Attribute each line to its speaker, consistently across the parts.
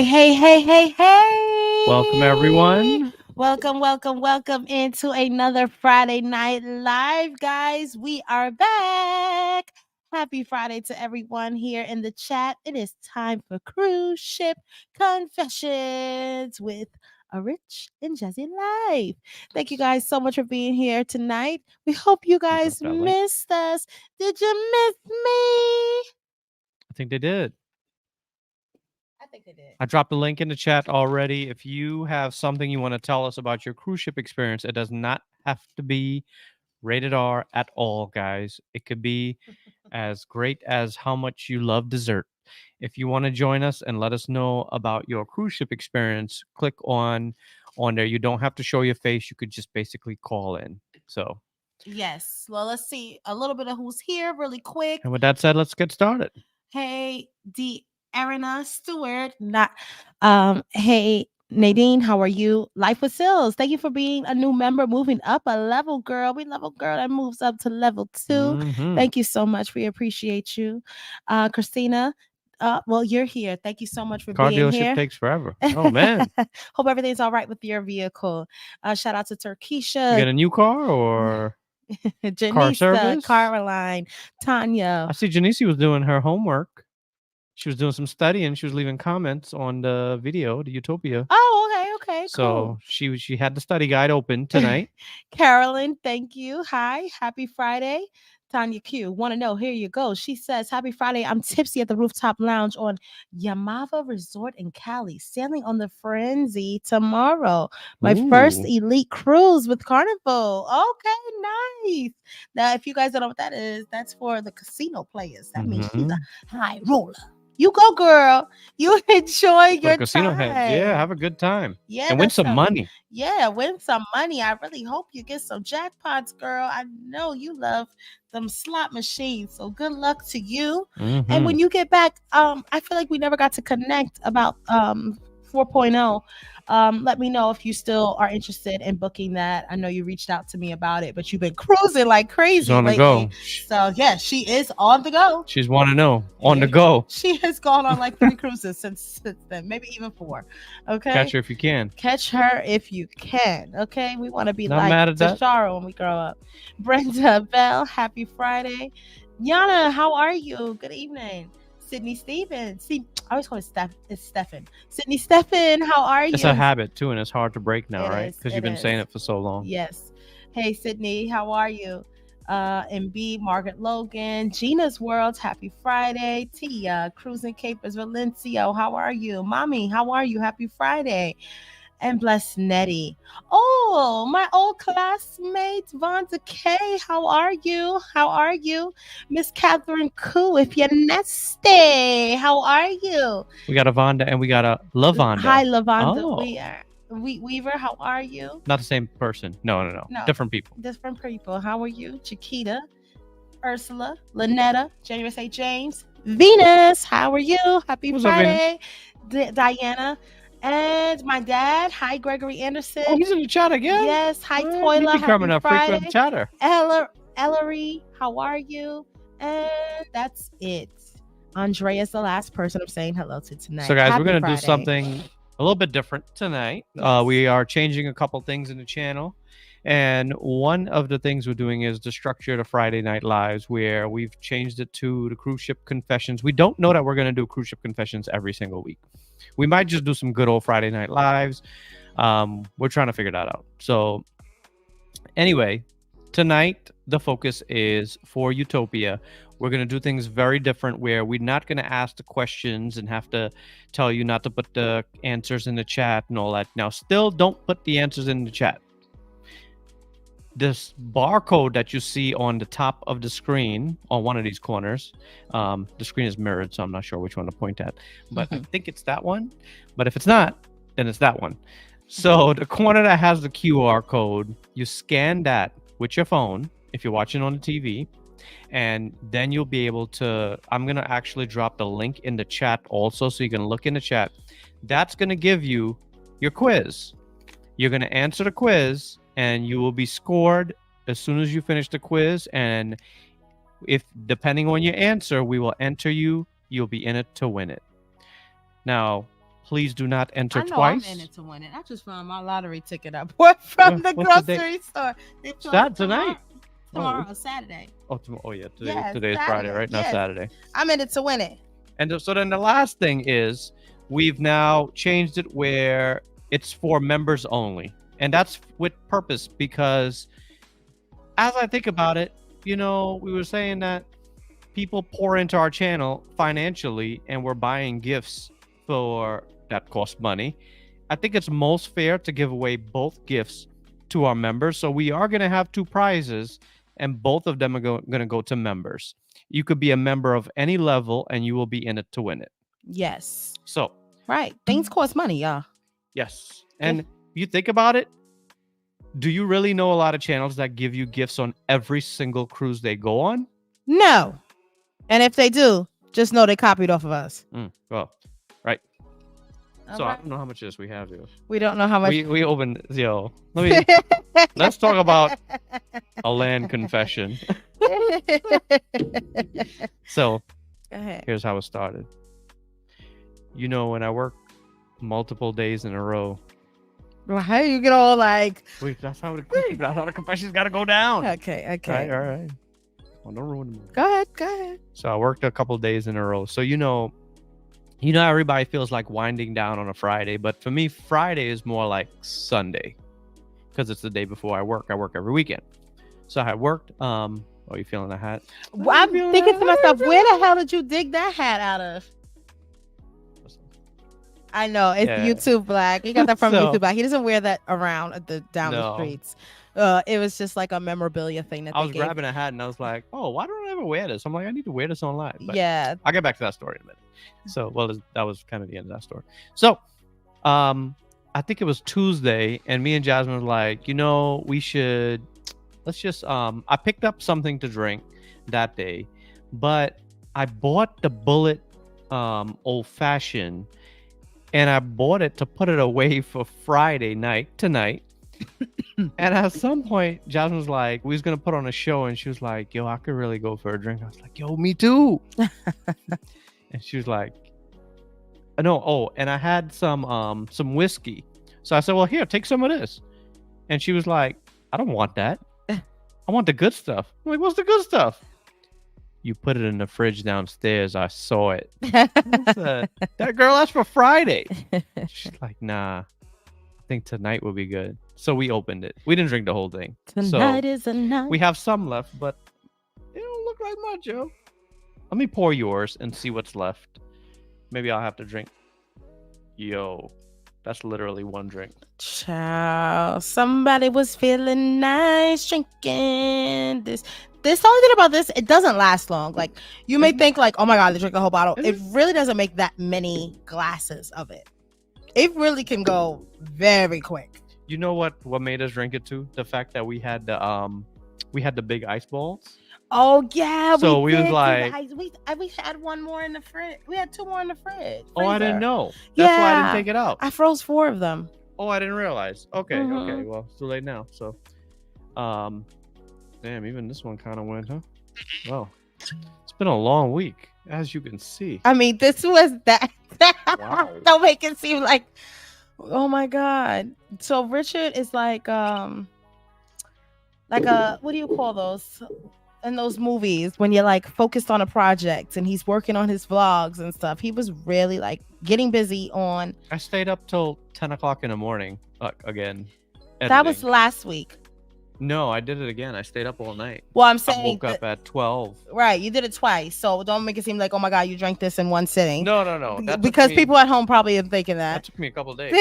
Speaker 1: Hey.
Speaker 2: Welcome, everyone.
Speaker 1: Welcome into another Friday Night Live, guys. We are back. Happy Friday to everyone here in the chat. It is time for Cruise Ship Confessions with a rich and jazzy life. Thank you guys so much for being here tonight. We hope you
Speaker 2: Let me drop
Speaker 1: guys
Speaker 2: that link.
Speaker 1: missed us. Did you miss me?
Speaker 2: I think they did.
Speaker 1: I think they did.
Speaker 2: I dropped the link in the chat already. If you have something you want to tell us about your cruise ship experience, it does not have to be rated R at all, guys. It could be as great as how much you love dessert. If you want to join us and let us know about your cruise ship experience, click on there. You don't have to show your face. You could just basically call in. So,
Speaker 1: Yes. Well, let's see a little bit of who's here really quick.
Speaker 2: and with that said, let's get started.
Speaker 1: Hey, Arena Stewart. Not hey Nadine, how are you? Life with Sills. Thank you for being a new member, moving up a level, girl. We love a girl that moves up to level 2.
Speaker 2: Mm-hmm.
Speaker 1: Thank you so much. We appreciate you. Christina. Well, you're here. Thank you so much for
Speaker 2: Car
Speaker 1: being
Speaker 2: dealership
Speaker 1: here.
Speaker 2: takes forever. Oh man.
Speaker 1: Hope everything's all right with your vehicle. Shout out to
Speaker 2: You
Speaker 1: Turkisha,
Speaker 2: get a new car or car
Speaker 1: Janisa,
Speaker 2: service?
Speaker 1: Caroline, Tanya.
Speaker 2: I see Janice was doing her homework. She was doing some studying. She was leaving comments on the video, the Utopia.
Speaker 1: Oh, okay, cool.
Speaker 2: So she had the study guide open tonight.
Speaker 1: Carolyn, thank you. Hi, happy Friday. Tanya Q, want to know? Here you go. She says, "Happy Friday. I'm tipsy at the rooftop lounge on Yamava Resort in Cali, sailing on the Frenzy tomorrow. My first
Speaker 2: Ooh.
Speaker 1: elite cruise with Carnival. Okay, nice. Now, if you guys don't know what that is, that's for the casino players. That means she's
Speaker 2: Mm-hmm.
Speaker 1: a high roller. You go, girl. You enjoy
Speaker 2: For the
Speaker 1: your
Speaker 2: casino heads. Yeah,
Speaker 1: time.
Speaker 2: have a good time.
Speaker 1: Yeah,
Speaker 2: And win
Speaker 1: that's
Speaker 2: some
Speaker 1: so.
Speaker 2: money.
Speaker 1: Yeah, win some money. I really hope you get some jackpots, girl. I know you love them slot machines. So good luck to you. And
Speaker 2: Mm-hmm.
Speaker 1: when you get back, I feel like we never got to connect about 4.0. Let me know if you still are interested in booking that. I know you reached out to me about it, but you've been cruising like
Speaker 2: She's
Speaker 1: crazy
Speaker 2: on the
Speaker 1: lately.
Speaker 2: go.
Speaker 1: So yeah, she is on the go.
Speaker 2: She's want to know. On the
Speaker 1: Yeah,
Speaker 2: go.
Speaker 1: she has gone on like 3 cruises since then, maybe even 4. Okay.
Speaker 2: Catch her if you can.
Speaker 1: Catch her if you can. Okay. We want to be
Speaker 2: Not
Speaker 1: like
Speaker 2: mad at that.
Speaker 1: Tashara when we grow up. Brenda Bell, happy Friday. Yana, how are you? Good evening. Sydney Stevens. See, I always call it It's Stefan. Sydney Stefan, how are
Speaker 2: It's a
Speaker 1: you?
Speaker 2: habit too, and it's hard to break now,
Speaker 1: It
Speaker 2: right?
Speaker 1: is.
Speaker 2: Because
Speaker 1: It
Speaker 2: you've been saying
Speaker 1: is.
Speaker 2: it for so long.
Speaker 1: Yes. Hey, Sydney, how are you? And B, Margaret Logan, Gina's World, happy Friday. Tia, Cruising Capers, Valencio, how are you? Mommy, how are you? Happy Friday. And bless Nettie. Oh, my old classmate, Vonda K. How are you? How are you? Miss Catherine Koo, if you're nasty, how are you?
Speaker 2: We got a Vonda and we got a Lavonda.
Speaker 1: Hi, Lavonda.
Speaker 2: Oh.
Speaker 1: Weaver, how are you?
Speaker 2: Not the same person. No.
Speaker 1: No.
Speaker 2: Different people.
Speaker 1: Different people. How are you? Chiquita, Ursula, Lynetta, January St. James, Venus, how are you? Happy
Speaker 2: What's up, Venus?
Speaker 1: Friday. Diana. And my dad, hi, Gregory Anderson.
Speaker 2: Oh, he's in the chat again?
Speaker 1: Yes, hi,
Speaker 2: Well,
Speaker 1: Toiler.
Speaker 2: he be coming
Speaker 1: Happy
Speaker 2: up
Speaker 1: Friday.
Speaker 2: frequent chatter.
Speaker 1: Ellery, how are you? And that's it. Andrea's the last person I'm saying hello to tonight.
Speaker 2: So, guys,
Speaker 1: Happy
Speaker 2: we're going to do
Speaker 1: Friday.
Speaker 2: something a little bit different tonight.
Speaker 1: Yes.
Speaker 2: We are changing a couple things in the channel. And one of the things we're doing is the structure of the Friday Night Lives, where we've changed it to the Cruise Ship Confessions. We don't know that we're going to do Cruise Ship Confessions every single week. We might just do some good old Friday Night Lives. We're trying to figure that out. So anyway, tonight the focus is for Utopia. We're going to do things very different, where we're not going to ask the questions and have to tell you not to put the answers in the chat and all that. Now, still don't put the answers in the chat. This barcode that you see on the top of the screen on one of these corners, the screen is mirrored, so I'm not sure which one to point at, but I think it's that one. But if it's not, then it's that one. So the corner that has the QR code, you scan that with your phone if you're watching on the TV, and then you'll be able to, I'm going to actually drop the link in the chat also, so you can look in the chat. That's going to give you your quiz. You're going to answer the quiz, and you will be scored as soon as you finish the quiz. And if, depending on your answer, we will enter you. You'll be in it to win it. Now, Please do not enter
Speaker 1: I know
Speaker 2: twice.
Speaker 1: I'm in it to win it. I just found my lottery ticket I bought from the
Speaker 2: What's the date?
Speaker 1: grocery store.
Speaker 2: Tonight?
Speaker 1: Tomorrow, Saturday.
Speaker 2: Oh yeah.
Speaker 1: Yes,
Speaker 2: Today's Friday, right? Not
Speaker 1: yes.
Speaker 2: Saturday.
Speaker 1: I'm in it to win it.
Speaker 2: And so then the last thing is we've now changed it where it's for members only. And that's with purpose because as I think about it, we were saying that people pour into our channel financially and we're buying gifts that cost money. I think it's most fair to give away both gifts to our members. So we are going to have 2 prizes and both of them are going to go to members. You could be a member of any level and you will be in it to win it.
Speaker 1: Yes.
Speaker 2: So.
Speaker 1: Right. Things cost money, y'all.
Speaker 2: Yes. And you think about it, do you really know a lot of channels that give you gifts on every single cruise they go on?
Speaker 1: No. And if they do, just know they copied off of us.
Speaker 2: Well, right.
Speaker 1: All
Speaker 2: so
Speaker 1: right.
Speaker 2: I don't know how much this we have here.
Speaker 1: We don't know how much.
Speaker 2: We opened, let's talk about a land confession. So,
Speaker 1: go ahead.
Speaker 2: Here's how it started. When I work multiple days in a row.
Speaker 1: Well, how you get all like?
Speaker 2: Wait, that's how the confession's got to go down.
Speaker 1: Okay.
Speaker 2: All right. Well, don't ruin the movie.
Speaker 1: Go ahead.
Speaker 2: So I worked a couple days in a row. So everybody feels like winding down on a Friday, but for me, Friday is more like Sunday because it's the day before I work. I work every weekend. So I worked. Oh, you feeling the hat?
Speaker 1: Well, I'm thinking to myself, where the hell did you dig that hat out of? I know it's YouTube Black. He got that from YouTube Black. He doesn't wear that around down the streets. It was just like a memorabilia thing that
Speaker 2: I was grabbing a hat and I was like, oh, why don't I ever wear this? I'm like, I need to wear this online. But
Speaker 1: yeah.
Speaker 2: I'll get back to that story in a minute. So, that was kind of the end of that story. So, I think it was Tuesday and me and Jasmine was like, let's just, I picked up something to drink that day, but I bought the Bullet Old Fashioned and I bought it to put it away for Friday night tonight. And at some point, Jasmine was like, we was going to put on a show. And she was like, yo, I could really go for a drink. I was like, yo, me too. And she was like, no. Oh, and I had some whiskey. So I said, well, here, take some of this. And she was like, I don't want that. I want the good stuff. I'm like, what's the good stuff? You put it in the fridge downstairs. I saw it. I said, that girl, that's for Friday. She's like, nah, I think tonight will be good. So we opened it. We didn't drink the whole thing.
Speaker 1: Tonight is a night.
Speaker 2: We have some left, but it don't look like much, yo. Let me pour yours and see what's left. Maybe I'll have to drink. Yo, that's literally one drink.
Speaker 1: Child, somebody was feeling nice drinking this. The only thing about this, it doesn't last long. Like you may think like, oh my God, they drink a whole bottle. It really doesn't make that many glasses of it. It really can go very quick.
Speaker 2: You know what made us drink it too? The fact that we had the big ice balls.
Speaker 1: Oh yeah.
Speaker 2: So we was like,
Speaker 1: we had one more in the fridge. We had 2 more in the fridge.
Speaker 2: Oh, I didn't know. That's why I didn't take it out.
Speaker 1: I froze 4 of them.
Speaker 2: Oh, I didn't realize. Okay. Well, it's too late now. So, damn, even this one kind of went, huh? Well, it's been a long week, as you can see.
Speaker 1: I mean, this was that.
Speaker 2: Wow.
Speaker 1: Don't make it seem like, oh my God. So Richard is like a, what do you call those? In those movies when you're like focused on a project and he's working on his vlogs and stuff. He was really like getting busy on.
Speaker 2: I stayed up till 10 o'clock in the morning again. Editing.
Speaker 1: That was last week.
Speaker 2: No, I did it again. I stayed up all night.
Speaker 1: Well, I'm saying
Speaker 2: I woke up at 12.
Speaker 1: Right, you did it twice. So don't make it seem like, oh my God, you drank this in one sitting.
Speaker 2: No.
Speaker 1: Because people at home probably are thinking that.
Speaker 2: That took me a couple of days.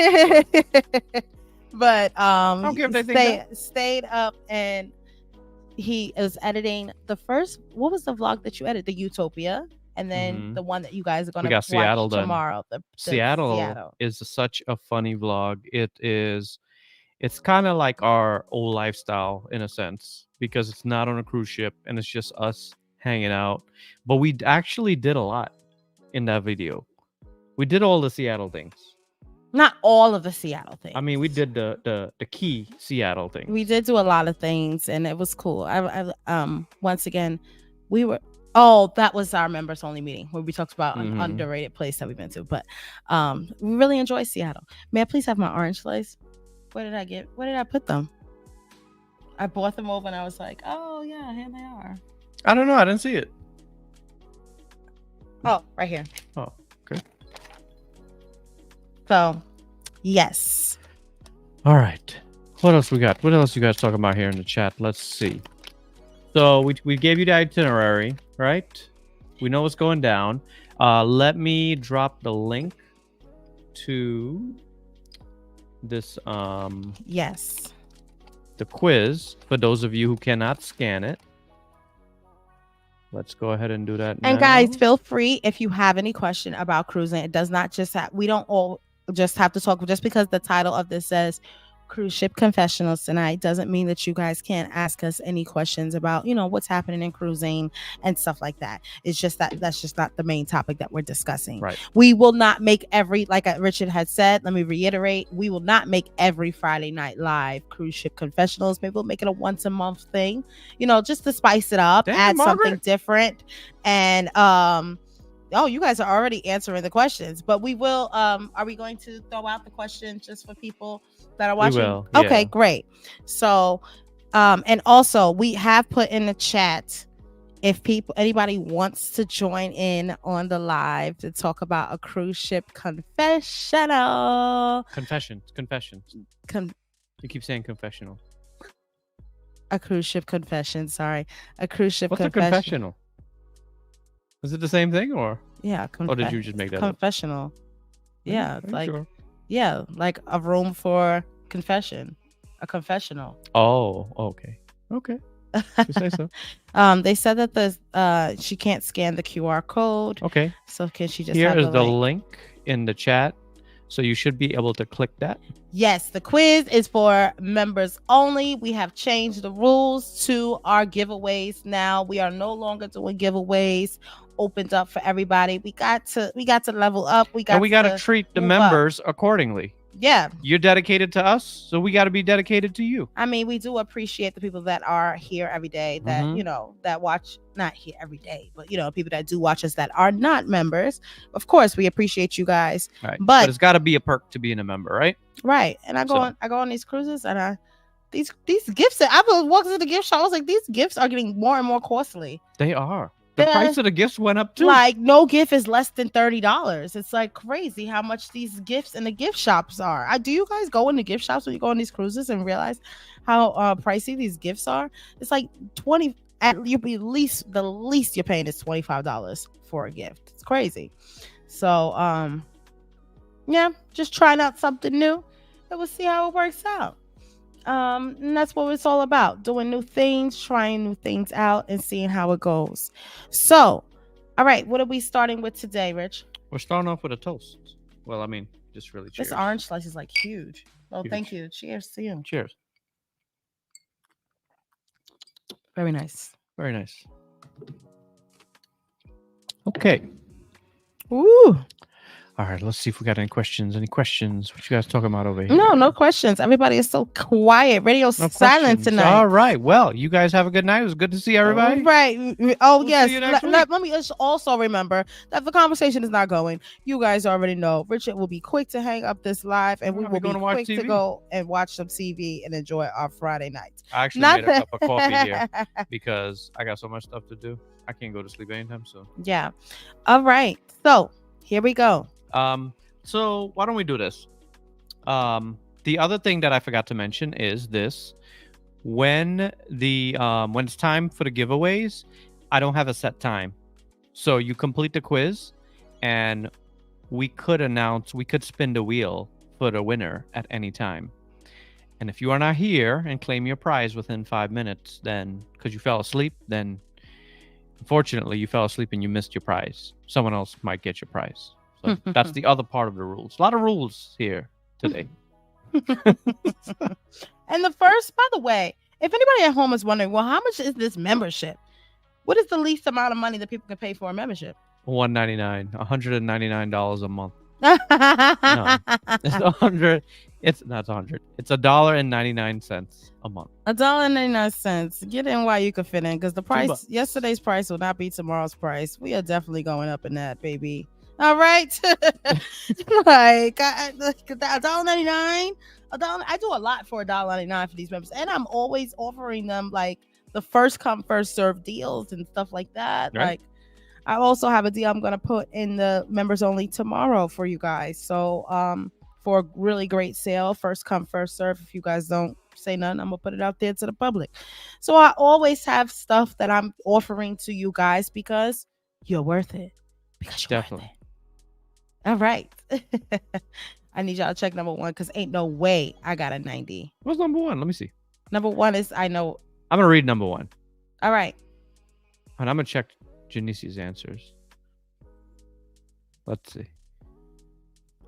Speaker 1: But
Speaker 2: I don't care if they think that.
Speaker 1: Stayed up and he is editing the first. What was the vlog that you edited? The Utopia, and then the one that you guys are going to watch
Speaker 2: Seattle
Speaker 1: tomorrow. The
Speaker 2: Seattle is such a funny vlog. It's kind of like our old lifestyle in a sense because it's not on a cruise ship and it's just us hanging out. But we actually did a lot in that video. We did all the Seattle things.
Speaker 1: Not all of the Seattle things.
Speaker 2: I mean, we did the key Seattle things.
Speaker 1: We did do a lot of things, and it was cool. I once again, we were Oh, that was our members only meeting where we talked about an
Speaker 2: Mhm.
Speaker 1: underrated place that we've been to. But we really enjoy Seattle. May I please have my orange slice? Where did I get? Where did I put them? I bought them over and I was like, oh yeah, here they are.
Speaker 2: I don't know. I didn't see it.
Speaker 1: Oh, right here.
Speaker 2: Oh, okay.
Speaker 1: So, yes.
Speaker 2: All right. What else we got? What else you guys talking about here in the chat? Let's see. So we gave you the itinerary, right? We know what's going down. Let me drop the link to this
Speaker 1: yes,
Speaker 2: the quiz for those of you who cannot scan it. Let's go ahead and do that now.
Speaker 1: And guys, feel free if you have any question about cruising. It does not just have, we don't all just have to talk. Just because the title of this says Cruise Ship Confessionals tonight doesn't mean that you guys can't ask us any questions about, you know, what's happening in cruising and stuff like that. It's just that that's just not the main topic that we're discussing.
Speaker 2: Right.
Speaker 1: We will not make every, like Richard had said, let me reiterate, we will not make every Friday night live Cruise Ship Confessionals. Maybe we'll make it a once a month thing, you know, just to spice it up, add something different. And oh, you guys are already answering the questions, but we will are we going to throw out the questions just for people that are watching?
Speaker 2: We will,
Speaker 1: okay,
Speaker 2: yeah.
Speaker 1: Great. So and also we have put in the chat if anybody wants to join in on the live to talk about a cruise ship confessional.
Speaker 2: Confessions. You keep saying confessional.
Speaker 1: A cruise ship confession, sorry. A cruise ship
Speaker 2: What's a confessional? Is it the same thing or?
Speaker 1: Yeah.
Speaker 2: Or did you just make that
Speaker 1: confessional?
Speaker 2: Up?
Speaker 1: Yeah.
Speaker 2: Are you
Speaker 1: like,
Speaker 2: sure?
Speaker 1: yeah, like a room for confession, a confessional.
Speaker 2: Oh, okay. Okay. You say so.
Speaker 1: They said that the she can't scan the QR code.
Speaker 2: Okay.
Speaker 1: So can she just
Speaker 2: Here
Speaker 1: have
Speaker 2: is the link in the chat. So you should be able to click that.
Speaker 1: Yes, the quiz is for members only. We have changed the rules to our giveaways now. We are no longer doing giveaways opened up for everybody. We got to level up. We got
Speaker 2: to treat the members accordingly.
Speaker 1: Yeah.
Speaker 2: You're dedicated to us, so we got to be dedicated to you.
Speaker 1: I mean, we do appreciate the people that are here every day, that, you know, that watch, not here every day, but, you know, people that do watch us that are not members. Of course, we appreciate you guys.
Speaker 2: Right.
Speaker 1: But
Speaker 2: it's got to be a perk to being a member, right?
Speaker 1: Right. And I go on these cruises and these gifts that I was walking to the gift shop. I was like, these gifts are getting more and more costly.
Speaker 2: They are. The price of the gifts went up too.
Speaker 1: Like no gift is less than $30. It's like crazy how much these gifts in the gift shops are. Do you guys go in the gift shops when you go on these cruises and realize how pricey these gifts are? It's like the least you're paying is $25 for a gift. It's crazy. So yeah, just trying out something new and we'll see how it works out. And that's what it's all about, doing new things, trying new things out and seeing how it goes. So all right, what are we starting with today, Rich?
Speaker 2: We're starting off with a toast. Well, I mean, just really cheers.
Speaker 1: This orange slice is like huge. Oh, huge. Thank you. Cheers to you.
Speaker 2: Cheers.
Speaker 1: Very nice.
Speaker 2: Very nice. Okay.
Speaker 1: Ooh.
Speaker 2: All right, let's see if we got any questions. What you guys talking about over here?
Speaker 1: No questions. Everybody is so quiet. Radio silent tonight.
Speaker 2: All right. Well, you guys have a good night. It was good to see everybody.
Speaker 1: Right. Oh, we'll yes. Let me also remember that the conversation is not going. You guys already know. Richard will be quick to hang up this live, and we will be quick to go and watch some TV and enjoy our Friday nights.
Speaker 2: I actually made a cup of coffee here because I got so much stuff to do. I can't go to sleep anytime soon.
Speaker 1: Yeah. All right. So here we go.
Speaker 2: So why don't we do this? The other thing that I forgot to mention is this: when it's time for the giveaways, I don't have a set time. So you complete the quiz, and we could spin the wheel for the winner at any time. And if you are not here and claim your prize within 5 minutes, then because you fell asleep, then unfortunately you fell asleep and you missed your prize. Someone else might get your prize. So that's the other part of the rules. A lot of rules here today.
Speaker 1: And the first, by the way, if anybody at home is wondering, well, how much is this membership? What is the least amount of money that people can pay for a membership? $199
Speaker 2: $199 a month. No, it's It's not 100. It's $1.99 a month.
Speaker 1: $1.99. Get in while you can fit in, because the price,
Speaker 2: $2.
Speaker 1: yesterday's price will not be tomorrow's price. We are definitely going up in that, baby. All right. like $1.99. I do a lot for $1.99 for these members, and I'm always offering them like the first come first serve deals and stuff like that.
Speaker 2: Right.
Speaker 1: Like, I also have a deal I'm gonna put in the members only tomorrow for you guys. So for a really great sale, first come first serve. If you guys don't say nothing, I'm gonna put it out there to the public. So I always have stuff that I'm offering to you guys because you're worth it. Because you're
Speaker 2: Definitely.
Speaker 1: worth it. All right. I need y'all to check number one, because ain't no way I got a 90.
Speaker 2: What's number one? Let me see.
Speaker 1: Number one is, I know.
Speaker 2: I'm gonna read number one.
Speaker 1: All right.
Speaker 2: And I'm gonna check Janice's answers. Let's see.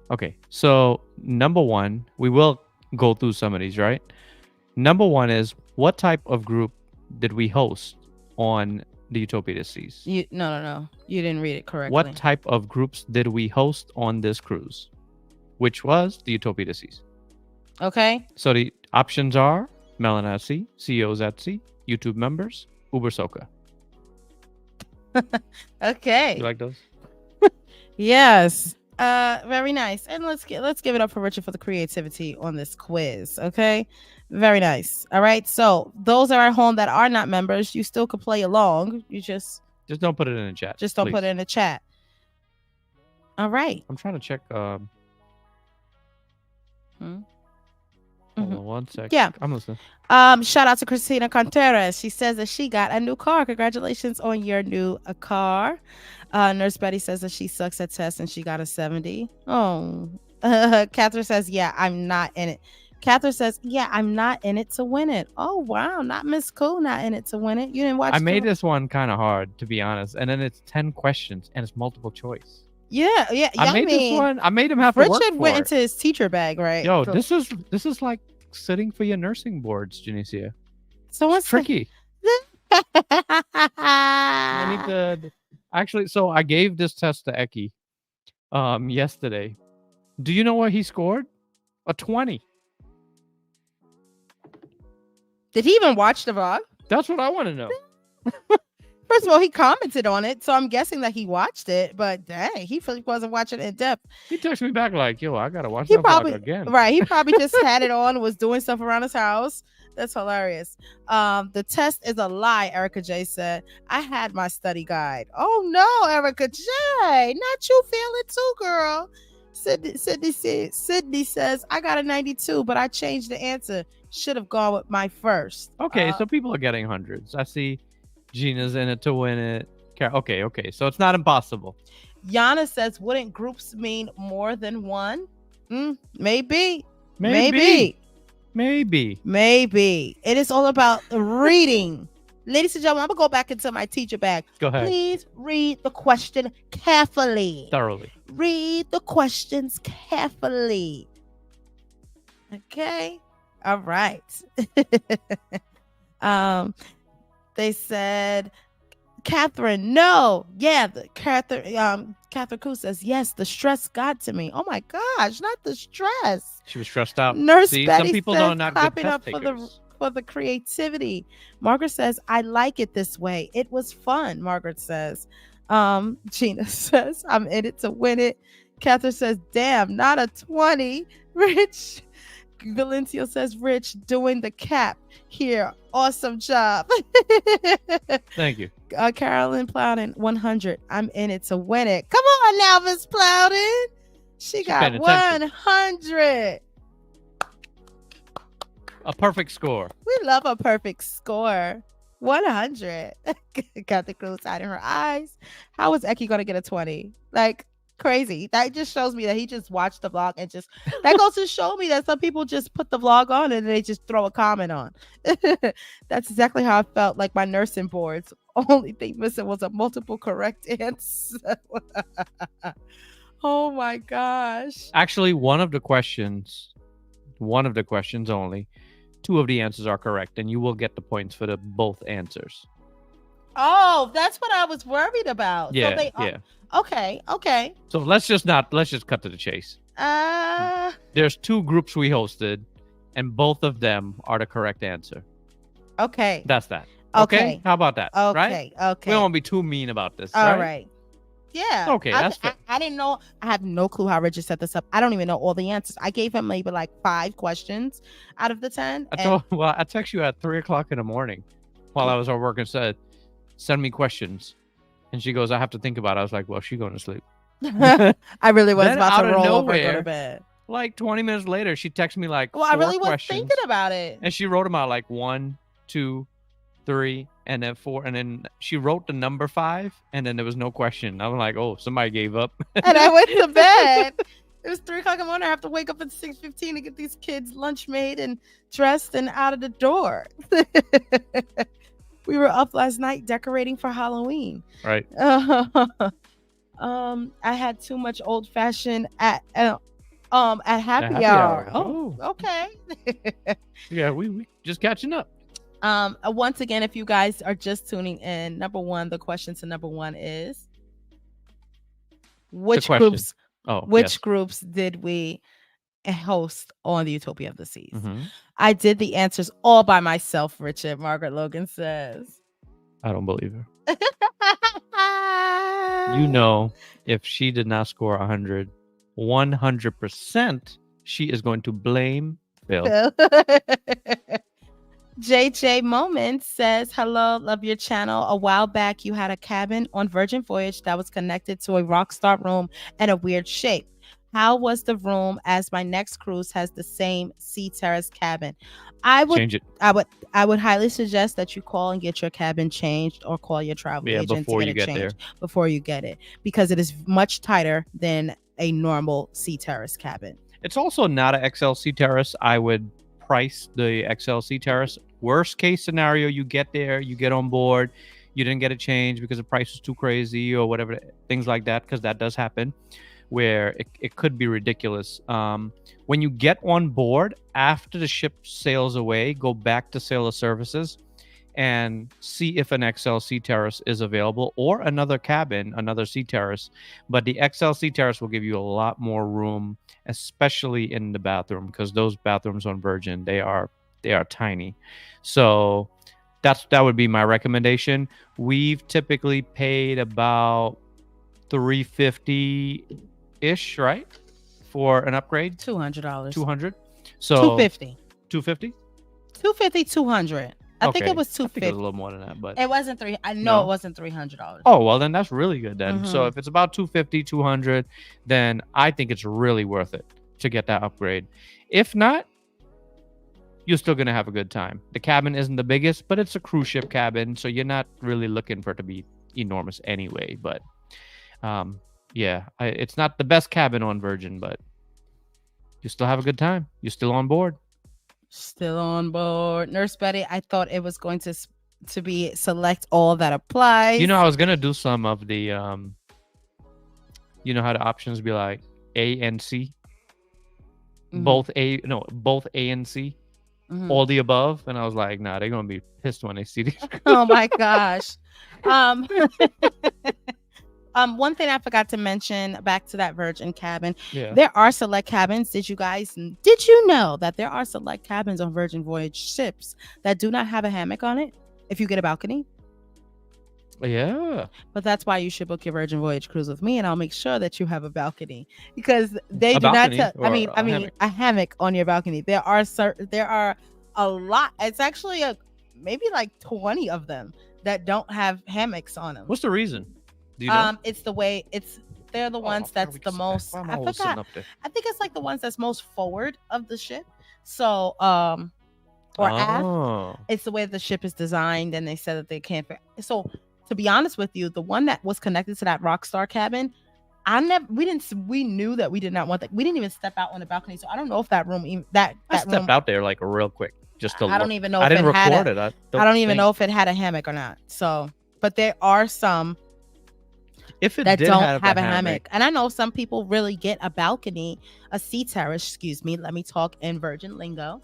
Speaker 2: Okay, so number one, we will go through some of these, right? Number one is, what type of group did we host on the Utopia this season?
Speaker 1: No. You didn't read it correctly.
Speaker 2: What type of groups did we host on this cruise? Which was the Utopia this season.
Speaker 1: Okay.
Speaker 2: So the options are Melon at Sea, CEOs at Sea, YouTube members, Uber Soca.
Speaker 1: Okay.
Speaker 2: You like those?
Speaker 1: Yes. Very nice. And let's give it up for Richard for the creativity on this quiz. Okay. Very nice. All right. So those are at home that are not members, you still could play along. You just
Speaker 2: don't put it in the chat.
Speaker 1: Just don't put it in the chat. All right.
Speaker 2: I'm trying to check. Hold on one sec.
Speaker 1: Yeah.
Speaker 2: I'm listening.
Speaker 1: Shout out to Christina Contreras. She says that she got a new car. Congratulations on your new car. Nurse Betty says that she sucks at tests and she got a 70. Oh. Catherine says, yeah, I'm not in it. Catherine says, yeah, I'm not in it to win it. Oh, wow. Not Miss Cool, not in it to win it. You didn't watch
Speaker 2: I made this one kind of hard, to be honest. And then it's 10 questions and it's multiple choice.
Speaker 1: Yeah.
Speaker 2: I made this one. I made him have to work for
Speaker 1: Richard went
Speaker 2: it.
Speaker 1: into his teacher bag, right?
Speaker 2: Yo,
Speaker 1: So,
Speaker 2: this is like sitting for your nursing boards, Janicia.
Speaker 1: someone's
Speaker 2: Tricky. I need to actually. So I gave this test to Eki yesterday. Do you know what he scored? A 20.
Speaker 1: Did he even watch the vlog?
Speaker 2: That's what I want to know.
Speaker 1: First of all, he commented on it, so I'm guessing that he watched it. But dang, he wasn't watching it in depth.
Speaker 2: He texted me back like, "Yo, I gotta watch
Speaker 1: He
Speaker 2: that
Speaker 1: probably
Speaker 2: vlog again."
Speaker 1: Right. He probably just had it on, was doing stuff around his house. That's hilarious. The test is a lie, Erica J said. I had my study guide. Oh no, Erica J. Not you feeling too, girl. Sydney says, I got a 92, but I changed the answer. Should have gone with my first.
Speaker 2: Okay, so people are getting hundreds. I see Gina's in it to win it. Okay. So it's not impossible.
Speaker 1: Yana says, wouldn't groups mean more than one? Maybe.
Speaker 2: Maybe.
Speaker 1: It is all about reading. Ladies and gentlemen, I'm going to go back into my teacher bag.
Speaker 2: Go ahead.
Speaker 1: Please read the question carefully.
Speaker 2: Thoroughly.
Speaker 1: Read the questions carefully. Okay. All right. They said, Catherine, no. Yeah, Catherine Koo says, yes, the stress got to me. Oh my gosh, not the stress.
Speaker 2: She was stressed out.
Speaker 1: Nurse
Speaker 2: See,
Speaker 1: Betty
Speaker 2: some people
Speaker 1: says,
Speaker 2: are not good
Speaker 1: clapping
Speaker 2: test
Speaker 1: up
Speaker 2: takers.
Speaker 1: for the creativity. Margaret says, I like it this way. It was fun, Margaret says. Gina says, I'm in it to win it. Catherine says, damn, not a 20. Rich Valencio says, Rich doing the cap here. Awesome job.
Speaker 2: Thank you.
Speaker 1: Carolyn Plowden, 100. I'm in it to win it. Come on now, Miss Plowden. She got 100.
Speaker 2: A perfect score.
Speaker 1: We love a perfect score. 100. Got the close side in her eyes. How is Eki going to get a 20? Like, crazy. That just shows me that he just watched the vlog and just, that goes to show me that some people just put the vlog on and they just throw a comment on. That's exactly how I felt like my nursing boards. Only thing missing was a multiple correct answer. Oh my gosh.
Speaker 2: Actually, one of the questions only, 2 of the answers are correct, and you will get the points for the both answers.
Speaker 1: Oh, that's what I was worried about. So
Speaker 2: Yeah,
Speaker 1: they are.
Speaker 2: yeah.
Speaker 1: Okay.
Speaker 2: So let's just cut to the chase. There's 2 groups we hosted, and both of them are the correct answer.
Speaker 1: Okay.
Speaker 2: That's that.
Speaker 1: Okay.
Speaker 2: How about that?
Speaker 1: Okay.
Speaker 2: Right?
Speaker 1: Okay.
Speaker 2: We don't want to be too mean about this.
Speaker 1: All
Speaker 2: right?
Speaker 1: right. Yeah.
Speaker 2: Okay, that's fair.
Speaker 1: I didn't know. I have no clue how Richard set this up. I don't even know all the answers. I gave him maybe like 5 questions out of the 10.
Speaker 2: I text you at 3:00 in the morning while I was at work and said, "Send me questions." And she goes, "I have to think about it." I was like, "Well, she's going to sleep."
Speaker 1: I really was
Speaker 2: Then
Speaker 1: about
Speaker 2: out
Speaker 1: to
Speaker 2: of
Speaker 1: roll over and go
Speaker 2: nowhere,
Speaker 1: to bed.
Speaker 2: Like 20 minutes later, she texted me like
Speaker 1: Well, I
Speaker 2: 4
Speaker 1: really was
Speaker 2: questions,
Speaker 1: thinking about it.
Speaker 2: and she wrote them out like 1, 2, 3, and then 4, and then she wrote the number 5, and then there was no question. I was like, "Oh, somebody gave up."
Speaker 1: And I went to bed. It was 3:00 in the morning. I have to wake up at 6:15 to get these kids lunch made and dressed and out of the door. We were up last night decorating for Halloween.
Speaker 2: Right.
Speaker 1: I had too much old fashioned at happy hour. Oh, okay.
Speaker 2: Yeah, we just catching up.
Speaker 1: Once again, if you guys are just tuning in, number 1, the question to number 1 is which groups did we host on the Utopia of the Seas?
Speaker 2: Mm-hmm.
Speaker 1: I did the answers all by myself, Richard. Margaret Logan says.
Speaker 2: I don't believe her. You know, if she did not score 100, 100%, she is going to blame Phil.
Speaker 1: JJ Moment says, hello, love your channel. A while back, you had a cabin on Virgin Voyage that was connected to a Rockstar room and a weird shape. How was the room, as my next cruise has the same sea terrace cabin? I would
Speaker 2: change it.
Speaker 1: I would highly suggest that you call and get your cabin changed, or call your travel agent to get it changed before you get it, because it is much tighter than a normal sea terrace cabin.
Speaker 2: It's also not an XL sea terrace. I would price the XL sea terrace. Worst case scenario, you get there, you get on board, you didn't get a change because the price is too crazy or whatever, things like that, because that does happen, where it could be ridiculous. When you get on board, after the ship sails away, go back to Sailor Services and see if an XL sea terrace is available, or another cabin, another sea terrace. But the XL sea terrace will give you a lot more room, especially in the bathroom, because those bathrooms on Virgin, they are tiny. So that would be my recommendation. We've typically paid about $350 ish, right, for an upgrade.
Speaker 1: $200.
Speaker 2: $200. So
Speaker 1: $250.
Speaker 2: $250.
Speaker 1: $200. I think it was $250.
Speaker 2: I think it was a little more than that, but
Speaker 1: it wasn't $300. I know it wasn't $300.
Speaker 2: Oh, well, then that's really good then. Mm-hmm. So if it's about $250, $200, then I think it's really worth it to get that upgrade. If not, you're still going to have a good time. The cabin isn't the biggest, but it's a cruise ship cabin, so you're not really looking for it to be enormous anyway. But it's not the best cabin on Virgin, but you still have a good time. You're still on board.
Speaker 1: Still on board. Nurse Betty, I thought it was going to be select all that applies.
Speaker 2: I was going to do some of the, how the options be like A and C? Mm-hmm. Both A and C. Mm-hmm. All the above, and I was like, nah, they're gonna be pissed when they see these.
Speaker 1: Oh my gosh. One thing I forgot to mention, back to that Virgin cabin. Yeah. There are select cabins. Did you know that there are select cabins on Virgin Voyage ships that do not have a hammock on it if you get a balcony?
Speaker 2: Yeah.
Speaker 1: But that's why you should book your Virgin Voyage cruise with me, and I'll make sure that you have a balcony, because they do not tell. A hammock on your balcony. There are a lot. It's actually maybe like 20 of them that don't have hammocks on them.
Speaker 2: What's the reason? Do you know?
Speaker 1: It's the way they're the ones that's the most. I forgot. I think it's like the ones that's most forward of the ship. So aft. It's the way the ship is designed, and they said that they can't. So, to be honest with you, the one that was connected to that Rockstar cabin, we knew that we did not want that. We didn't even step out on the balcony, so I don't know if that room I
Speaker 2: stepped out there like real quick just to.
Speaker 1: I don't even know. I didn't record it. I don't even know if it had a hammock or not. So, but there are some
Speaker 2: If it
Speaker 1: that
Speaker 2: did
Speaker 1: don't
Speaker 2: have
Speaker 1: a hammock. And I know some people really get a balcony, a sea terrace, excuse me. Let me talk in virgin lingo.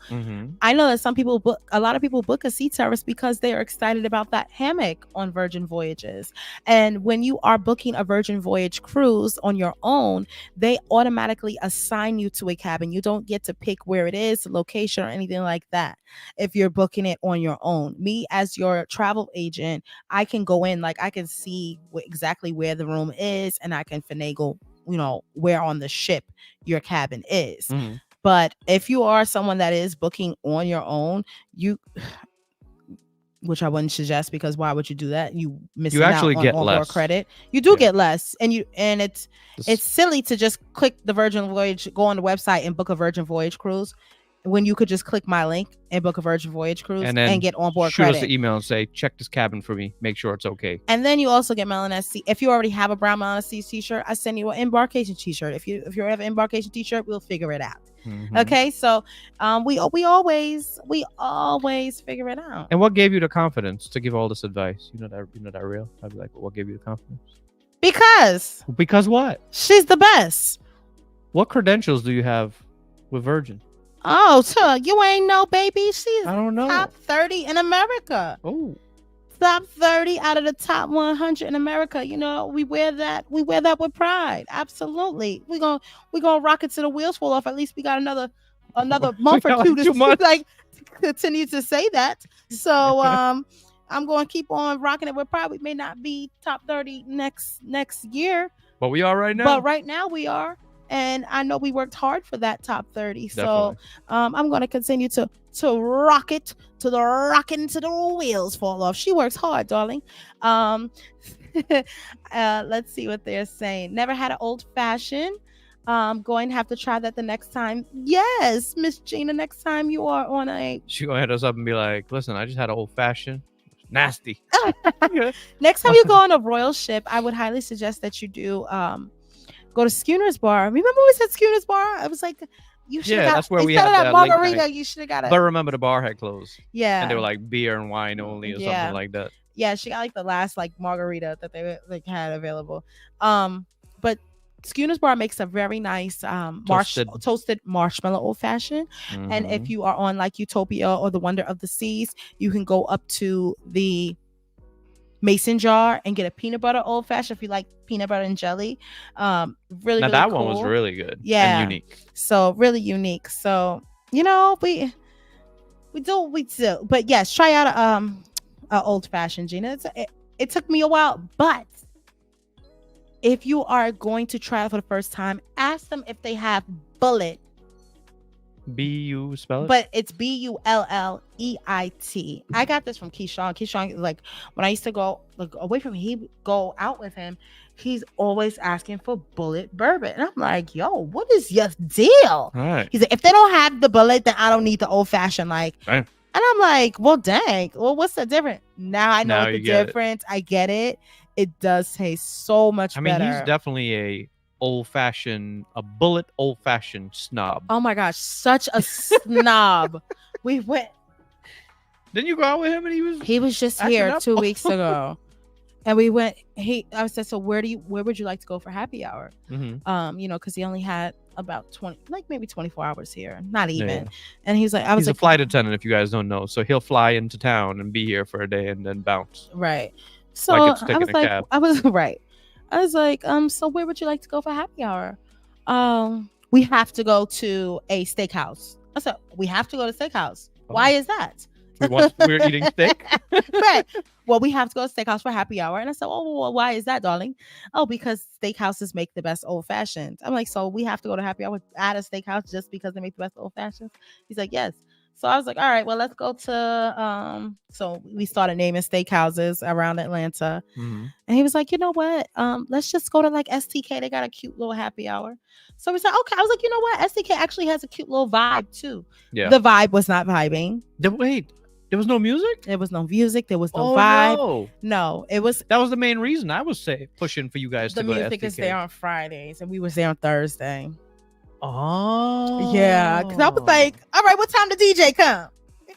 Speaker 1: I know that a lot of people book a sea terrace because they are excited about that hammock on Virgin Voyages. And when you are booking a Virgin Voyage cruise on your own, they automatically assign you to a cabin. You don't get to pick where it is, the location, or anything like that if you're booking it on your own. Me, as your travel agent, I can go in, like I can see exactly where the room is, and I can finagle, where on the ship your cabin is. But if you are someone that is booking on your own, which I wouldn't suggest, because why would you do that? You
Speaker 2: actually
Speaker 1: out on
Speaker 2: get
Speaker 1: onboard
Speaker 2: less
Speaker 1: credit. You do get less, and it's silly to just click the Virgin Voyage, go on the website and book a Virgin Voyage cruise, when you could just click my link and book a Virgin Voyage cruise and get onboard credit.
Speaker 2: Shoot us an email and say, check this cabin for me, make sure it's okay.
Speaker 1: And then you also get Melanin Sea. If you already have a brown Melanin Sea t-shirt, I send you an embarkation t-shirt. If you have an embarkation t-shirt, we'll figure it out. Okay, so we always figure it out.
Speaker 2: And what gave you the confidence to give all this advice? You know that real? I'd be like, what gave you the confidence?
Speaker 1: Because
Speaker 2: what?
Speaker 1: She's the best.
Speaker 2: What credentials do you have with Virgin?
Speaker 1: Oh, so you ain't know, baby. She's
Speaker 2: I don't know.
Speaker 1: Top 30 in America.
Speaker 2: Oh.
Speaker 1: Top 30 out of the top 100 in America. We wear that with pride. Absolutely. We're gonna rock it till the wheels fall off. At least we got another month or two to continue to say that. So I'm going to keep on rocking it with pride. We may not be top 30 next year,
Speaker 2: but we are right now.
Speaker 1: But right now we are. And I know we worked hard for that top 30.
Speaker 2: Definitely.
Speaker 1: So I'm going to continue to rock it to the rockin' to the wheels fall off. She works hard, darling. Let's see what they're saying. Never had an old fashioned. Going to have to try that the next time. Yes, Miss Gina, next time you are on
Speaker 2: she gonna hit us up and be like, listen, I just had an old fashioned. Nasty.
Speaker 1: Next time you go on a royal ship, I would highly suggest that you do go to Schooner's Bar. Remember we said Schooner's Bar? I was like, you should have
Speaker 2: that's where we had
Speaker 1: that margarita. You should have got it.
Speaker 2: But remember, the bar had closed.
Speaker 1: Yeah,
Speaker 2: and they were like beer and wine only or something like that.
Speaker 1: Yeah, she got like the last margarita that they had available. But Schooner's Bar makes a very nice toasted marshmallow old fashioned. And if you are on Utopia or the Wonder of the Seas, you can go up to the mason jar and get a peanut butter old fashioned if you like peanut butter and jelly. Really that
Speaker 2: cool. One was really good.
Speaker 1: Yeah,
Speaker 2: and unique.
Speaker 1: So really unique. So we do. But yes, try out a old fashioned, Gina. It took me a while, but if you are going to try it for the first time, ask them if they have bullet.
Speaker 2: B-U spell it?
Speaker 1: But it's Bulleit. I got this from Keyshawn. Keyshawn, when I used to go away from him, he'd go out with him. He's always asking for bullet bourbon. And I'm like, yo, what is your deal?
Speaker 2: Right.
Speaker 1: He's like, if they don't have the bullet, then I don't need the old fashioned. Right. And I'm like, well, dang. Well, what's the difference? Now I know the difference. I get it. It does taste so much better.
Speaker 2: He's definitely a bullet old fashioned snob.
Speaker 1: Oh my gosh, such a snob. We went.
Speaker 2: Didn't you go out with him and
Speaker 1: he was just here 2 weeks ago. And we went, I said, so where would you like to go for happy hour? Because he only had about 20, maybe 24 hours here. Not even. Yeah. And he's like,
Speaker 2: he's a flight attendant, if you guys don't know. So he'll fly into town and be here for a day and then bounce.
Speaker 1: Right. So I was like, so where would you like to go for happy hour? We have to go to a steakhouse. I said, we have to go to steakhouse. Oh. Why is that?
Speaker 2: We're eating steak?
Speaker 1: Right. Well, we have to go to steakhouse for happy hour. And I said, oh, well, why is that, darling? Oh, because steakhouses make the best old fashions. I'm like, so we have to go to happy hour at a steakhouse just because they make the best old fashions? He's like, yes. So I was like, all right, well, let's go to, so we started naming steakhouses around Atlanta. And he was like, you know what? Let's just go to STK. They got a cute little happy hour. So we said, okay. I was like, you know what? STK actually has a cute little vibe too. Yeah. The vibe was not vibing.
Speaker 2: Wait, there was no music?
Speaker 1: There was no music. There was no vibe. No, it was.
Speaker 2: That was the main reason I was pushing for you guys to go to STK.
Speaker 1: The music is there on Fridays and we was there on Thursday.
Speaker 2: Oh
Speaker 1: yeah, because I was like, all right, what time the DJ come?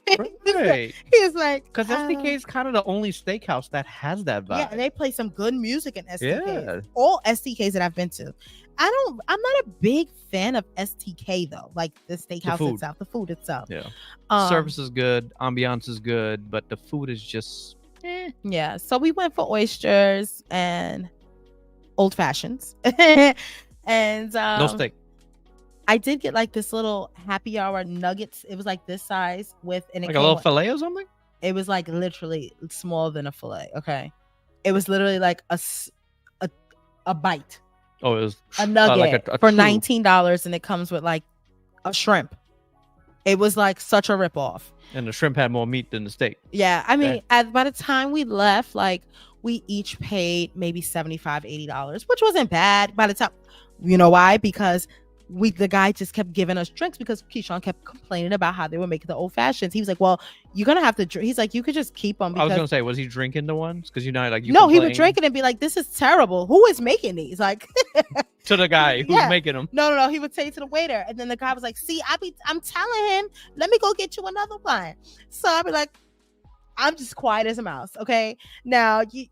Speaker 2: Right.
Speaker 1: He's like,
Speaker 2: Because STK is kind of the only steakhouse that has that vibe.
Speaker 1: yeah, and they play some good music in STKs.
Speaker 2: Yeah.
Speaker 1: All STKs that I've been to. I'm not a big fan of STK though. Like the steakhouse
Speaker 2: food.
Speaker 1: itself, the food itself.
Speaker 2: Yeah. Service is good, ambiance is good, but the food is just
Speaker 1: Yeah. So we went for oysters and old fashions. And
Speaker 2: no steak.
Speaker 1: I did get like this little happy hour nuggets. It was like this size and it
Speaker 2: Like a little fillet or something?
Speaker 1: It was like literally smaller than a fillet. Okay. It was literally like a bite.
Speaker 2: Oh, it was
Speaker 1: a nugget
Speaker 2: like a
Speaker 1: for
Speaker 2: chew.
Speaker 1: $19, and it comes with like a shrimp. It was like such a ripoff.
Speaker 2: And the shrimp had more meat than the steak.
Speaker 1: Yeah, I mean, by the time we left, like we each paid maybe $75, $80, which wasn't bad. By the time, you know why? Because the guy just kept giving us drinks because Keyshawn kept complaining about how they were making the old fashions. He was like, "Well, you're gonna have to drink." He's like, "You could just keep them."
Speaker 2: I was gonna say, was he drinking the ones? Because like you.
Speaker 1: No, he would drink it and be like, "This is terrible. Who is making these?" Like
Speaker 2: to the guy who's making them.
Speaker 1: No. He would say to the waiter, and then the guy was like, "See, I'm telling him, let me go get you another one." So I'd be like, I'm just quiet as a mouse. Okay. Now you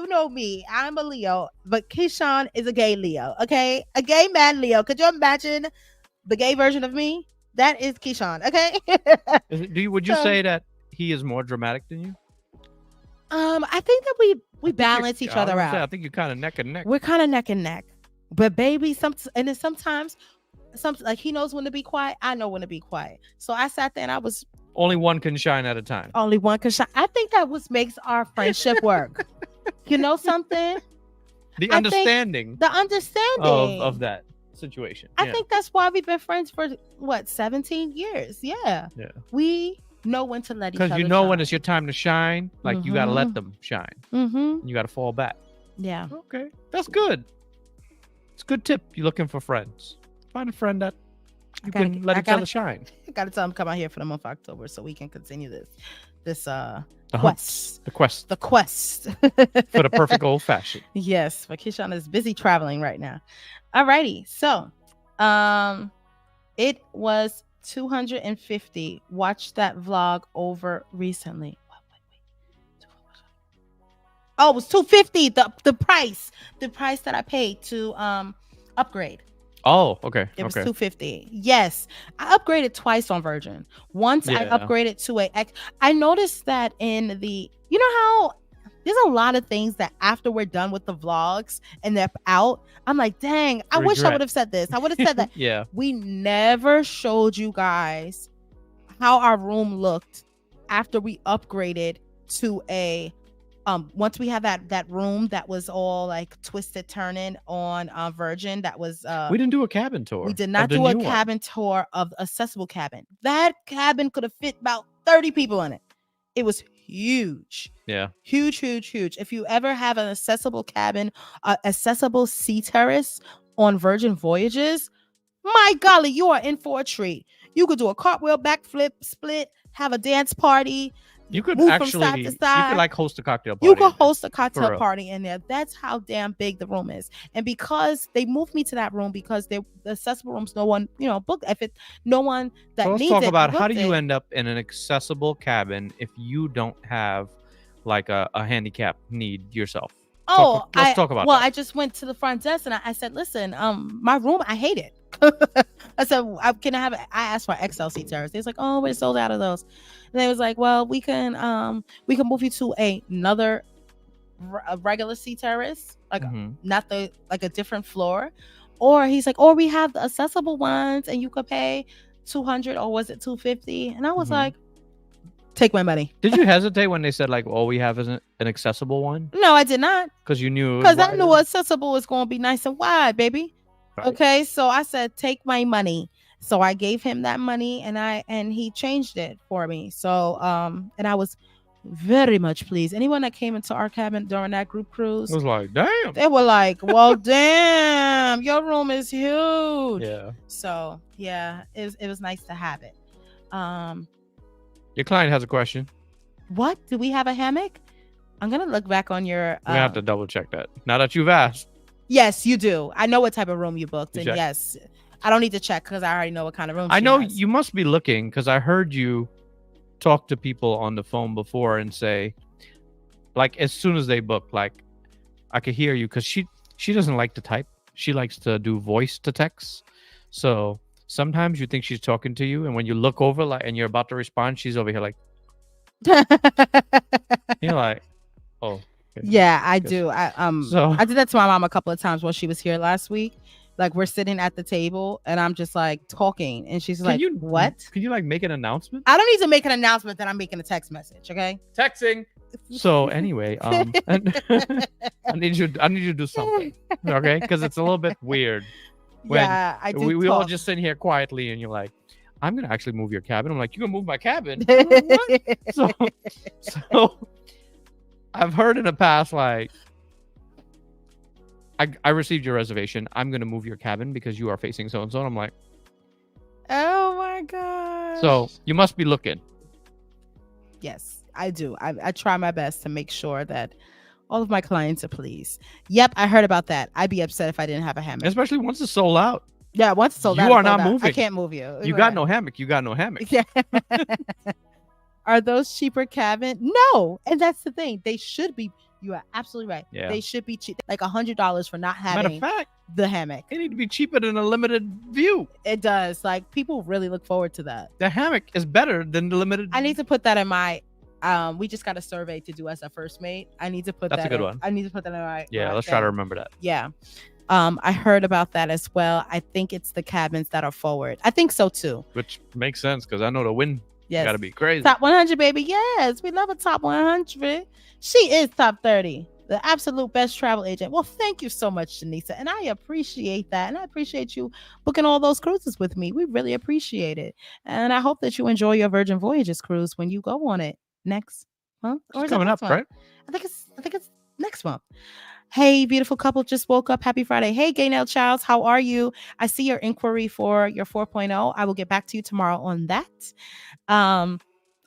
Speaker 1: know me. I'm a Leo, but Keyshawn is a gay Leo. Okay. A gay mad Leo. Could you imagine the gay version of me? That is Keyshawn. Okay.
Speaker 2: Would you say that he is more dramatic than you?
Speaker 1: I think that we balance each other out.
Speaker 2: I think you're kind of neck and neck.
Speaker 1: We're kind of neck and neck. But baby, sometimes like he knows when to be quiet. I know when to be quiet. So I sat there and I was.
Speaker 2: Only one can shine at a time.
Speaker 1: Only one can shine. I think that makes our friendship work. You know something?
Speaker 2: The understanding of that situation.
Speaker 1: I think that's why we've been friends for 17 years. Yeah. We know when to let each other
Speaker 2: shine. Because you know when it's your time to shine, like you got to let them shine. You got to fall back.
Speaker 1: Yeah.
Speaker 2: Okay. That's good. It's a good tip. You're looking for friends. Find a friend that you can let each other shine.
Speaker 1: I gotta tell him come out here for the month of October so we can continue this
Speaker 2: quest. The quest. For the perfect old fashioned.
Speaker 1: Yes, but Keyshawn is busy traveling right now. Alrighty, so it was 250. Watched that vlog over recently. Oh, it was 250. The price that I paid to upgrade.
Speaker 2: Oh, okay.
Speaker 1: It was 250. Yes, I upgraded twice on Virgin. Once I upgraded to I noticed that in the, you know how there's a lot of things that after we're done with the vlogs and they're out, I'm like, dang, I wish I would have said this. I would have said that.
Speaker 2: Yeah.
Speaker 1: We never showed you guys how our room looked after we upgraded to a once we had that room that was all like twisted turning on Virgin, that was
Speaker 2: we didn't do a cabin tour.
Speaker 1: We did not do a cabin tour of accessible cabin. That cabin could have fit about 30 people in it. It was huge.
Speaker 2: Yeah.
Speaker 1: Huge. If you ever have an accessible cabin, accessible sea terrace on Virgin Voyages, my golly, you are in for a treat. You could do a cartwheel, backflip, split, have a dance party.
Speaker 2: You could actually, you could like host a cocktail party.
Speaker 1: You could host a cocktail party in there. That's how damn big the room is. And because they moved me to that room because the accessible rooms, no one, booked. If it, no one that needs it.
Speaker 2: Let's talk about how do you end up in an accessible cabin if you don't have like a handicap need yourself? Let's talk about that.
Speaker 1: I just went to the front desk and I said, listen, my room, I hate it. I said, can I have it? I asked for XL seat terrace. They was like, oh, we're sold out of those. And they was like, well, we can move you to another regular seat terrace, like not like a different floor. Or he's like, or we have the accessible ones and you could pay $200 or was it $250? And I was like, take my money.
Speaker 2: Did you hesitate when they said like all we have is an accessible one?
Speaker 1: No, I did not.
Speaker 2: Because you knew.
Speaker 1: Because I knew accessible was going to be nice and wide, baby. Right. Okay, so I said, take my money. So I gave him that money and he changed it for me. So and I was very much pleased. Anyone that came into our cabin during that group cruise
Speaker 2: was like, damn.
Speaker 1: They were like, well, damn, your room is huge.
Speaker 2: Yeah.
Speaker 1: So yeah, it was nice to have it.
Speaker 2: Your client has a question.
Speaker 1: What? Do we have a hammock? I'm gonna look back on your
Speaker 2: we have to double check that. Now that you've asked.
Speaker 1: Yes, you do. I know what type of room you booked. And yes, I don't need to check because I already know what kind of room
Speaker 2: I know has. You must be looking because I heard you talk to people on the phone before and say, like, as soon as they book, like, I could hear you, because she doesn't like to type. She likes to do voice to text. So sometimes you think she's talking to you, and when you look over, like, and you're about to respond, she's over here like, you're like, oh. Okay.
Speaker 1: Yeah, I do.
Speaker 2: So
Speaker 1: I did that to my mom a couple of times when she was here last week. Like, we're sitting at the table and I'm just like talking, and she's like, "What?"
Speaker 2: Can you like make an announcement?
Speaker 1: I don't need to make an announcement that I'm making a text message. Okay.
Speaker 2: Texting. So anyway, I need you to do something, okay? Because it's a little bit weird. When
Speaker 1: yeah, I do.
Speaker 2: we all
Speaker 1: talk.
Speaker 2: just sitting here quietly, and you're like, "I'm gonna actually move your cabin." I'm like, "You gonna move my cabin?" What? So I've heard in the past, like, I received your reservation. I'm gonna move your cabin because you are facing so and so. And I'm like,
Speaker 1: Oh my god.
Speaker 2: so you must be looking.
Speaker 1: Yes, I do. I try my best to make sure that all of my clients are pleased. Yep, I heard about that. I'd be upset if I didn't have a hammock.
Speaker 2: Especially once it's sold out.
Speaker 1: Yeah, once it's sold out.
Speaker 2: You are
Speaker 1: it's sold
Speaker 2: not
Speaker 1: out.
Speaker 2: moving.
Speaker 1: I can't move you.
Speaker 2: You got no hammock. You got no hammock.
Speaker 1: Yeah. Are those cheaper cabin? No. And that's the thing. They should be. You are absolutely right.
Speaker 2: Yeah.
Speaker 1: They should be cheap. Like $100 for not having
Speaker 2: Matter of fact,
Speaker 1: the hammock.
Speaker 2: they need to be cheaper than a limited view.
Speaker 1: It does. Like, people really look forward to that.
Speaker 2: The hammock is better than the limited.
Speaker 1: I need to put that in my we just got a survey to do as a first mate. I need to put
Speaker 2: That's
Speaker 1: that
Speaker 2: a good
Speaker 1: in.
Speaker 2: one.
Speaker 1: I need to put that in my
Speaker 2: Yeah,
Speaker 1: my
Speaker 2: let's
Speaker 1: thing.
Speaker 2: try to remember that.
Speaker 1: Yeah. I heard about that as well. I think it's the cabins that are forward. I think so too.
Speaker 2: Which makes sense because I know the wind
Speaker 1: Yes.
Speaker 2: got to be crazy.
Speaker 1: Top 100, baby. Yes, we love a top 100. She is top 30, the absolute best travel agent. Well, thank you so much, Janisa. And I appreciate that. And I appreciate you booking all those cruises with me. We really appreciate it. And I hope that you enjoy your Virgin Voyages cruise when you go on it next month. Or
Speaker 2: It's
Speaker 1: is it
Speaker 2: coming
Speaker 1: next
Speaker 2: up,
Speaker 1: month?
Speaker 2: right?
Speaker 1: I think it's next month. Hey, beautiful couple, just woke up. Happy Friday. Hey, Gaynell Childs, how are you? I see your inquiry for your 4.0. I will get back to you tomorrow on that. Oh,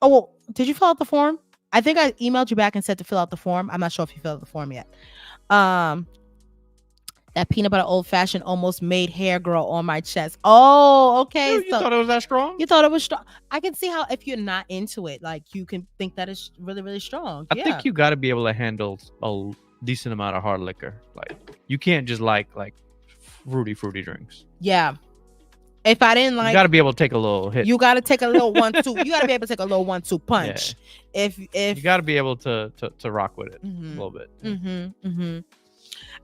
Speaker 1: well, did you fill out the form? I think I emailed you back and said to fill out the form. I'm not sure if you filled out the form yet. That peanut butter old fashioned almost made hair grow on my chest. Oh, okay.
Speaker 2: You thought it was that strong?
Speaker 1: You thought it was strong. I can see how if you're not into it, like you can think that it's really, really strong.
Speaker 2: I think you got to be able to handle a decent amount of hard liquor. Like, you can't just like fruity drinks.
Speaker 1: Yeah. If I didn't like,
Speaker 2: you got to be able to take a little hit.
Speaker 1: You got to take a little 1-2. You got to be able to take a little 1-2 punch.
Speaker 2: Yeah.
Speaker 1: If
Speaker 2: you got to be able to rock with it a little bit.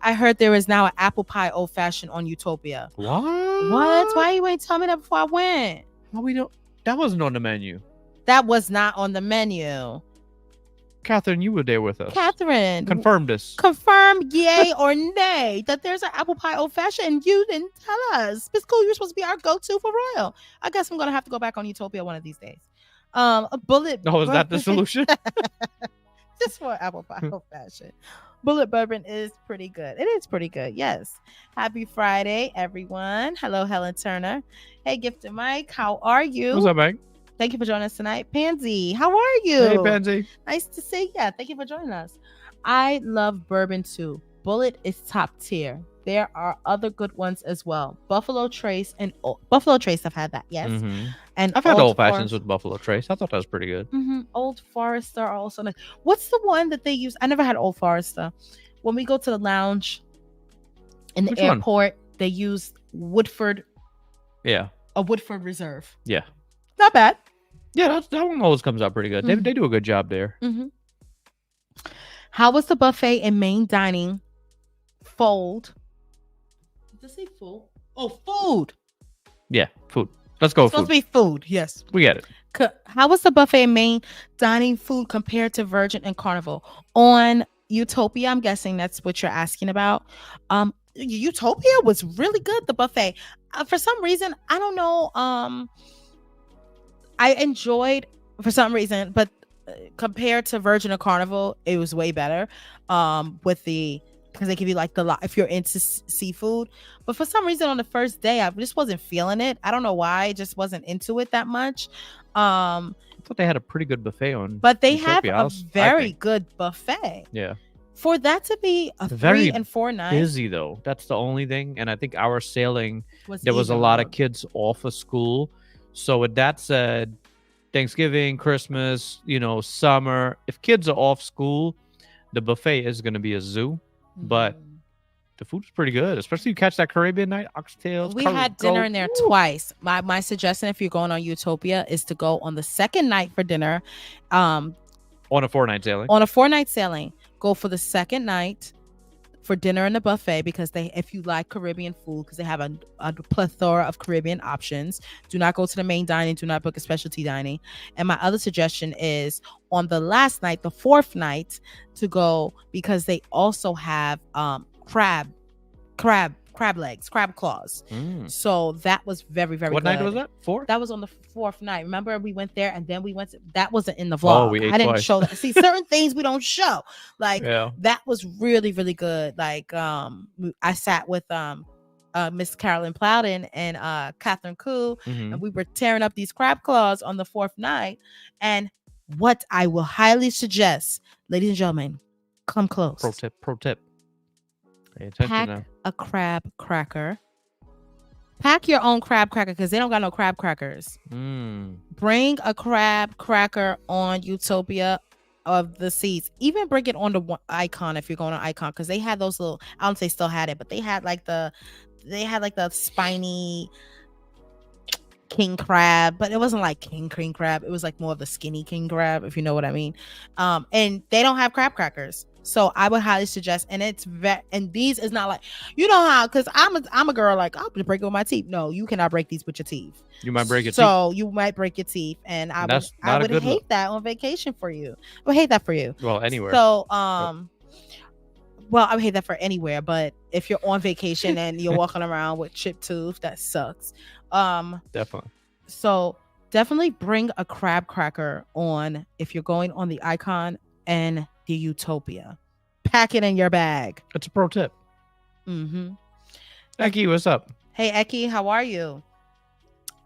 Speaker 1: I heard there is now an apple pie old fashioned on Utopia.
Speaker 2: What?
Speaker 1: Why you ain't tell me that before I went?
Speaker 2: Well, we don't. That wasn't on the menu.
Speaker 1: That was not on the menu.
Speaker 2: Catherine, you were there with us.
Speaker 1: Catherine,
Speaker 2: confirm this.
Speaker 1: Confirm, yay or nay, that there's an apple pie old fashioned and you didn't tell us. Miss Cool, you're supposed to be our go-to for royal. I guess I'm gonna have to go back on Utopia one of these days. A bullet.
Speaker 2: Oh, is that the solution?
Speaker 1: Just for apple pie old fashioned. Bullet bourbon is pretty good. It is pretty good. Yes. Happy Friday, everyone. Hello, Helen Turner. Hey, Gifted Mike. How are you?
Speaker 2: What's up, Mike?
Speaker 1: Thank you for joining us tonight. Pansy, how are you?
Speaker 2: Hey, Pansy.
Speaker 1: Nice to see you. Thank you for joining us. I love bourbon too. Bullet is top tier. There are other good ones as well. Buffalo Trace and Buffalo Trace. I've had that. Yes.
Speaker 2: Mm-hmm.
Speaker 1: And
Speaker 2: I've had old fashions with Buffalo Trace. I thought that was pretty good.
Speaker 1: Old Forester are also nice. What's the one that they use? I never had Old Forester. When we go to the lounge in the airport, they use Woodford.
Speaker 2: Yeah.
Speaker 1: A Woodford Reserve.
Speaker 2: Yeah.
Speaker 1: Not bad.
Speaker 2: Yeah, that one always comes out pretty good. They do a good job there.
Speaker 1: How was the buffet in main dining? Fold. Did I say full? Oh, food.
Speaker 2: Yeah, food. Let's go.
Speaker 1: It's supposed to be food. Yes,
Speaker 2: we get it.
Speaker 1: How was the buffet in main dining food compared to Virgin and Carnival on Utopia? I'm guessing that's what you're asking about. Utopia was really good. The buffet, for some reason, I don't know. I enjoyed for some reason, but compared to Virgin or Carnival, it was way better. Because they give you like if you're into seafood, but for some reason on the first day I just wasn't feeling it. I don't know why. I just wasn't into it that much.
Speaker 2: I thought they had a pretty good buffet on,
Speaker 1: but they Utopia. Have a very good buffet.
Speaker 2: Yeah.
Speaker 1: For that to be a very 3 and 4 nights,
Speaker 2: busy though. That's the only thing. And I think our sailing, there was a lot of kids off of school. So with that said, Thanksgiving, Christmas, summer. If kids are off school, the buffet is going to be a zoo, but the food's pretty good, especially you catch that Caribbean night, oxtails.
Speaker 1: We had dinner in there twice. My suggestion, if you're going on Utopia, is to go on the second night for dinner.
Speaker 2: On a 4-night sailing.
Speaker 1: On a 4-night sailing, go for the second night for dinner in the buffet, because if you like Caribbean food, because they have a plethora of Caribbean options. Do not go to the main dining. Do not book a specialty dining. And my other suggestion is on the last night, the 4th night, to go, because they also have crab legs, crab claws. So that was very, very
Speaker 2: good. What night was that? 4?
Speaker 1: That was on the 4th night. Remember, we went there and then we went to, that wasn't in the vlog.
Speaker 2: Oh, we ate
Speaker 1: I didn't
Speaker 2: twice.
Speaker 1: show that. See, certain things we don't show. Like that was really, really good. Like I sat with Miss Carolyn Plowden and Catherine Koo, and we were tearing up these crab claws on the 4th night. And what I will highly suggest, ladies and gentlemen, come close.
Speaker 2: Pro tip. Pay attention.
Speaker 1: Pack
Speaker 2: now.
Speaker 1: a crab cracker. Pack your own crab cracker, because they don't got no crab crackers. Bring a crab cracker on Utopia of the Seas. Even bring it on the Icon if you're going on Icon, because they had those little, I don't say still had it, but they had like the spiny king crab, but it wasn't like king crab. It was like more of the skinny king crab, if you know what I mean. And they don't have crab crackers. So I would highly suggest, and and these is not like, how, because I'm a girl, like, I'll just break it with my teeth. No, you cannot break these with your teeth.
Speaker 2: You might break your teeth.
Speaker 1: So you might break your teeth, and I would hate that on vacation for you. I would hate that for you.
Speaker 2: Well, anywhere.
Speaker 1: So well, I would hate that for anywhere, but if you're on vacation and you're walking around with chipped tooth, that sucks.
Speaker 2: Definitely.
Speaker 1: So definitely bring a crab cracker on if you're going on the Icon and the Utopia. Pack it in your bag.
Speaker 2: It's a pro tip. Eki, what's up?
Speaker 1: Hey Eki, how are you?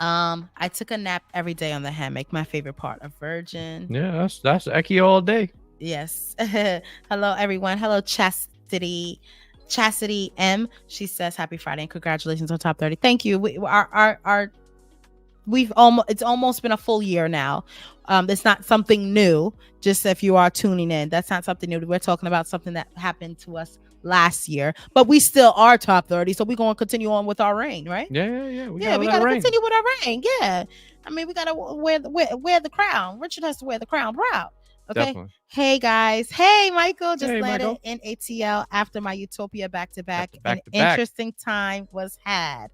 Speaker 1: I took a nap every day on the hammock. My favorite part of Virgin.
Speaker 2: Yeah, that's Eki all day.
Speaker 1: Yes. Hello everyone. Hello Chastity M. She says happy Friday and congratulations on top 30. Thank you. It's almost been a full year now. It's not something new. Just if you are tuning in, that's not something new. We're talking about something that happened to us last year, but we still are top 30. So we're going to continue on with our reign, right?
Speaker 2: Yeah.
Speaker 1: We got to continue with our reign. Yeah. I mean, we got to wear the crown. Richard has to wear the crown proud. Okay. Definitely. Hey guys. Hey Michael. Just landed in ATL after my Utopia back-to-back. An interesting time was had.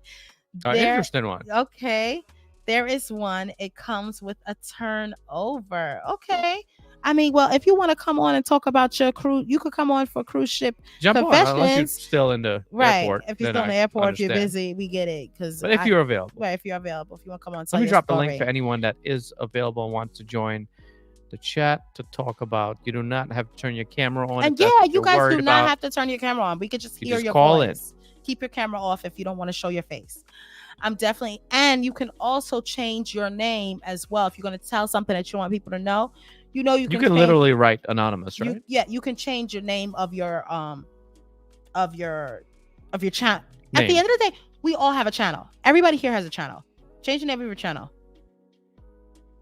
Speaker 2: Interesting one.
Speaker 1: Okay. There is one. It comes with a turnover. Okay. I mean, well, if you want to come on and talk about your cruise, you could come on for cruise ship confessions.
Speaker 2: Unless you're still in the airport.
Speaker 1: If you're still in the airport, if you're busy, we get it.
Speaker 2: But if you're available.
Speaker 1: Right, if you're available. If you want to come on.
Speaker 2: Let me drop the link for anyone that is available and wants to join the chat to talk about. You do not have to turn your camera on.
Speaker 1: And you guys do not have to turn your camera on. We could just hear your voice. Keep your camera off if you don't want to show your face. And you can also change your name as well. If you're going to tell something that you want people to know, you can
Speaker 2: literally write anonymous, right?
Speaker 1: You can change your name of your channel. At the end of the day, we all have a channel. Everybody here has a channel. Change the name of your channel.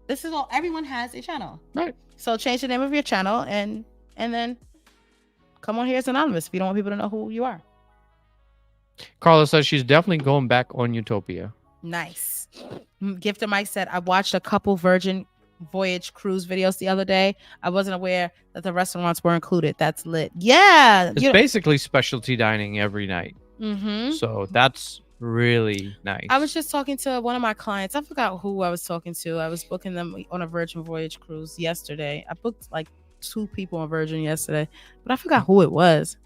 Speaker 1: This is all. Everyone has a channel,
Speaker 2: right?
Speaker 1: So change the name of your channel and then come on here as anonymous if you don't want people to know who you are.
Speaker 2: Carla says she's definitely going back on Utopia.
Speaker 1: Nice. Gifter Mike said, I watched a couple Virgin Voyage cruise videos the other day. I wasn't aware that the restaurants were included. That's lit. Yeah.
Speaker 2: It's basically specialty dining every night. So that's really nice.
Speaker 1: I was just talking to one of my clients. I forgot who I was talking to. I was booking them on a Virgin Voyage cruise yesterday. I booked like 2 people on Virgin yesterday, but I forgot who it was.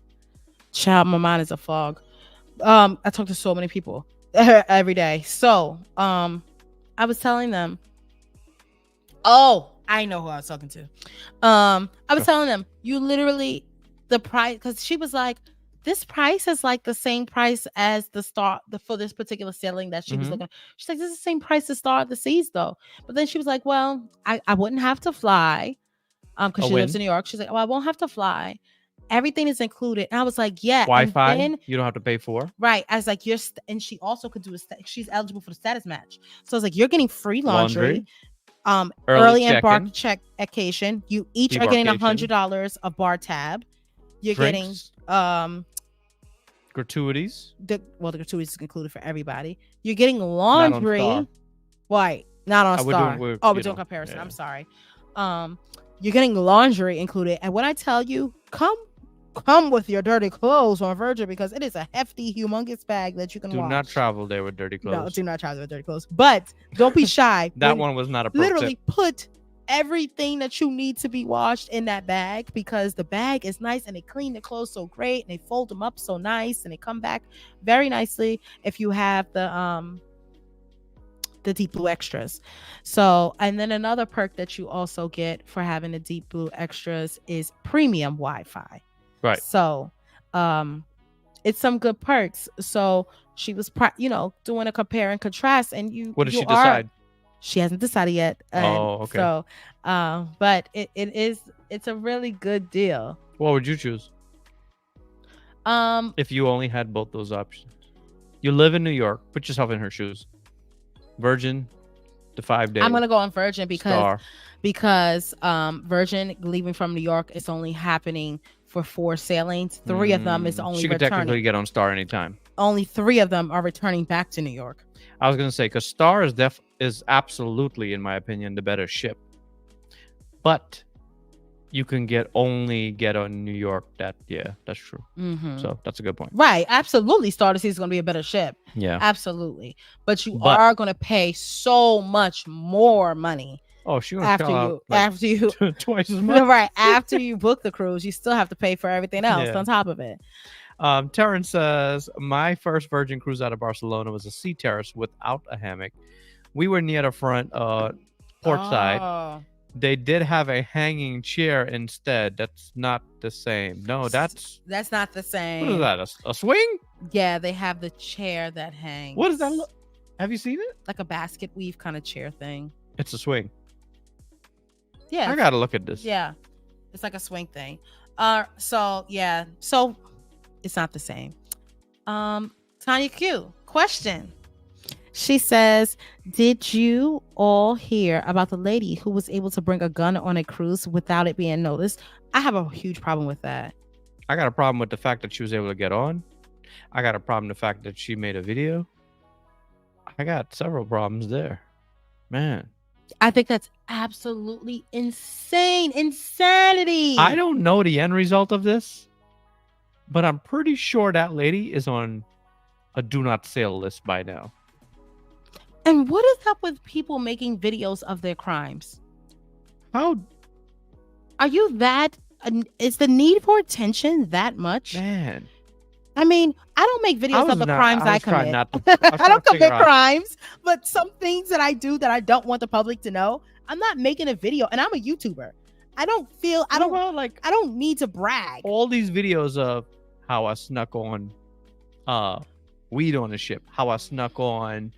Speaker 1: Child, my mind is a fog. I talk to so many people every day. So, I was telling them, I know who I was talking to. I was telling them, you literally, the price, because she was like, this price is like the same price as for this particular sailing that she was looking. She's like, this is the same price to Star of the Seas though. But then she was like, well, I wouldn't have to fly. Because she lives in New York. She's like, I won't have to fly. Everything is included. And I was like, yeah.
Speaker 2: Wi-Fi, you don't have to pay for.
Speaker 1: Right. I was like, and she also could do she's eligible for the status match. So I was like, you're getting free laundry. Early
Speaker 2: check-in.
Speaker 1: embark check-occasion. You each are getting $100 of bar tab. You're
Speaker 2: Drinks,
Speaker 1: getting
Speaker 2: gratuities.
Speaker 1: the gratuities is included for everybody. You're getting
Speaker 2: Not on
Speaker 1: laundry.
Speaker 2: Star.
Speaker 1: Right, not on Star. We're doing comparison. Yeah. I'm sorry. You're getting laundry included, and when I tell you, come with your dirty clothes on Virgin, because it is a hefty, humongous bag that you can
Speaker 2: do
Speaker 1: wash.
Speaker 2: not travel there with dirty clothes.
Speaker 1: No, do not travel with dirty clothes. But don't be shy.
Speaker 2: That one was not a pro
Speaker 1: literally
Speaker 2: tip.
Speaker 1: Put everything that you need to be washed in that bag, because the bag is nice and they clean the clothes so great and they fold them up so nice and they come back very nicely if you have the Deep Blue Extras. So, and then another perk that you also get for having the Deep Blue Extras is premium Wi-Fi.
Speaker 2: Right.
Speaker 1: So, it's some good perks. So she was, doing a compare and contrast, and
Speaker 2: what did she decide?
Speaker 1: She hasn't decided yet.
Speaker 2: Okay.
Speaker 1: So, but it's a really good deal.
Speaker 2: What would you choose? If you only had both those options, you live in New York. Put yourself in her shoes. Virgin, the 5 days.
Speaker 1: I'm gonna go on Virgin because Virgin leaving from New York is only happening for 4 sailings. 3 of them is only
Speaker 2: she could technically get on Star anytime.
Speaker 1: Only 3 of them are returning back to New York.
Speaker 2: I was gonna say, because Star is absolutely, in my opinion, the better ship, but you can only get on New York. That's true. Mm-hmm. So that's a good point.
Speaker 1: Right, absolutely. Star to Sea is going to be a better ship.
Speaker 2: Yeah,
Speaker 1: absolutely. But you are going to pay so much more money.
Speaker 2: Oh, she
Speaker 1: after you
Speaker 2: twice as much.
Speaker 1: Right, after you book the cruise, you still have to pay for everything else on top of it.
Speaker 2: Terrence says, my first Virgin cruise out of Barcelona was a sea terrace without a hammock. We were near the front port side. They did have a hanging chair instead. That's not the same. No, that's
Speaker 1: not the same.
Speaker 2: What is that? A swing?
Speaker 1: Yeah, they have the chair that hangs.
Speaker 2: What does that look? Have you seen it?
Speaker 1: Like a basket weave kind of chair thing.
Speaker 2: It's a swing.
Speaker 1: Yeah.
Speaker 2: I gotta look at this.
Speaker 1: Yeah. It's like a swing thing. So it's not the same. Tanya Q, question. She says, did you all hear about the lady who was able to bring a gun on a cruise without it being noticed? I have a huge problem with that.
Speaker 2: I got a problem with the fact that she was able to get on. I got a problem with the fact that she made a video. I got several problems there. Man.
Speaker 1: I think that's absolutely insane. Insanity.
Speaker 2: I don't know the end result of this, but I'm pretty sure that lady is on a do not sail list by now.
Speaker 1: And what is up with people making videos of their crimes?
Speaker 2: How?
Speaker 1: Are you that? Is the need for attention that much?
Speaker 2: Man.
Speaker 1: I mean, I don't make videos of the crimes I commit.
Speaker 2: I
Speaker 1: don't commit crimes, but some things that I do that I don't want the public to know, I'm not making a video, and I'm a YouTuber. I don't need to brag.
Speaker 2: All these videos of how I snuck on weed on the ship, how I snuck on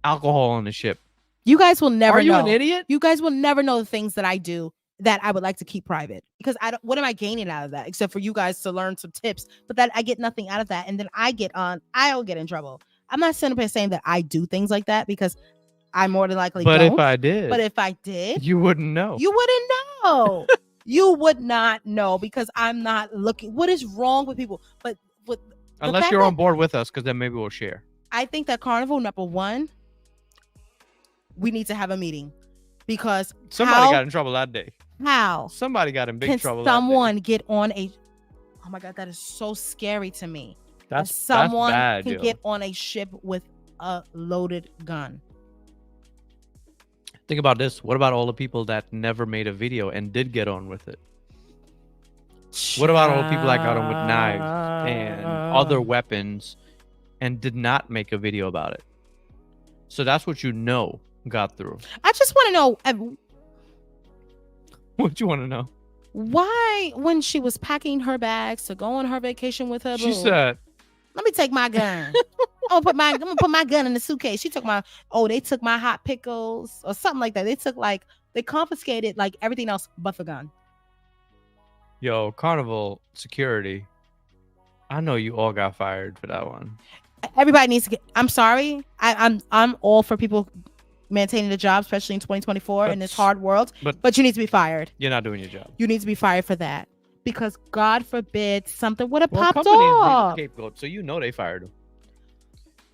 Speaker 2: alcohol on the ship.
Speaker 1: You guys will never know.
Speaker 2: Are you an idiot?
Speaker 1: You guys will never know the things that I do that I would like to keep private, because what am I gaining out of that except for you guys to learn some tips? But that I get nothing out of that, and then I'll get in trouble. I'm not sitting up here saying that I do things like that, because I more than likely don't.
Speaker 2: If I did, you wouldn't know.
Speaker 1: You wouldn't know. You would not know, because I'm not looking. What is wrong with people? But
Speaker 2: unless you're on board with us, because then maybe we'll share.
Speaker 1: I think that Carnival, number one, we need to have a meeting, because
Speaker 2: somebody got in trouble that day.
Speaker 1: How?
Speaker 2: Somebody got in big trouble.
Speaker 1: Someone get on a? Oh my God, that is so scary to me. Someone
Speaker 2: bad,
Speaker 1: can get on a ship with a loaded gun.
Speaker 2: Think about this. What about all the people that never made a video and did get on with it? What about all the people that got on with knives and other weapons and did not make a video about it? So that's what got through.
Speaker 1: I just want to know.
Speaker 2: What you want to know?
Speaker 1: Why, when she was packing her bags to go on her vacation with her boo,
Speaker 2: she said,
Speaker 1: "Let me take my gun. I'm gonna put my gun in the suitcase." She took they took my hot pickles or something like that. They confiscated like everything else but the gun.
Speaker 2: Yo, Carnival security. I know you all got fired for that one.
Speaker 1: Everybody needs to get. I'm sorry. I'm all for people maintaining the job, especially in 2024 in this hard world. But you need to be fired.
Speaker 2: You're not doing your job.
Speaker 1: You need to be fired for that. Because God forbid something would have popped off.
Speaker 2: Scapegoat, so you know they fired him.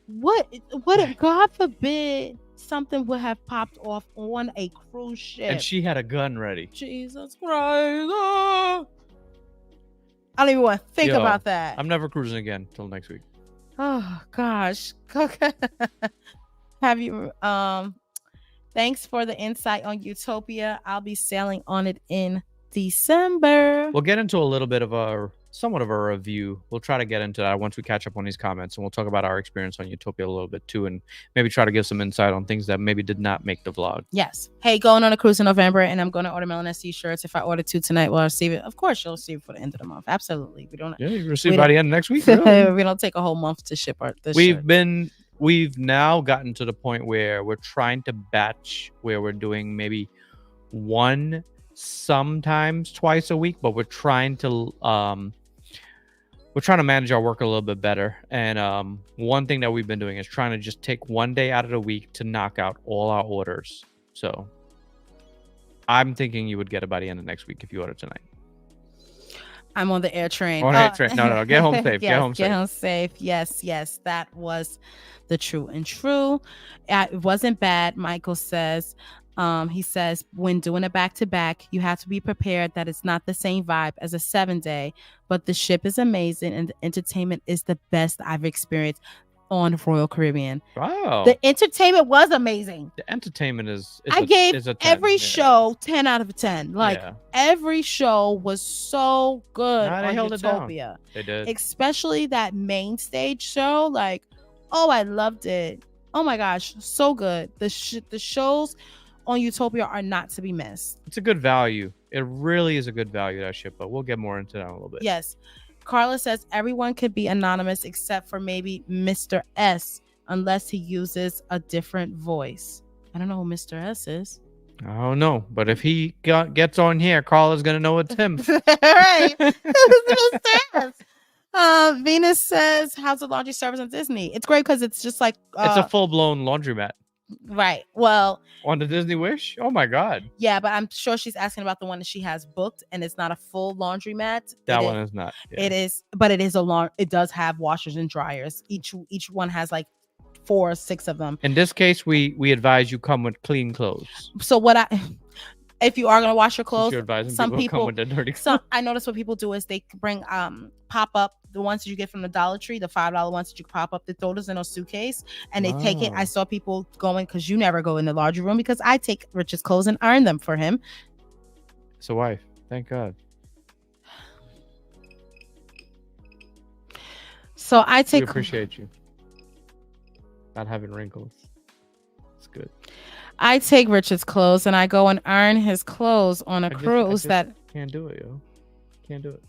Speaker 1: What if God forbid something would have popped off on a cruise ship?
Speaker 2: And she had a gun ready.
Speaker 1: Jesus Christ. Oh. I don't even want to think about that.
Speaker 2: I'm never cruising again till next week.
Speaker 1: Oh gosh. Have you thanks for the insight on Utopia. I'll be sailing on it in December.
Speaker 2: We'll get into a little bit of somewhat of a review. We'll try to get into that once we catch up on these comments, and we'll talk about our experience on Utopia a little bit too, and maybe try to give some insight on things that maybe did not make the vlog.
Speaker 1: Yes. Hey, going on a cruise in November, and I'm going to order Melon SC shirts. If I order 2 tonight, will I receive it? Of course, you'll receive it for the end of the month. Absolutely. We don't.
Speaker 2: Yeah, you receive by the end of next week.
Speaker 1: Really? We don't take a whole month to ship our.
Speaker 2: We've now gotten to the point where we're trying to batch, where we're doing maybe one, sometimes twice a week, but we're trying to manage our work a little bit better. And one thing that we've been doing is trying to just take one day out of the week to knock out all our orders. So I'm thinking you would get it by the end of next week if you order tonight.
Speaker 1: I'm on the air train.
Speaker 2: On the air train. No. Get home safe.
Speaker 1: Yes,
Speaker 2: get home
Speaker 1: safe. Yes. That was the true and true. It wasn't bad. Michael says, he says, when doing a back-to-back, you have to be prepared that it's not the same vibe as a 7-day, but the ship is amazing and the entertainment is the best I've experienced on Royal Caribbean.
Speaker 2: Wow.
Speaker 1: The entertainment was amazing.
Speaker 2: The entertainment is
Speaker 1: I gave every show 10 out of 10. Every show was so good on Utopia.
Speaker 2: They did.
Speaker 1: Especially that main stage show. I loved it. Oh my gosh, so good. The shows on Utopia are not to be missed.
Speaker 2: It's a good value. It really is a good value, that ship, but we'll get more into that in a little bit.
Speaker 1: Yes. Carla says everyone could be anonymous except for maybe Mr. S, unless he uses a different voice. I don't know who Mr. S is.
Speaker 2: I don't know, but if he gets on here, Carla's going to know it's him.
Speaker 1: Right. Mr. S. Venus says, how's the laundry service on Disney? It's great because it's just like...
Speaker 2: it's a full-blown laundromat.
Speaker 1: Right. Well,
Speaker 2: on the Disney Wish? Oh my God.
Speaker 1: Yeah, but I'm sure she's asking about the one that she has booked, and it's not a full laundromat.
Speaker 2: That one is not.
Speaker 1: Yeah. It is, but it is it does have washers and dryers. Each one has like 4 or 6 of them.
Speaker 2: In this case, we advise you come with clean clothes.
Speaker 1: So if you are gonna wash your clothes, some people
Speaker 2: come with the dirty clothes.
Speaker 1: I notice what people do is they bring pop up the ones that you get from the Dollar Tree, the $5 ones that you pop up. They throw those in a suitcase and they take it. I saw people going, because you never go in the laundry room, because I take Rich's clothes and iron them for him.
Speaker 2: It's a wife. Thank God.
Speaker 1: So I take.
Speaker 2: We appreciate you not having wrinkles. It's good.
Speaker 1: I take Richard's clothes and I go and iron his clothes on a cruise that
Speaker 2: can't do it, yo. Can't do it.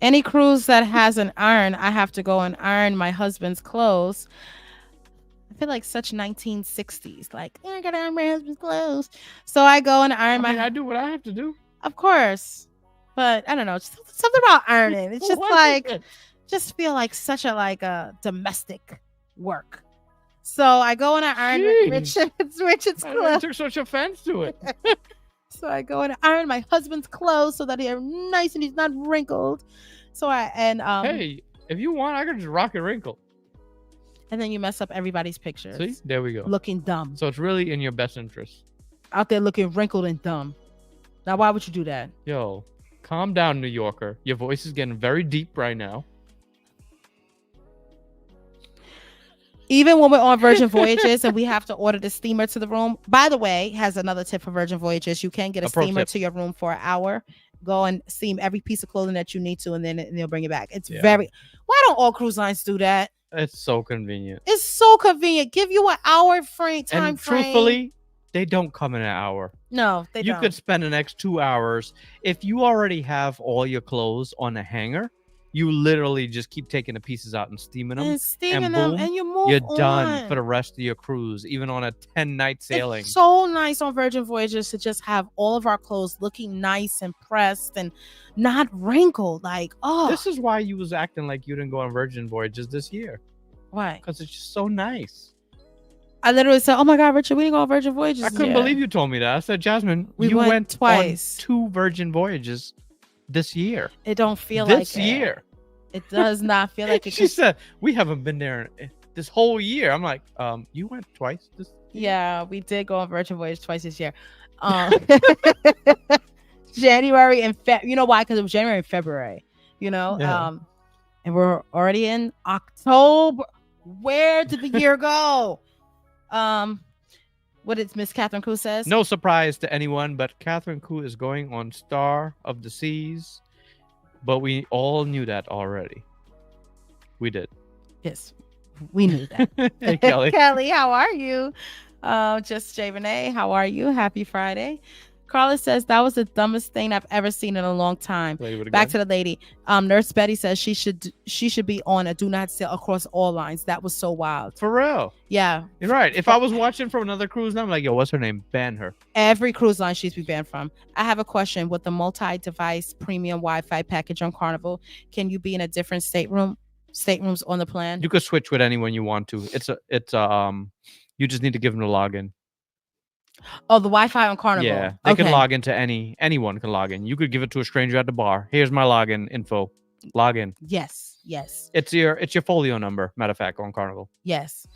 Speaker 1: Any cruise that has an iron, I have to go and iron my husband's clothes. I feel like such 1960s. Like, I gotta iron my husband's clothes. So I go and iron
Speaker 2: I do what I have to do.
Speaker 1: Of course. But I don't know. Just something about ironing. It's just just feel like such a domestic work. So I go and I iron Richard's clothes.
Speaker 2: I took such offense to it.
Speaker 1: So I go and iron my husband's clothes so that they're nice and he's not wrinkled.
Speaker 2: Hey, if you want, I can just rock and wrinkle.
Speaker 1: And then you mess up everybody's pictures.
Speaker 2: See, there we go.
Speaker 1: Looking dumb.
Speaker 2: So it's really in your best interest.
Speaker 1: Out there looking wrinkled and dumb. Now, why would you do that?
Speaker 2: Yo, calm down, New Yorker. Your voice is getting very deep right now.
Speaker 1: Even when we're on Virgin Voyages and we have to order the steamer to the room. By the way, has another tip for Virgin Voyages. You can get a steamer to your room for an hour. Go and steam every piece of clothing that you need to, and then they'll bring it back. It's very... Why don't all cruise lines do that?
Speaker 2: It's so convenient.
Speaker 1: It's so convenient. Give you an hour frame.
Speaker 2: Truthfully, they don't come in an hour.
Speaker 1: No, they don't.
Speaker 2: You could spend the next 2 hours. If you already have all your clothes on a hanger, you literally just keep taking the pieces out and steaming them.
Speaker 1: And boom, and you're
Speaker 2: done for the rest of your cruise, even on a 10-night sailing.
Speaker 1: It's so nice on Virgin Voyages to just have all of our clothes looking nice and pressed and not wrinkled.
Speaker 2: This is why you was acting like you didn't go on Virgin Voyages this year.
Speaker 1: Why?
Speaker 2: Because it's just so nice.
Speaker 1: I literally said, "Oh my God, Richard, we didn't go on Virgin Voyages."
Speaker 2: I couldn't believe you told me that. I said, Jasmine,
Speaker 1: We
Speaker 2: you went
Speaker 1: twice.
Speaker 2: on 2 Virgin Voyages this year.
Speaker 1: It don't feel like
Speaker 2: this year.
Speaker 1: It does not feel like it.
Speaker 2: She said, we haven't been there this whole year. I'm like, you went twice this year?
Speaker 1: Yeah, we did go on Virgin Voyage twice this year. January and you know why? Because it was January and February. You know,
Speaker 2: Yeah.
Speaker 1: And we're already in October. Where did the year go? What did Miss Catherine Koo says?
Speaker 2: No surprise to anyone, but Catherine Koo is going on Star of the Seas. But we all knew that already. We did.
Speaker 1: Yes, we knew that.
Speaker 2: Hey, Kelly.
Speaker 1: Kelly, how are you? Just J. Renee, how are you? Happy Friday. Carla says that was the dumbest thing I've ever seen in a long time. Back to the lady. Nurse Betty says she should be on a do not sell across all lines. That was so wild.
Speaker 2: For real.
Speaker 1: Yeah.
Speaker 2: You're right. If I was watching from another cruise, I'm like, yo, what's her name? Ban her.
Speaker 1: Every cruise line she's be banned from. I have a question. With the multi-device premium Wi-Fi package on Carnival, can you be in a different staterooms on the plan?
Speaker 2: You could switch with anyone you want to. You just need to give them the login.
Speaker 1: Oh, the Wi-Fi on Carnival.
Speaker 2: Yeah, they can log into anyone can log in. You could give it to a stranger at the bar. Here's my login info. Log in.
Speaker 1: Yes.
Speaker 2: It's your folio number. Matter of fact, on Carnival.
Speaker 1: Yes.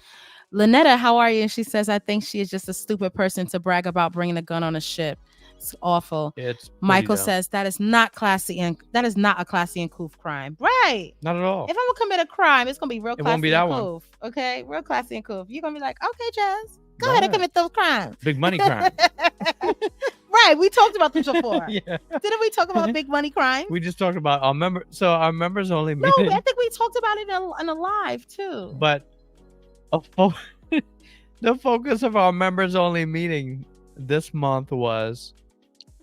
Speaker 1: Lynetta, how are you? And she says, I think she is just a stupid person to brag about bringing a gun on a ship. It's awful. Michael says that is not classy, and that is not a classy and coof crime. Right.
Speaker 2: Not at all.
Speaker 1: If I'm gonna commit a crime, it's gonna be real classy.
Speaker 2: It won't be that
Speaker 1: and
Speaker 2: one.
Speaker 1: coof. Okay, real classy and coof. You're gonna be like, okay, Jazz, go ahead and commit those crimes.
Speaker 2: Big money crime.
Speaker 1: Right. We talked about this before.
Speaker 2: Yeah.
Speaker 1: Didn't we talk about big money crime?
Speaker 2: We just talked about our members only.
Speaker 1: No, I think we talked about it in a live too.
Speaker 2: But the focus of our members only meeting this month was,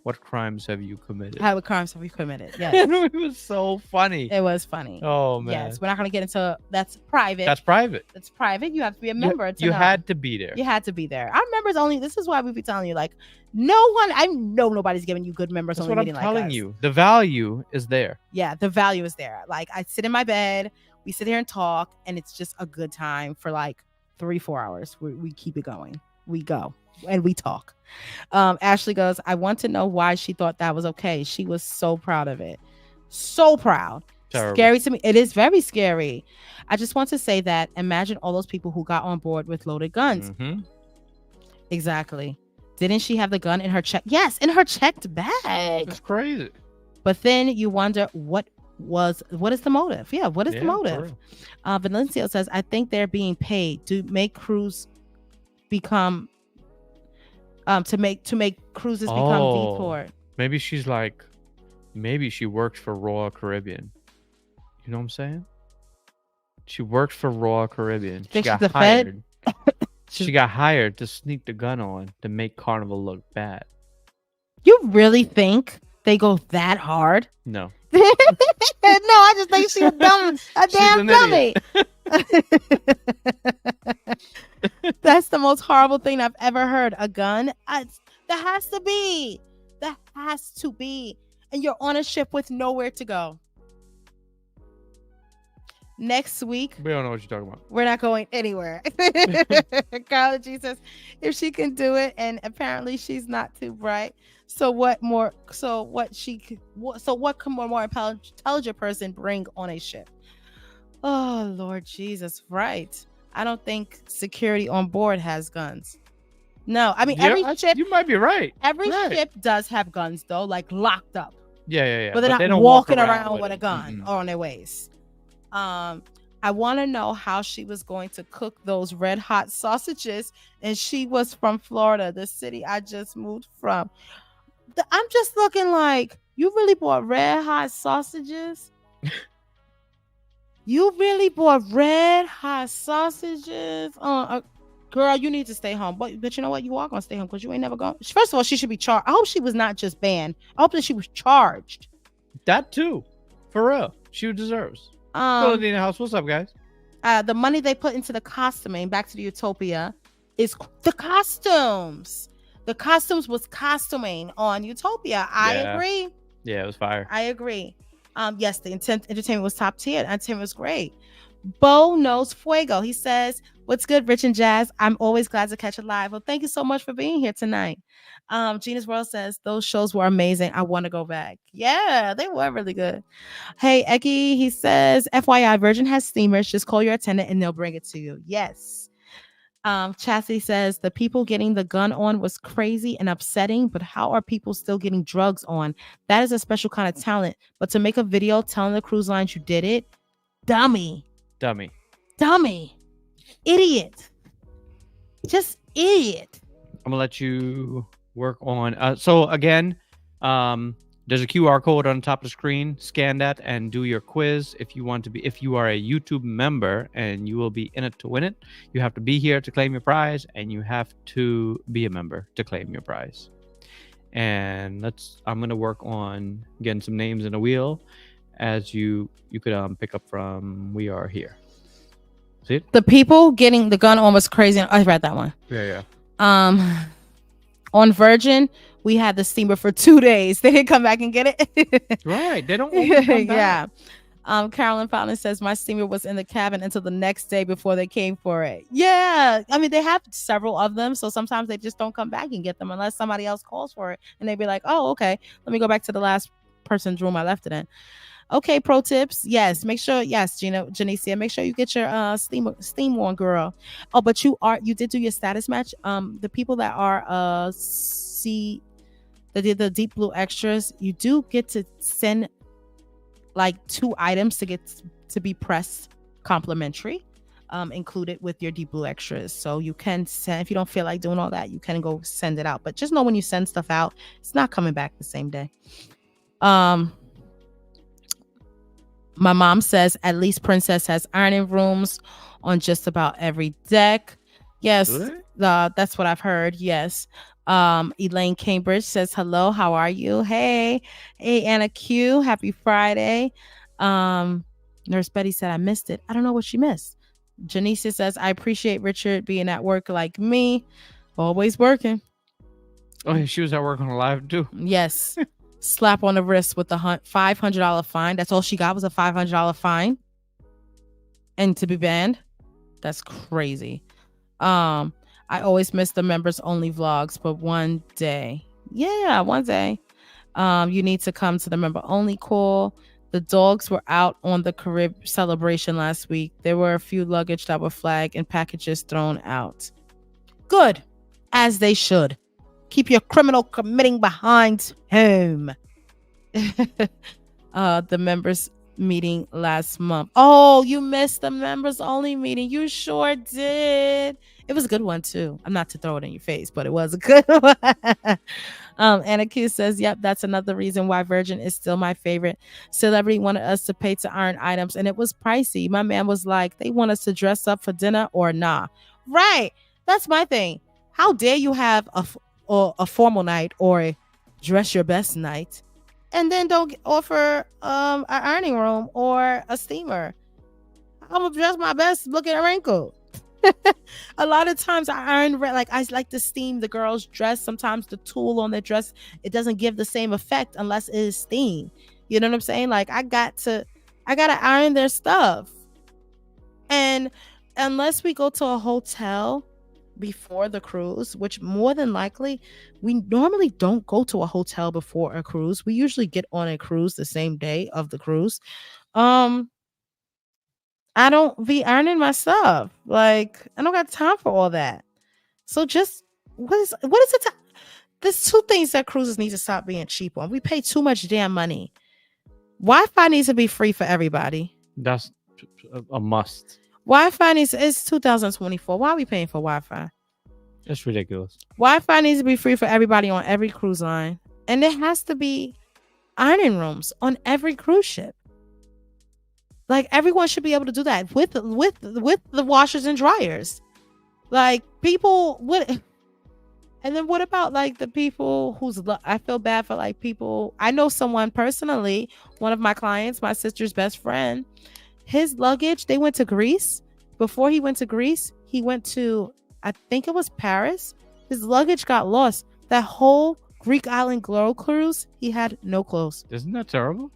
Speaker 2: what crimes have you committed?
Speaker 1: What crimes have you committed? Yes.
Speaker 2: It was so funny.
Speaker 1: It was funny.
Speaker 2: Oh, man.
Speaker 1: Yes. We're not going to get into that's private.
Speaker 2: That's private.
Speaker 1: It's private. You have to be a member.
Speaker 2: You had to be there.
Speaker 1: You had to be there. Our members only. This is why we be telling you, like, I know nobody's giving you good members only meeting like us.
Speaker 2: That's what I'm telling you. The value is there.
Speaker 1: Yeah, the value is there. Like, I sit in my bed, we sit here and talk, and it's just a good time for like 3-4 hours. We keep it going. We go and we talk. Ashley goes, I want to know why she thought that was okay. She was so proud of it. So proud. Terrible. Scary to me. It is very scary. I just want to say that imagine all those people who got on board with loaded guns.
Speaker 2: Mm-hmm.
Speaker 1: Exactly. Didn't she have the gun in her check? Yes, in her checked bag.
Speaker 2: That's crazy.
Speaker 1: But then you wonder what is the motive? Yeah, what is the motive? Valencio says, I think they're being paid to make crews become to make cruises become deport.
Speaker 2: Maybe she's like, maybe she works for Royal Caribbean. You know what I'm saying? She worked for Royal Caribbean. She got hired. She got hired to sneak the gun on to make Carnival look bad.
Speaker 1: You really think they go that hard?
Speaker 2: No.
Speaker 1: No, I just think she's a damn dummy. That's the most horrible thing I've ever heard. A gun? That has to be. That has to be. And you're on a ship with nowhere to go. Next week,
Speaker 2: we don't know what you're talking about.
Speaker 1: We're not going anywhere. Carla G says, if she can do it, and apparently she's not too bright. So what can a more intelligent person bring on a ship? Oh, Lord Jesus, right. I don't think security on board has guns. No, I mean, every ship.
Speaker 2: You might be right.
Speaker 1: Every ship does have guns, though, like locked up.
Speaker 2: Yeah.
Speaker 1: But they're not walking around with a gun or on their waist. I want to know how she was going to cook those red hot sausages, and she was from Florida, the city I just moved from. I'm just looking like, you really bought red hot sausages? You really bought red hot sausages? Girl, you need to stay home. But you know what? You are going to stay home because you ain't never gone. First of all, she should be charged. I hope she was not just banned. I hope that she was charged.
Speaker 2: That too. For real. She deserves. Philadelphia House, what's up, guys?
Speaker 1: The money they put into the costuming, back to the Utopia, is the costumes. The costumes was costuming on Utopia. I agree.
Speaker 2: Yeah, it was fire.
Speaker 1: I agree. Yes, the entertainment was top tier. Entertainment was great. Bo knows fuego. He says, What's good, Rich and Jazz? I'm always glad to catch it live. Well, thank you so much for being here tonight. Gina's World says those shows were amazing. I want to go back. Yeah, they were really good. Hey, Eki, he says, FYI, Virgin has steamers. Just call your attendant and they'll bring it to you. Yes. Chassis says the people getting the gun on was crazy and upsetting, but how are people still getting drugs on? That is a special kind of talent. But to make a video telling the cruise lines you did it, dummy, idiot, just idiot.
Speaker 2: I'm gonna let you work on. So again, there's a QR code on the top of the screen. Scan that and do your quiz. If you want to be, if you are a YouTube member and you will be in it to win it, you have to be here to claim your prize, and you have to be a member to claim your prize. And I'm gonna work on getting some names in a wheel, as you could pick up from We Are Here. See it?
Speaker 1: The people getting the gun on was crazy. I read that one.
Speaker 2: Yeah.
Speaker 1: On Virgin, we had the steamer for 2 days. They didn't come back and get it.
Speaker 2: Right. They don't always come back.
Speaker 1: Yeah. Carolyn Fountain says my steamer was in the cabin until the next day before they came for it. Yeah. I mean, they have several of them. So sometimes they just don't come back and get them unless somebody else calls for it. And they'd be like, oh, okay, let me go back to the last person's room I left it in. Okay, pro tips. Yes, make sure. Yes, Janicia, make sure you get your steam on, girl. Oh, but you did do your status match. The people that are that did the deep blue extras, you do get to send like 2 items to be pressed complimentary, included with your deep blue extras. So you can send, if you don't feel like doing all that, you can go send it out. But just know when you send stuff out, it's not coming back the same day. My mom says at least Princess has ironing rooms on just about every deck. Yes, that's what I've heard. Yes. Elaine Cambridge says hello. How are you? Hey, Anna Q. Happy Friday. Nurse Betty said I missed it. I don't know what she missed. Janicia says I appreciate Richard being at work like me, always working.
Speaker 2: Oh, yeah, she was at work on a live too.
Speaker 1: Yes. Slap on the wrist with the $500 fine. That's all she got was a $500 fine. And to be banned, that's crazy. I always miss the members only vlogs, but one day, you need to come to the member only call. The dogs were out on the Carib celebration last week. There were a few luggage that were flagged and packages thrown out. Good, as they should. Keep your criminal committing behind home. The members meeting last month. Oh, you missed the members only meeting. You sure did. It was a good one too. I'm not to throw it in your face, but it was a good one. Anna Q says, yep, that's another reason why Virgin is still my favorite. Celebrity wanted us to pay to iron items and it was pricey. My man was like, they want us to dress up for dinner or nah. Right. That's my thing. How dare you have a formal night or a dress your best night and then don't offer an ironing room or a steamer. I'm gonna dress my best looking wrinkled. A lot of times I like to steam the girls' dress. Sometimes the tulle on their dress, it doesn't give the same effect unless it is steamed. You know what I'm saying? Like I gotta iron their stuff. And unless we go to a hotel before the cruise, which more than likely we normally don't go to a hotel before a cruise. We usually get on a cruise the same day of the cruise. I don't be ironing my stuff. Like I don't got time for all that. So just what is it? There's 2 things that cruises need to stop being cheap on. We pay too much damn money. Wi-Fi needs to be free for everybody.
Speaker 2: That's a must.
Speaker 1: Wi-Fi it's 2024. Why are we paying for Wi-Fi?
Speaker 2: That's ridiculous.
Speaker 1: Wi-Fi needs to be free for everybody on every cruise line. And there has to be ironing rooms on every cruise ship. Like everyone should be able to do that with the washers and dryers. Like people would. And then what about like the people I feel bad for like people. I know someone personally, one of my clients, my sister's best friend, his luggage, they went to Greece. Before he went to Greece, he went to, I think it was Paris. His luggage got lost. That whole Greek island glow cruise, he had no clothes.
Speaker 2: Isn't that terrible?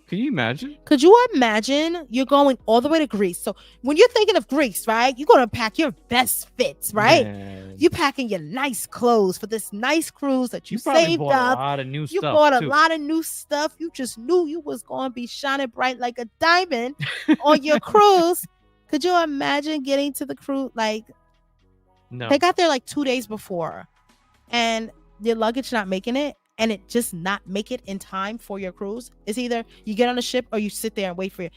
Speaker 2: Can you imagine?
Speaker 1: Could you imagine you're going all the way to Greece? So when you're thinking of Greece, right, you're going to pack your best fits, right?
Speaker 2: Man.
Speaker 1: You packing your nice clothes for this nice cruise that you
Speaker 2: probably
Speaker 1: saved
Speaker 2: bought
Speaker 1: up.
Speaker 2: a lot of new
Speaker 1: You
Speaker 2: stuff.
Speaker 1: bought a
Speaker 2: too.
Speaker 1: lot of new stuff. You just knew you was going to be shining bright like a diamond on your cruise. Could you imagine getting to the cruise? Like,
Speaker 2: No.
Speaker 1: they got there like 2 days before and your luggage not making it. And it just not make it in time for your cruise. It's either you get on a ship or you sit there and wait for it.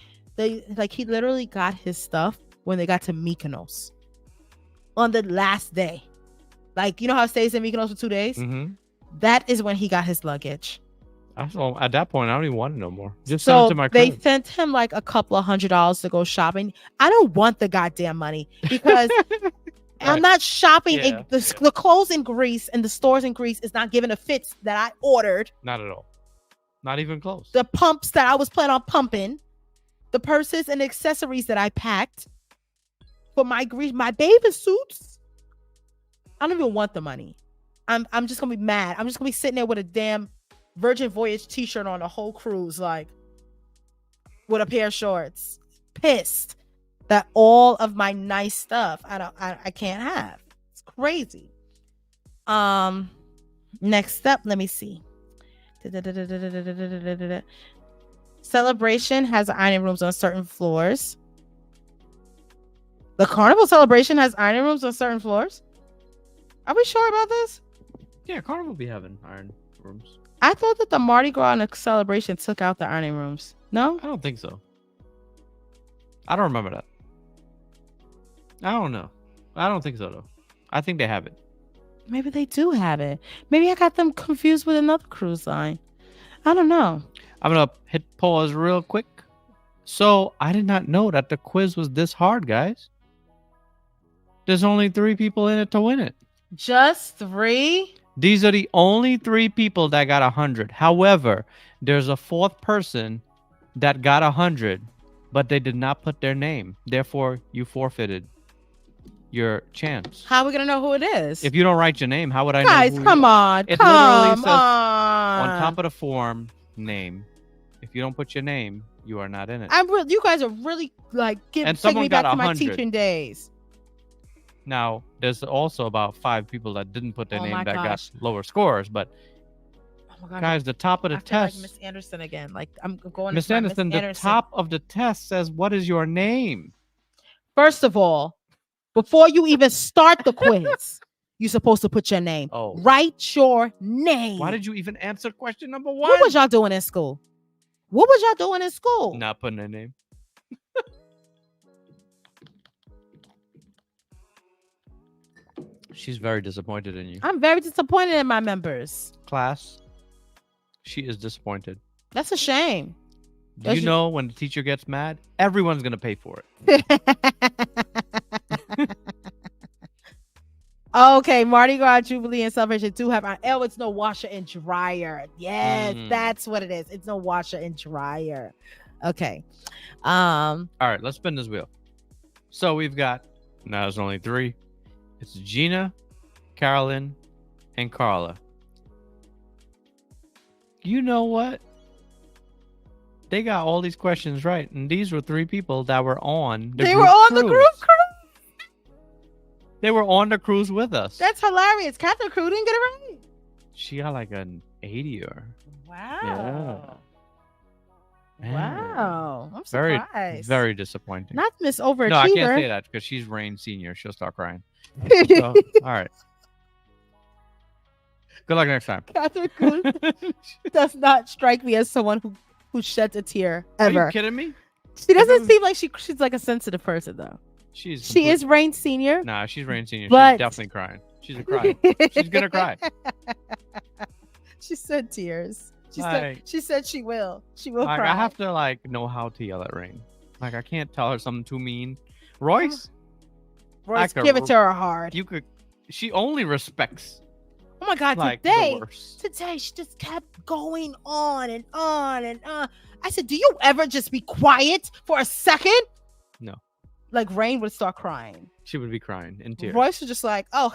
Speaker 1: He literally got his stuff when they got to Mykonos on the last day. Like, you know how it stays in Mykonos for 2 days?
Speaker 2: Mm-hmm.
Speaker 1: That is when he got his luggage.
Speaker 2: At that point, I don't even want it no more. Just
Speaker 1: so
Speaker 2: send it to my
Speaker 1: they
Speaker 2: crib.
Speaker 1: sent him like a couple of $100 to go shopping. I don't want the goddamn money because I'm not shopping.
Speaker 2: Yeah,
Speaker 1: The clothes in Greece and the stores in Greece is not giving the fits that I ordered.
Speaker 2: Not at all. Not even close.
Speaker 1: The pumps that I was planning on pumping, the purses and accessories that I packed for my bathing suits. I don't even want the money. I'm just gonna be mad. I'm just gonna be sitting there with a damn Virgin Voyage t-shirt on the whole cruise, like with a pair of shorts, pissed that all of my nice stuff I can't have. It's crazy. Next up, let me see. Celebration has ironing rooms on certain floors. The Carnival Celebration has ironing rooms on certain floors. Are we sure about this?
Speaker 2: Yeah, Carnival be having iron rooms.
Speaker 1: I thought that the Mardi Gras and the Celebration took out the ironing rooms. No?
Speaker 2: I don't think so. I don't remember that. I don't know. I don't think so, though. I think they have it.
Speaker 1: Maybe they do have it. Maybe I got them confused with another cruise line. I don't know.
Speaker 2: I'm going to hit pause real quick. So, I did not know that the quiz was this hard, guys. There's only 3 people in it to win it.
Speaker 1: Just 3?
Speaker 2: These are the only 3 people that got 100. However, there's a 4th person that got 100, but they did not put their name. Therefore, you forfeited your chance.
Speaker 1: How are we gonna know who it is?
Speaker 2: If you don't write your name, how would I know?
Speaker 1: Guys, come on.
Speaker 2: It literally says
Speaker 1: on
Speaker 2: top of the form, name. If you don't put your name, you are not in it.
Speaker 1: You guys are really like taking me back to my teaching days.
Speaker 2: Now, there's also about 5 people that didn't put their name that got lower scores, but guys, the top of the test.
Speaker 1: Like Miss Anderson again. Like I'm going.
Speaker 2: Miss Anderson, the top of the test says, "What is your name?"
Speaker 1: First of all, before you even start the quiz, you're supposed to put your name.
Speaker 2: Oh.
Speaker 1: Write your name.
Speaker 2: Why did you even answer question number 1?
Speaker 1: What was y'all doing in school?
Speaker 2: Not putting their name. She's very disappointed in you.
Speaker 1: I'm very disappointed in my members.
Speaker 2: Class, she is disappointed.
Speaker 1: That's a shame.
Speaker 2: Do you know when the teacher gets mad, everyone's going to pay for it.
Speaker 1: Okay, Mardi Gras, Jubilee, and Celebration do have... Oh, it's no washer and dryer. Yes, that's what it is. It's no washer and dryer. Okay.
Speaker 2: All right, let's spin this wheel. So we've got... Now there's only 3. It's Gina, Carolyn, and Carla. You know what? They got all these questions right, and these were 3 people that were on the cruise. They were on the cruise with us.
Speaker 1: That's hilarious. Captain Crew didn't get it right.
Speaker 2: She got like an 80-er.
Speaker 1: Wow.
Speaker 2: Yeah.
Speaker 1: Wow. I'm surprised.
Speaker 2: Very, very disappointing.
Speaker 1: Not Miss Overachiever.
Speaker 2: No, I can't say that because she's Rain Senior. She'll start crying. So, all right. Good luck next time.
Speaker 1: Catherine Cruz does not strike me as someone who sheds a tear ever.
Speaker 2: Are you kidding me?
Speaker 1: She doesn't seem like she's like a sensitive person though. She is Rain Senior.
Speaker 2: Nah, she's Rain Senior.
Speaker 1: But...
Speaker 2: She's definitely crying. She's a cry. She's gonna cry.
Speaker 1: She said tears. She said she will. She will
Speaker 2: like,
Speaker 1: cry.
Speaker 2: I have to know how to yell at Rain. Like I can't tell her something too mean. Royce,
Speaker 1: give it to her hard.
Speaker 2: You could. She only respects.
Speaker 1: Oh my God! Today she just kept going on and on and on. I said, "Do you ever just be quiet for a second?"
Speaker 2: No.
Speaker 1: Like Rain would start crying.
Speaker 2: She would be crying in tears.
Speaker 1: Royce was just like, "Oh,"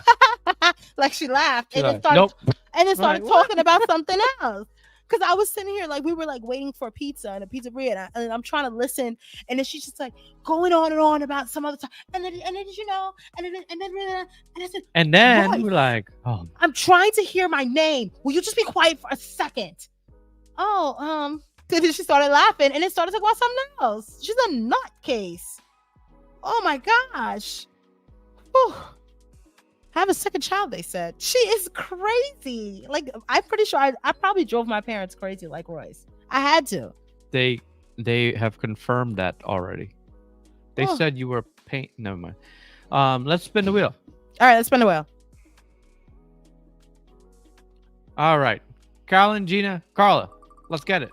Speaker 1: like she laughed and then started,
Speaker 2: nope.
Speaker 1: and then started talking about something else. because I was sitting here like we were like waiting for pizza and a pizzeria, and I'm trying to listen, and then she's just like going on and on about some other time, and then you know, and I said,
Speaker 2: and then
Speaker 1: Roy,
Speaker 2: we're like, oh,
Speaker 1: I'm trying to hear my name. Will you just be quiet for a second? Oh, then she started laughing, and it started talking about something else. She's a nutcase. Oh my gosh. Whew. Have a second child, they said. She is crazy. Like, I'm pretty sure I probably drove my parents crazy like Royce. I had to.
Speaker 2: They have confirmed that already. They said you were never mind. Let's spin the wheel.
Speaker 1: All right, let's spin the wheel.
Speaker 2: All right. Carolyn, Gina, Carla. Let's get it.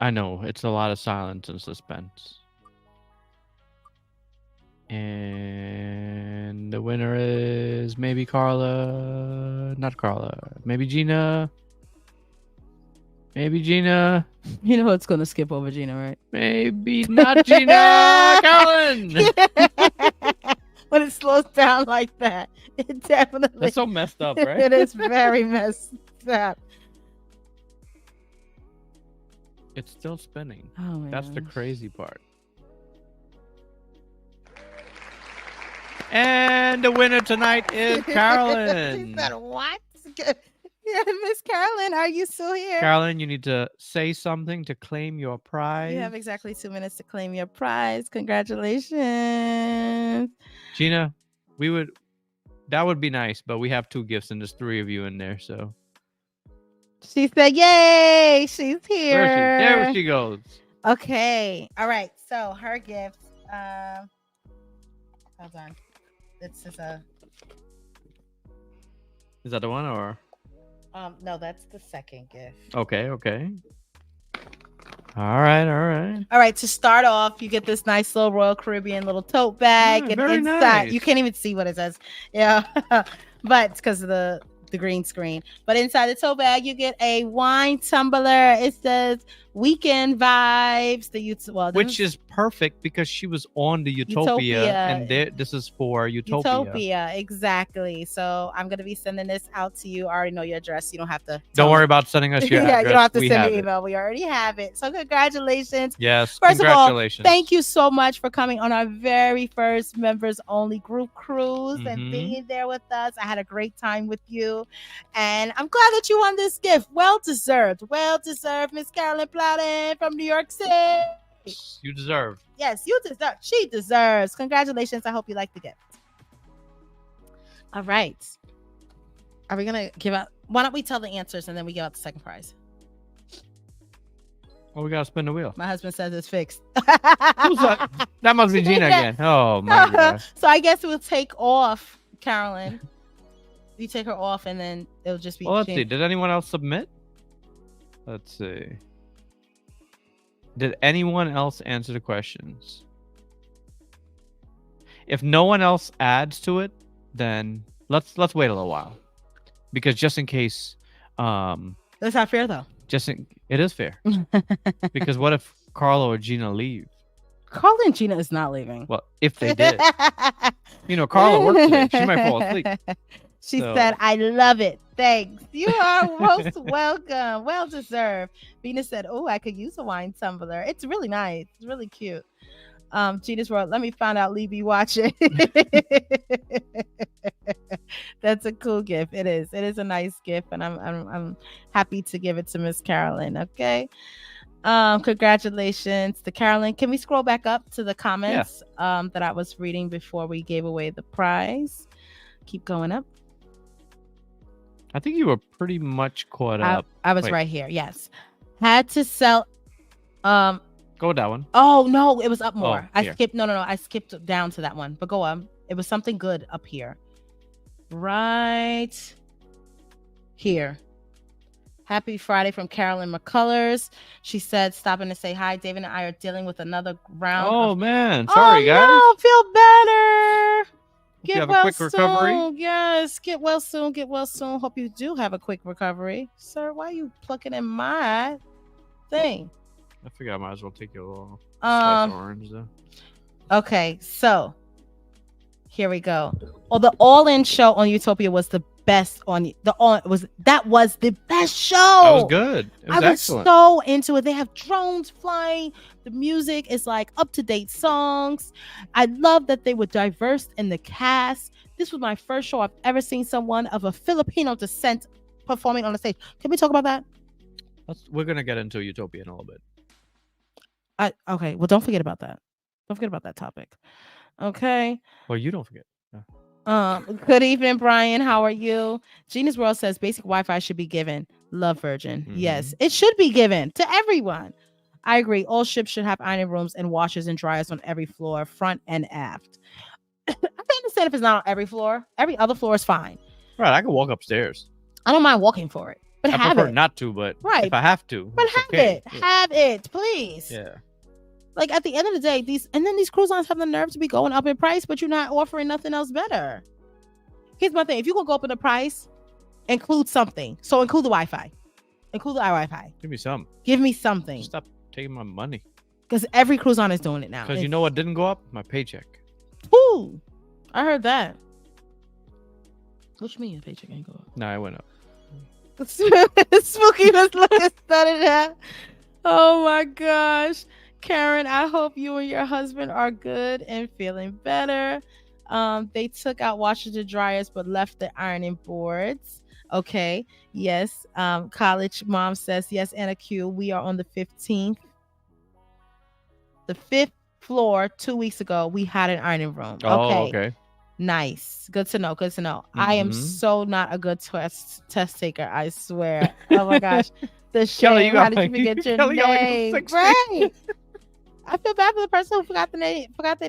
Speaker 2: I know, it's a lot of silence and suspense. And the winner is maybe Carla, not Carla, maybe Gina. Maybe Gina.
Speaker 1: You know it's going to skip over Gina, right?
Speaker 2: Maybe not Gina. Carolyn!
Speaker 1: When it slows down like that, it definitely...
Speaker 2: That's so messed up, right?
Speaker 1: It is very messed up.
Speaker 2: It's still spinning.
Speaker 1: Oh, man.
Speaker 2: That's the crazy part. And the winner tonight is Carolyn.
Speaker 1: She said, what? Yeah, Miss Carolyn, are you still here?
Speaker 2: Carolyn, you need to say something to claim your prize.
Speaker 1: You have exactly 2 minutes to claim your prize. Congratulations.
Speaker 2: Gina, that would be nice, but we have 2 gifts and there's 3 of you in there, so.
Speaker 1: She said, yay, she's here.
Speaker 2: There she goes.
Speaker 1: Okay. All right. So her gift, hold on. This is
Speaker 2: Is that the one or?
Speaker 1: No, that's the second gift.
Speaker 2: Okay. All right.
Speaker 1: To start off, you get this nice little Royal Caribbean little tote bag, and
Speaker 2: very
Speaker 1: inside
Speaker 2: nice.
Speaker 1: you can't even see what it says. Yeah, but it's because of the green screen. But inside the tote bag, you get a wine tumbler. It says Weekend Vibes. Which
Speaker 2: is perfect because she was on the Utopia. And this is for Utopia.
Speaker 1: Exactly. So I'm gonna be sending this out to you. I already know your address. You don't have to.
Speaker 2: Don't worry about sending us your address.
Speaker 1: You don't have to send me an email. We already have it. So congratulations.
Speaker 2: Yes.
Speaker 1: First
Speaker 2: congratulations.
Speaker 1: of all, thank you so much for coming on our very first members only group cruise and being there with us. I had a great time with you, and I'm glad that you won this gift. Well deserved, Miss Carolyn Plowden from New York City.
Speaker 2: You deserve.
Speaker 1: Yes, you deserve. She deserves. Congratulations. I hope you like the gift. All right. Are we gonna give out? Why don't we tell the answers and then we give out the second prize?
Speaker 2: Well, we gotta spin the wheel.
Speaker 1: My husband says it's fixed.
Speaker 2: That must be Gina again. Oh my God.
Speaker 1: So I guess we'll take off Carolyn. You take her off and then it'll just be.
Speaker 2: Well, let's see. Did anyone else submit? Let's see. Did anyone else answer the questions? If no one else adds to it, then let's wait a little while, because just in case.
Speaker 1: That's not fair though.
Speaker 2: It is fair. Because what if Carla or Gina leave?
Speaker 1: Carla and Gina is not leaving.
Speaker 2: Well, if they did, Carla worked today. She might fall asleep.
Speaker 1: She said, I love it. Thanks. You are most welcome. Well deserved. Venus said, oh, I could use a wine tumbler. It's really nice. It's really cute. Gina's World, let me find out Lee be watching. That's a cool gift. It is. It is a nice gift, and I'm happy to give it to Miss Carolyn. Okay. Congratulations to Carolyn. Can we scroll back up to the comments that I was reading before we gave away the prize? Keep going up.
Speaker 2: I think you were pretty much caught up.
Speaker 1: I was right here. Yes. Had to sell.
Speaker 2: Go with that one.
Speaker 1: Oh no, it was up more.
Speaker 2: Oh,
Speaker 1: I skipped. No. I skipped down to that one. But go on. It was something good up here. Right here. Happy Friday from Carolyn McCullers. She said, stopping to say hi. David and I are dealing with another round.
Speaker 2: Oh man, sorry guys.
Speaker 1: No, feel better.
Speaker 2: Get have well a quick
Speaker 1: soon.
Speaker 2: Recovery.
Speaker 1: Yes, get well soon. Hope you do have a quick recovery. Sir, why are you plucking in my thing.
Speaker 2: I figure I might as well take your little slice of orange though.
Speaker 1: Okay, so here we go. Oh, the All-In show on Utopia was the best on the all was that was the best show.
Speaker 2: That was good. It was excellent.
Speaker 1: So into it. They have drones flying. The music is like up-to-date songs. I love that they were diverse in the cast. This was my first show I've ever seen someone of a Filipino descent performing on the stage. Can we talk about that?
Speaker 2: We're gonna get into Utopia in a little bit.
Speaker 1: Okay, well, don't forget about that. Don't forget about that topic. Okay.
Speaker 2: Well, you don't forget.
Speaker 1: Good evening, Brian. How are you? Gina's World says basic Wi-Fi should be given. Love Virgin. Mm-hmm. Yes, it should be given to everyone. I agree. All ships should have ironing rooms and washers and dryers on every floor, front and aft. I can understand if it's not on every floor. Every other floor is fine.
Speaker 2: Right. I can walk upstairs.
Speaker 1: I don't mind walking for it, but I
Speaker 2: prefer not to. But if I have to,
Speaker 1: but have it. Yeah. Have it, please.
Speaker 2: Yeah.
Speaker 1: Like at the end of the day, these cruise lines have the nerve to be going up in price, but you're not offering nothing else better. Here's my thing: if you're gonna go up in the price, include something. So include the Wi-Fi, include the Wi-Fi.
Speaker 2: Give me some.
Speaker 1: Give me something.
Speaker 2: Just stop taking my money.
Speaker 1: Because every cruise line is doing it now.
Speaker 2: Because you know what didn't go up? My paycheck.
Speaker 1: Woo! I heard that. What you mean your paycheck ain't go up?
Speaker 2: No, it went up.
Speaker 1: Spooky was looking stunned at. Oh my gosh. Karen, I hope you and your husband are good and feeling better. They took out washers and dryers but left the ironing boards. Okay. Yes. College mom says yes. Anna Q. We are on the 15th. The 5th floor 2 weeks ago. We had an ironing room.
Speaker 2: Oh, okay.
Speaker 1: Nice. Good to know. Good to know. Mm-hmm. I am so not a good test taker. I swear. Oh my gosh. The shame.
Speaker 2: Kelly,
Speaker 1: how did you forget your name? Right. I feel bad for the person who forgot their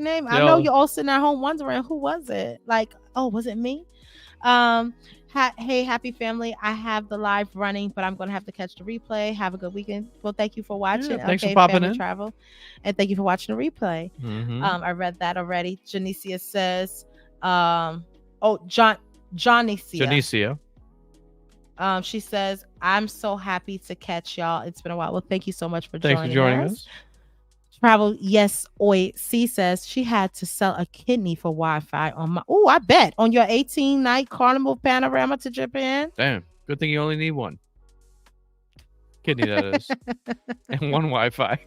Speaker 1: name. Yo. I know you're all sitting at home wondering who was it. Like, oh, was it me? Hey, happy family. I have the live running, but I'm gonna have to catch the replay. Have a good weekend. Well, thank you for watching.
Speaker 2: Yeah, thanks for popping in.
Speaker 1: Travel, and thank you for watching the replay.
Speaker 2: Mm-hmm.
Speaker 1: I read that already. Janicia says, Janicia. She says, I'm so happy to catch y'all. It's been a while. Well, thank you so much for joining us. Travel, yes, Oi. C says she had to sell a kidney for Wi-Fi on my. Oh, I bet on your 18-night Carnival panorama to Japan.
Speaker 2: Damn, good thing you only need one kidney, that is, and one Wi-Fi.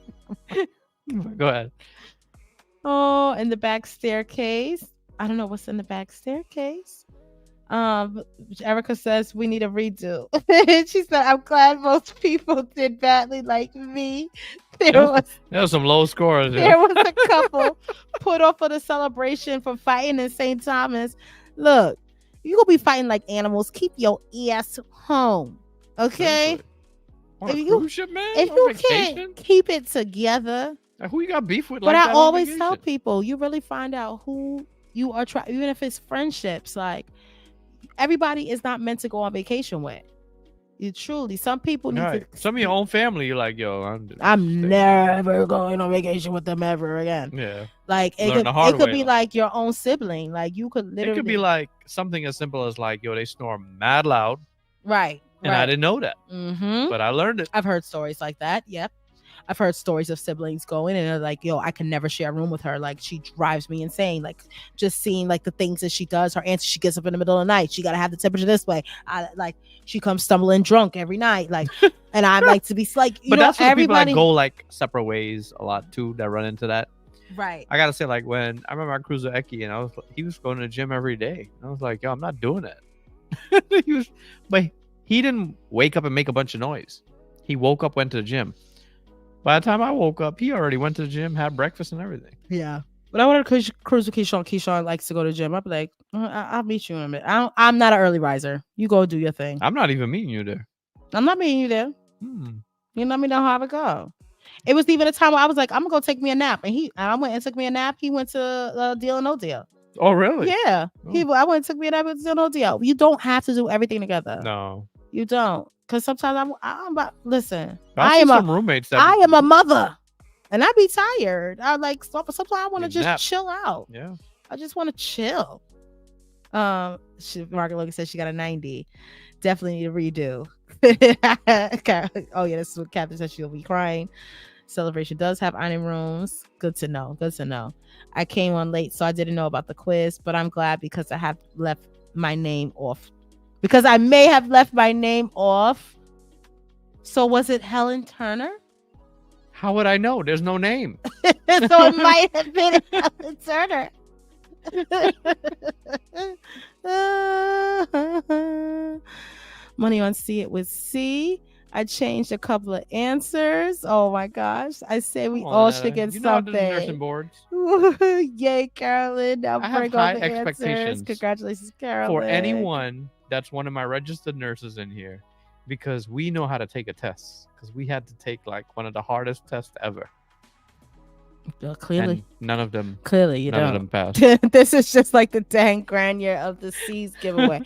Speaker 2: Go ahead.
Speaker 1: Oh, in the back staircase. I don't know what's in the back staircase. Erica says we need a redo. She said, I'm glad most people did badly like me. There was
Speaker 2: some low scores.
Speaker 1: There was a couple put off for the celebration for fighting in St. Thomas. Look, you gonna be fighting like animals. Keep your ass home. Okay?
Speaker 2: On a cruise ship, man?
Speaker 1: If you can't keep it together.
Speaker 2: Who you got beef with?
Speaker 1: But I always tell people, you really find out who you are trying, even if it's friendships, like everybody is not meant to go on vacation with. You truly, some people need to.
Speaker 2: Some of your own family, you're like, yo,
Speaker 1: I'm never going on vacation with them ever again.
Speaker 2: Yeah.
Speaker 1: Like it could be like your own sibling. Like you could literally.
Speaker 2: It could be like something as simple as like, yo, they snore mad loud.
Speaker 1: Right.
Speaker 2: And I didn't know that.
Speaker 1: Mm-hmm.
Speaker 2: But I learned it.
Speaker 1: I've heard stories like that. Yep. I've heard stories of siblings going and they're like, yo, I can never share a room with her. Like, she drives me insane. Like, just seeing like the things that she does, her answer, she gets up in the middle of the night. She got to have the temperature this way. She comes stumbling drunk every night. Like, and I like to be like, you
Speaker 2: but
Speaker 1: know,
Speaker 2: that's what
Speaker 1: everybody
Speaker 2: people that go like separate ways a lot too, that run into that.
Speaker 1: Right.
Speaker 2: I got to say, like, when I remember I cruised with Eki and he was going to the gym every day. And I was like, yo, I'm not doing that. But he didn't wake up and make a bunch of noise. He woke up, went to the gym. By the time I woke up, he already went to the gym, had breakfast and everything.
Speaker 1: Yeah. But I want to cruise with Keyshawn. Keyshawn likes to go to the gym. I'll be like, I'll meet you in a minute. I'm not an early riser. You go do your thing.
Speaker 2: I'm not even meeting you there.
Speaker 1: I'm not meeting you there. You let me know how it go. It was even a time where I was like, I'm going to go take me a nap. And I went and took me a nap. He went to Deal or No Deal.
Speaker 2: Oh, really?
Speaker 1: Yeah.
Speaker 2: Oh.
Speaker 1: I went and took me a nap at Deal or No Deal. You don't have to do everything together.
Speaker 2: No.
Speaker 1: You don't. Because sometimes I'm about, listen,
Speaker 2: I am
Speaker 1: a mother and I be tired. I like, sometimes I want to just chill out.
Speaker 2: Yeah.
Speaker 1: I just want to chill. Margaret Logan says she got a 90. Definitely need a redo. Oh yeah, this is what Catherine said. She'll be crying. Celebration does have ironing rooms. Good to know. Good to know. I came on late, so I didn't know about the quiz, but I'm glad because I have left my name off. Because I may have left my name off. So was it Helen Turner?
Speaker 2: How would I know? There's no name.
Speaker 1: So it might have been Helen Turner. Money on C, it was C. I changed a couple of answers. Oh my gosh. I say we all should get something.
Speaker 2: The nursing boards.
Speaker 1: Yay, Carolyn. Now
Speaker 2: I
Speaker 1: bring
Speaker 2: have high
Speaker 1: all the
Speaker 2: expectations.
Speaker 1: answers. Congratulations, Carolyn.
Speaker 2: For anyone that's one of my registered nurses in here, because we know how to take a test. Because we had to take like one of the hardest tests ever.
Speaker 1: Clearly.
Speaker 2: And none of them.
Speaker 1: Clearly, you
Speaker 2: none
Speaker 1: don't.
Speaker 2: of them passed.
Speaker 1: This is just like the Dan Granier of the C's giveaway.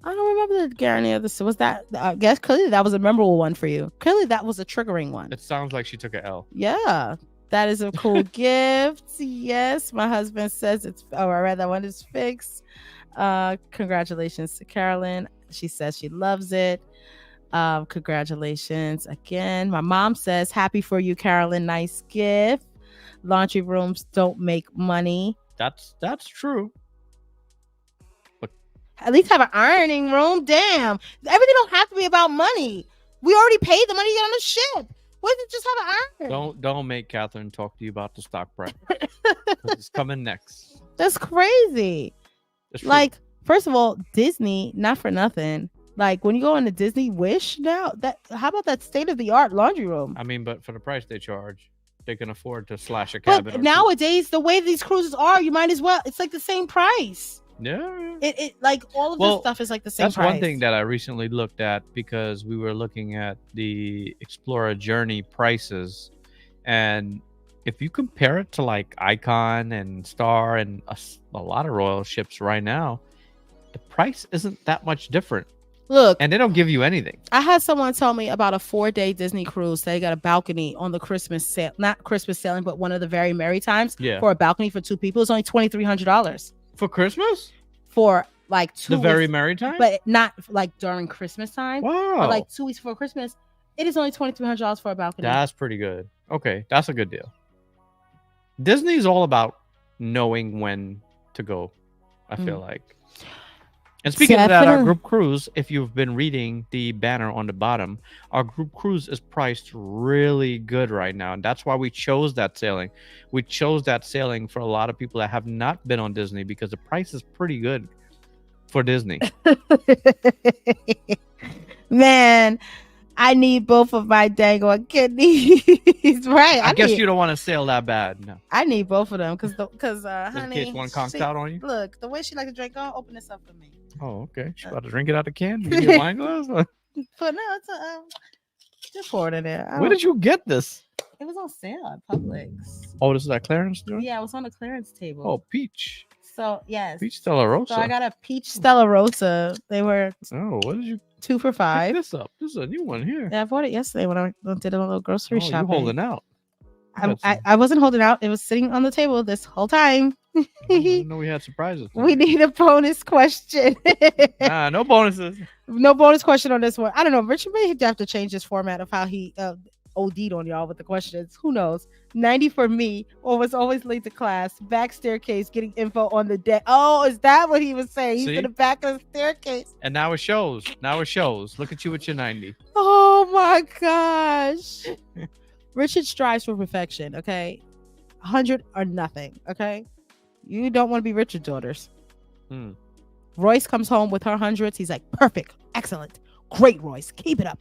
Speaker 1: I don't remember the Granier of the C. Was that? I guess clearly that was a memorable one for you. Clearly that was a triggering one.
Speaker 2: It sounds like she took an L.
Speaker 1: Yeah. That is a cool gift. Yes. My husband says it's, or rather, that one is fixed. Congratulations to Carolyn. She says she loves it. Congratulations again. My mom says, happy for you, Carolyn. Nice gift. Laundry rooms don't make money.
Speaker 2: That's true. But
Speaker 1: at least have an ironing room. Damn. Everything don't have to be about money. We already paid the money to get on the ship. Why did just have an iron?
Speaker 2: Don't make Catherine talk to you about the stock price. It's coming next.
Speaker 1: That's crazy. Like, first of all, Disney, not for nothing. Like when you go into Disney Wish now, how about that state of the art laundry room?
Speaker 2: I mean, but for the price they charge, they can afford to slash a cabin.
Speaker 1: But nowadays, the way these cruises are, you might as well. It's like the same price.
Speaker 2: Yeah.
Speaker 1: It like all of this stuff is like the same price.
Speaker 2: That's one thing that I recently looked at because we were looking at the Explorer Journey prices, and if you compare it to like Icon and Star and a lot of Royal ships right now, the price isn't that much different.
Speaker 1: Look,
Speaker 2: and they don't give you anything.
Speaker 1: I had someone tell me about a 4-day Disney cruise. They got a balcony on the Christmas sale, not Christmas sailing, but one of the very merry times.
Speaker 2: Yeah.
Speaker 1: For a balcony for 2 people, it's only $2,300
Speaker 2: for Christmas.
Speaker 1: For like 2
Speaker 2: the
Speaker 1: weeks,
Speaker 2: very merry time,
Speaker 1: but not like during Christmas time.
Speaker 2: Wow.
Speaker 1: But like 2 weeks before Christmas, it is only $2,300 for a balcony.
Speaker 2: That's pretty good. Okay, that's a good deal. Disney is all about knowing when to go. I feel like. And speaking of that, our group cruise, if you've been reading the banner on the bottom, our group cruise is priced really good right now. And that's why we chose that sailing. We chose that sailing for a lot of people that have not been on Disney because the price is pretty good for Disney.
Speaker 1: Man, I need both of my dang on kidneys. Right.
Speaker 2: I guess you don't want to sail that bad. No.
Speaker 1: I need both of them because honey,
Speaker 2: in case one conks out on you.
Speaker 1: Look, the way she like to drink, go open this up for me.
Speaker 2: Oh, okay. She's about to drink it out the can. Give me a wine glass.
Speaker 1: But no, it's just pour it in there.
Speaker 2: Where did you get this?
Speaker 1: It was on sale at Publix.
Speaker 2: Oh, this is that clearance store?
Speaker 1: Yeah, it was on the clearance table.
Speaker 2: Oh, peach.
Speaker 1: So yes,
Speaker 2: peach Stella Rosa.
Speaker 1: So I got a peach Stella Rosa. They were
Speaker 2: what did you
Speaker 1: 2 for $5.
Speaker 2: Pick this up. This is a new one here.
Speaker 1: Yeah, I bought it yesterday when I did a little grocery shopping.
Speaker 2: You holding out?
Speaker 1: I wasn't holding out. It was sitting on the table this whole time.
Speaker 2: No, we had surprises.
Speaker 1: We need a bonus question.
Speaker 2: No bonuses.
Speaker 1: No bonus question on this one. I don't know. Richard may have to change his format of how he OD'd on y'all with the questions. Who knows? 90 for me, or was always late to class. Back staircase, getting info on the deck. Oh, is that what he was saying? He's in the back of the staircase.
Speaker 2: And now it shows. Look at you with your 90.
Speaker 1: Oh my gosh. Richard strives for perfection. Okay, 100 or nothing. Okay, you don't want to be Richard's daughters. Royce comes home with her hundreds. He's like, perfect, excellent, great, Royce, keep it up.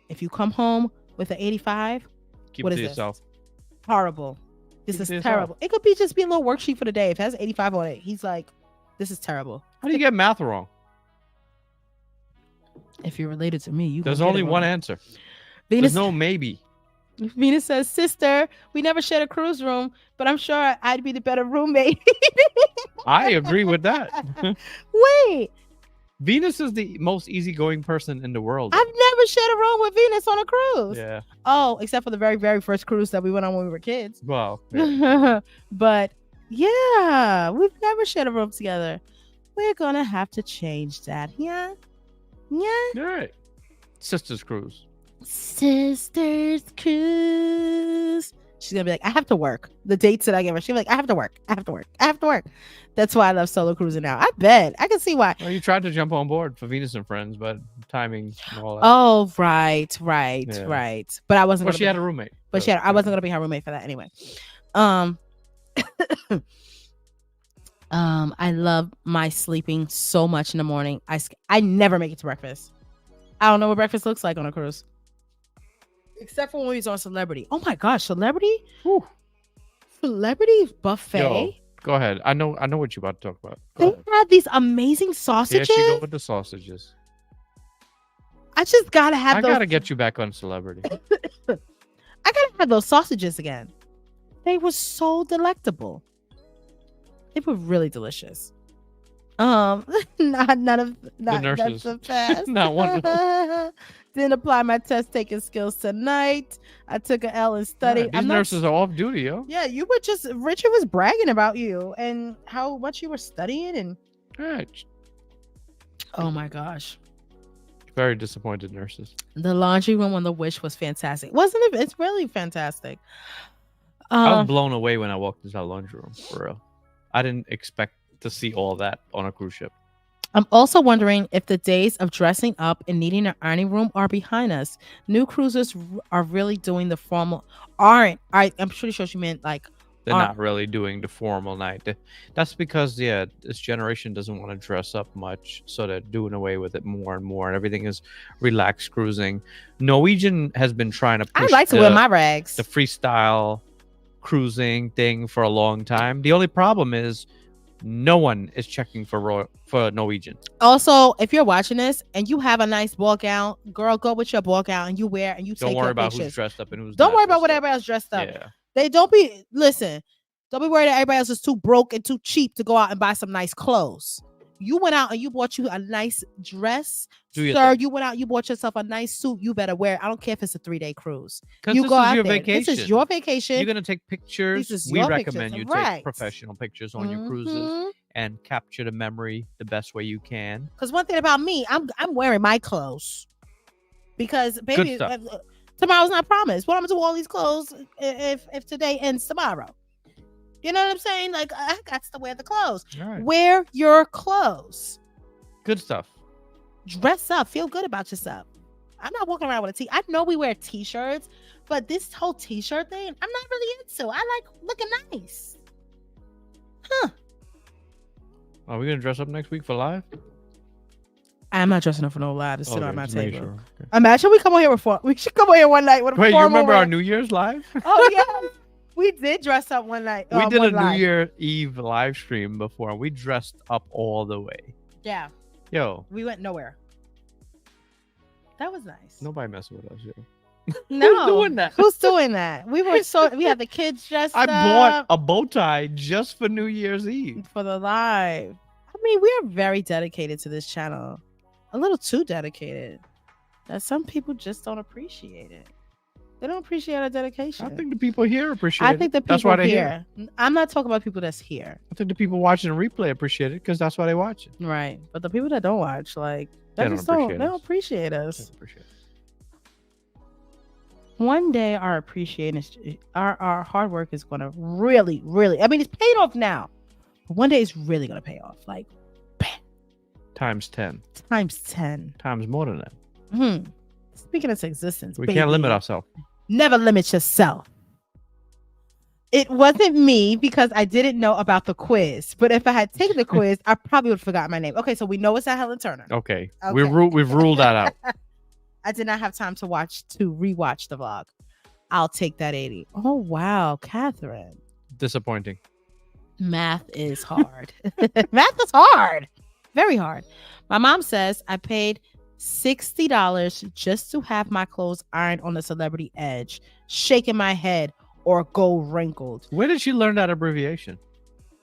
Speaker 1: If you come home with an 85,
Speaker 2: keep it to yourself.
Speaker 1: Horrible. This is terrible. It could be just be a little worksheet for the day. If it has 85 on it, he's like, this is terrible.
Speaker 2: How do you get math wrong?
Speaker 1: If you're related to me,
Speaker 2: there's only one answer.
Speaker 1: Venus,
Speaker 2: there's no maybe.
Speaker 1: Venus says, sister, we never shared a cruise room, but I'm sure I'd be the better roommate.
Speaker 2: I agree with that.
Speaker 1: Wait.
Speaker 2: Venus is the most easygoing person in the world.
Speaker 1: I've never shared a room with Venus on a cruise.
Speaker 2: Yeah.
Speaker 1: Oh, except for the very, very first cruise that we went on when we were kids.
Speaker 2: Well. Yeah.
Speaker 1: But yeah, we've never shared a room together. We're gonna have to change that. Yeah.
Speaker 2: All right. Sisters Cruise.
Speaker 1: Sisters Cruise. She's gonna be like, I have to work. The dates that I give her, she'll be like, I have to work. I have to work. I have to work. That's why I love solo cruising now. I bet. I can see why.
Speaker 2: Well, you tried to jump on board for Venus and Friends, but timing and all that.
Speaker 1: Oh, right. But I wasn't.
Speaker 2: Well, she had a roommate.
Speaker 1: But I wasn't gonna be her roommate for that anyway. I love my sleeping so much in the morning. I never make it to breakfast. I don't know what breakfast looks like on a cruise. Except for when we was on Celebrity. Oh my gosh, Celebrity?
Speaker 2: Whew.
Speaker 1: Celebrity buffet.
Speaker 2: Yo, go ahead. I know what you're about to talk about.
Speaker 1: They had these amazing sausages.
Speaker 2: Here she go with the sausages.
Speaker 1: I just gotta have those.
Speaker 2: I gotta get you back on Celebrity.
Speaker 1: I gotta have those sausages again. They were so delectable. They were really delicious. None of
Speaker 2: the nurses.
Speaker 1: That's the best.
Speaker 2: Not one of them.
Speaker 1: Didn't apply my test taking skills tonight. I took an L and studied.
Speaker 2: Yeah, these nurses are off duty, yo.
Speaker 1: Yeah, you were just Richard was bragging about you and how much you were studying and.
Speaker 2: Right.
Speaker 1: Oh my gosh.
Speaker 2: Very disappointed nurses.
Speaker 1: The laundry room on the Wish was fantastic, wasn't it? It's really fantastic.
Speaker 2: I was blown away when I walked into that laundry room. For real, I didn't expect to see all that on a cruise ship.
Speaker 1: I'm also wondering if the days of dressing up and needing an ironing room are behind us. New cruisers are really doing the formal. I'm pretty sure she meant like.
Speaker 2: They're not really doing the formal night. That's because, this generation doesn't want to dress up much, so they're doing away with it more and more, and everything is relaxed cruising. Norwegian has been trying to push
Speaker 1: I like to wear my rags.
Speaker 2: The freestyle cruising thing for a long time. The only problem is no one is checking for Norwegian.
Speaker 1: Also, if you're watching this and you have a nice ball gown, girl, go with your ball gown and you wear and you
Speaker 2: don't
Speaker 1: take
Speaker 2: worry
Speaker 1: your
Speaker 2: about
Speaker 1: pictures.
Speaker 2: who's dressed up and who's
Speaker 1: don't
Speaker 2: not
Speaker 1: worry about what
Speaker 2: up.
Speaker 1: everybody else dressed up.
Speaker 2: Yeah.
Speaker 1: Don't be worried that everybody else is too broke and too cheap to go out and buy some nice clothes. You went out and you bought you a nice dress. Sir, you went out, you bought yourself a nice suit. You better wear it. I don't care if it's a 3-day cruise.
Speaker 2: You go out there. Vacation.
Speaker 1: This is your vacation.
Speaker 2: You're going to take pictures. We recommend you take professional pictures on your cruises and capture the memory the best way you can.
Speaker 1: Because one thing about me, I'm wearing my clothes. Because, baby, tomorrow's not promised. What I'm going to do with all these clothes if today ends tomorrow? You know what I'm saying? Like, I got to wear the clothes.
Speaker 2: Right.
Speaker 1: Wear your clothes.
Speaker 2: Good stuff.
Speaker 1: Dress up. Feel good about yourself. I'm not walking around with a tee. I know we wear t-shirts, but this whole t-shirt thing, I'm not really into. I like looking nice. Huh.
Speaker 2: Are we going to dress up next week for live?
Speaker 1: I'm not dressing up for no live to sit on my table.
Speaker 2: Sure. Okay.
Speaker 1: Imagine we come on here before. We should come on here one night with a
Speaker 2: Wait, you remember our New Year's live?
Speaker 1: Oh, yeah. We did dress up one night.
Speaker 2: We did a New Year Eve live stream before. We dressed up all the way.
Speaker 1: Yeah.
Speaker 2: Yo.
Speaker 1: We went nowhere. That was nice.
Speaker 2: Nobody messing with us, yo.
Speaker 1: No.
Speaker 2: Who's doing that?
Speaker 1: Who's doing that? We had the kids dressed up.
Speaker 2: I bought a bow tie just for New Year's Eve.
Speaker 1: For the live. I mean, we are very dedicated to this channel. A little too dedicated. That some people just don't appreciate it. They don't appreciate our dedication.
Speaker 2: I think the people here appreciate it.
Speaker 1: I think the people here. I'm not talking about people that's here.
Speaker 2: I think the people watching the replay appreciate it because that's why they watch it.
Speaker 1: Right. But the people that don't watch, like, they don't appreciate us. They don't appreciate us. One day our our hard work is going to really, really, I mean, it's paid off now. But one day it's really going to pay off. Like, bam.
Speaker 2: Times 10.
Speaker 1: Times 10.
Speaker 2: Times more than that.
Speaker 1: Speaking of existence,
Speaker 2: we can't limit ourselves.
Speaker 1: Never limit yourself. It wasn't me because I didn't know about the quiz. But if I had taken the quiz, I probably would have forgotten my name. Okay, so we know it's at Helen Turner.
Speaker 2: Okay. We've ruled that out.
Speaker 1: I did not have time to rewatch the vlog. I'll take that 80. Oh, wow, Catherine.
Speaker 2: Disappointing.
Speaker 1: Math is hard. Math is hard. Very hard. My mom says I paid $60 just to have my clothes ironed on the Celebrity Edge, shaking my head or go wrinkled.
Speaker 2: Where did she learn that abbreviation?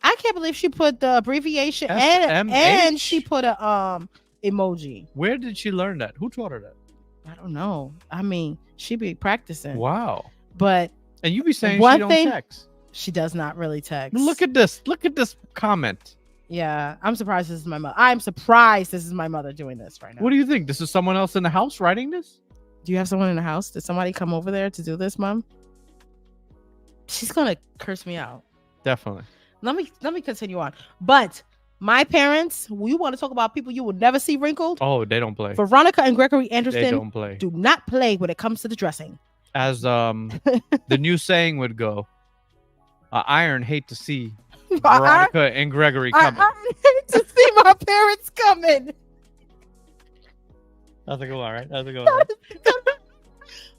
Speaker 1: I can't believe she put the abbreviation and she put a emoji.
Speaker 2: Where did she learn that? Who taught her that?
Speaker 1: I don't know. I mean, she be practicing.
Speaker 2: Wow.
Speaker 1: But
Speaker 2: and you be saying she don't text.
Speaker 1: She does not really text.
Speaker 2: Look at this. Look at this comment.
Speaker 1: Yeah, I'm surprised this is my mother. I'm surprised this is my mother doing this right now.
Speaker 2: What do you think? This is someone else in the house writing this?
Speaker 1: Do you have someone in the house? Did somebody come over there to do this, Mom? She's gonna curse me out.
Speaker 2: Definitely.
Speaker 1: Let me continue on. But my parents, we want to talk about people you will never see wrinkled.
Speaker 2: Oh, they don't play.
Speaker 1: Veronica and Gregory Anderson
Speaker 2: They don't play.
Speaker 1: do not play when it comes to the dressing.
Speaker 2: As the new saying would go, iron hate to see Veronica and Gregory coming.
Speaker 1: I hate to see my parents coming.
Speaker 2: That's a good one, right? That's a good one.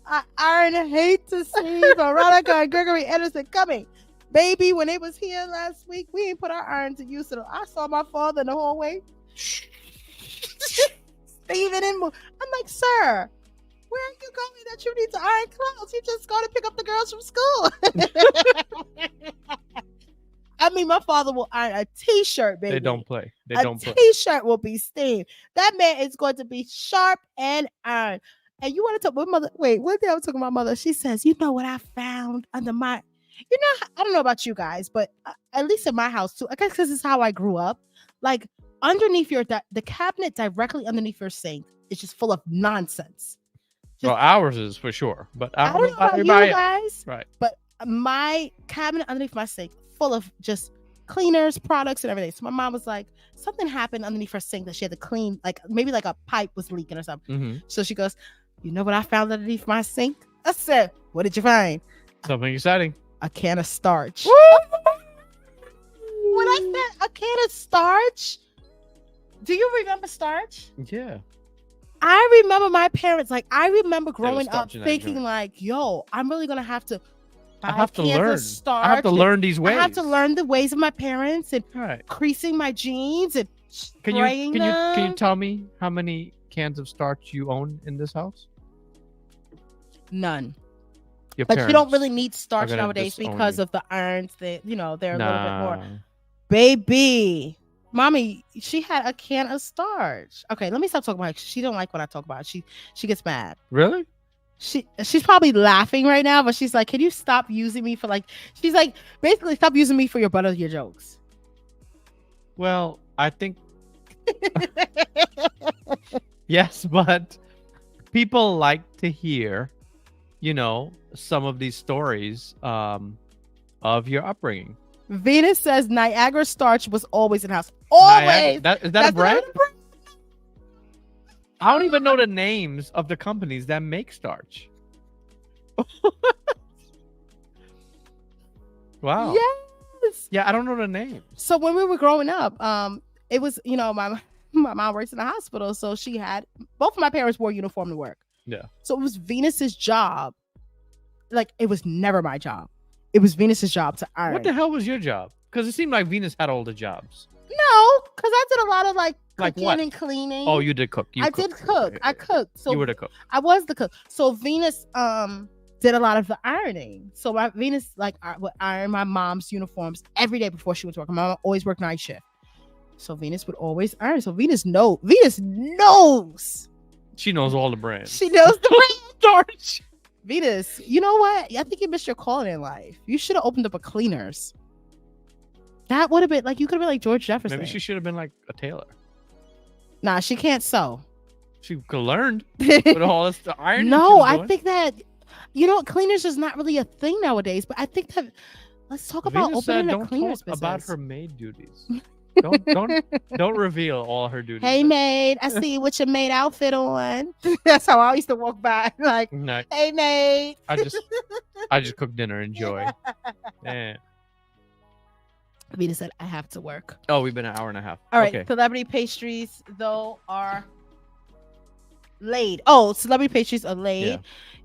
Speaker 1: I hate to see Veronica and Gregory Anderson coming. Baby, when they was here last week, we ain't put our iron to use. So I saw my father in the hallway. Steven and I'm like, sir, where are you going that you need to iron clothes? You just go to pick up the girls from school. I mean, my father will iron a t-shirt, baby.
Speaker 2: They don't play. They don't play.
Speaker 1: A t-shirt will be steamed. That man is going to be sharp and iron. And you want to talk about mother? Wait, one day I was talking about mother. She says, you know what I found under my, you know, I don't know about you guys, but at least in my house too, I guess because this is how I grew up. Like underneath the cabinet directly underneath your sink is just full of nonsense.
Speaker 2: Well, ours is for sure, but
Speaker 1: I don't know about you guys,
Speaker 2: right?
Speaker 1: But my cabinet underneath my sink full of just cleaners, products, and everything. So my mom was like, something happened underneath her sink that she had to clean, like maybe like a pipe was leaking or something.
Speaker 2: Mm-hmm.
Speaker 1: So she goes, you know what I found underneath my sink? I said, what did you find?
Speaker 2: Something exciting.
Speaker 1: A can of starch. When I said a can of starch, do you remember starch?
Speaker 2: Yeah.
Speaker 1: I remember my parents, like I remember growing up thinking like, yo, I'm really going to have to
Speaker 2: I have to learn. I have to learn these ways.
Speaker 1: I have to learn the ways of my parents and
Speaker 2: right.
Speaker 1: creasing my jeans and
Speaker 2: can you tell me how many cans of starch you own in this house?
Speaker 1: None. But you don't really need starch nowadays because of the irons that, you know, they're a little bit more. Baby, mommy, she had a can of starch. Okay, let me stop talking about it. She don't like when I talk about it. She gets mad.
Speaker 2: Really?
Speaker 1: She's probably laughing right now, but she's like, can you stop using me for like, she's like, basically stop using me for your butt of your jokes.
Speaker 2: Well, I think yes, but people like to hear, you know, some of these stories of your upbringing.
Speaker 1: Venus says Niagara starch was always in the house. Always.
Speaker 2: Is that a brand? I don't even know the names of the companies that make starch. Wow.
Speaker 1: Yes.
Speaker 2: Yeah, I don't know the name.
Speaker 1: So when we were growing up, it was, you know, my mom works in the hospital, so she had both of my parents wore uniform to work.
Speaker 2: Yeah. So
Speaker 1: it was Venus's job. Like it was never my job. It was Venus's job to iron.
Speaker 2: What the hell was your job? Because it seemed like Venus had all the jobs.
Speaker 1: No, because I did a lot of like cooking
Speaker 2: what?
Speaker 1: And cleaning.
Speaker 2: Oh, you did cook.
Speaker 1: I did cook. I cooked. So
Speaker 2: you were the cook.
Speaker 1: I was the cook. So Venus did a lot of the ironing. So Venus like would iron my mom's uniforms every day before she went to work. My mom always worked night shift. So Venus would always iron. So Venus knows.
Speaker 2: She knows all the brands.
Speaker 1: She knows the brand. Venus, you know what? I think you missed your calling in life. You should have opened up a cleaners. That would have been like, you could have been like George Jefferson.
Speaker 2: Maybe she should have been like a tailor.
Speaker 1: Nah, she can't sew.
Speaker 2: She could have learned with all this ironing.
Speaker 1: No, I think that, you know, cleaners is not really a thing nowadays, but I think that, let's talk about opening a cleaners business.
Speaker 2: About her maid duties. Don't reveal all her duties.
Speaker 1: Hey maid, I see you with your maid outfit on. That's how I used to walk by. Like, no. Hey maid.
Speaker 2: I just cook dinner, enjoy. Man.
Speaker 1: Vita said I have to work.
Speaker 2: Oh, we've been an hour and a half.
Speaker 1: All right. Okay. Celebrity pastries though are laid. Oh, celebrity pastries are laid.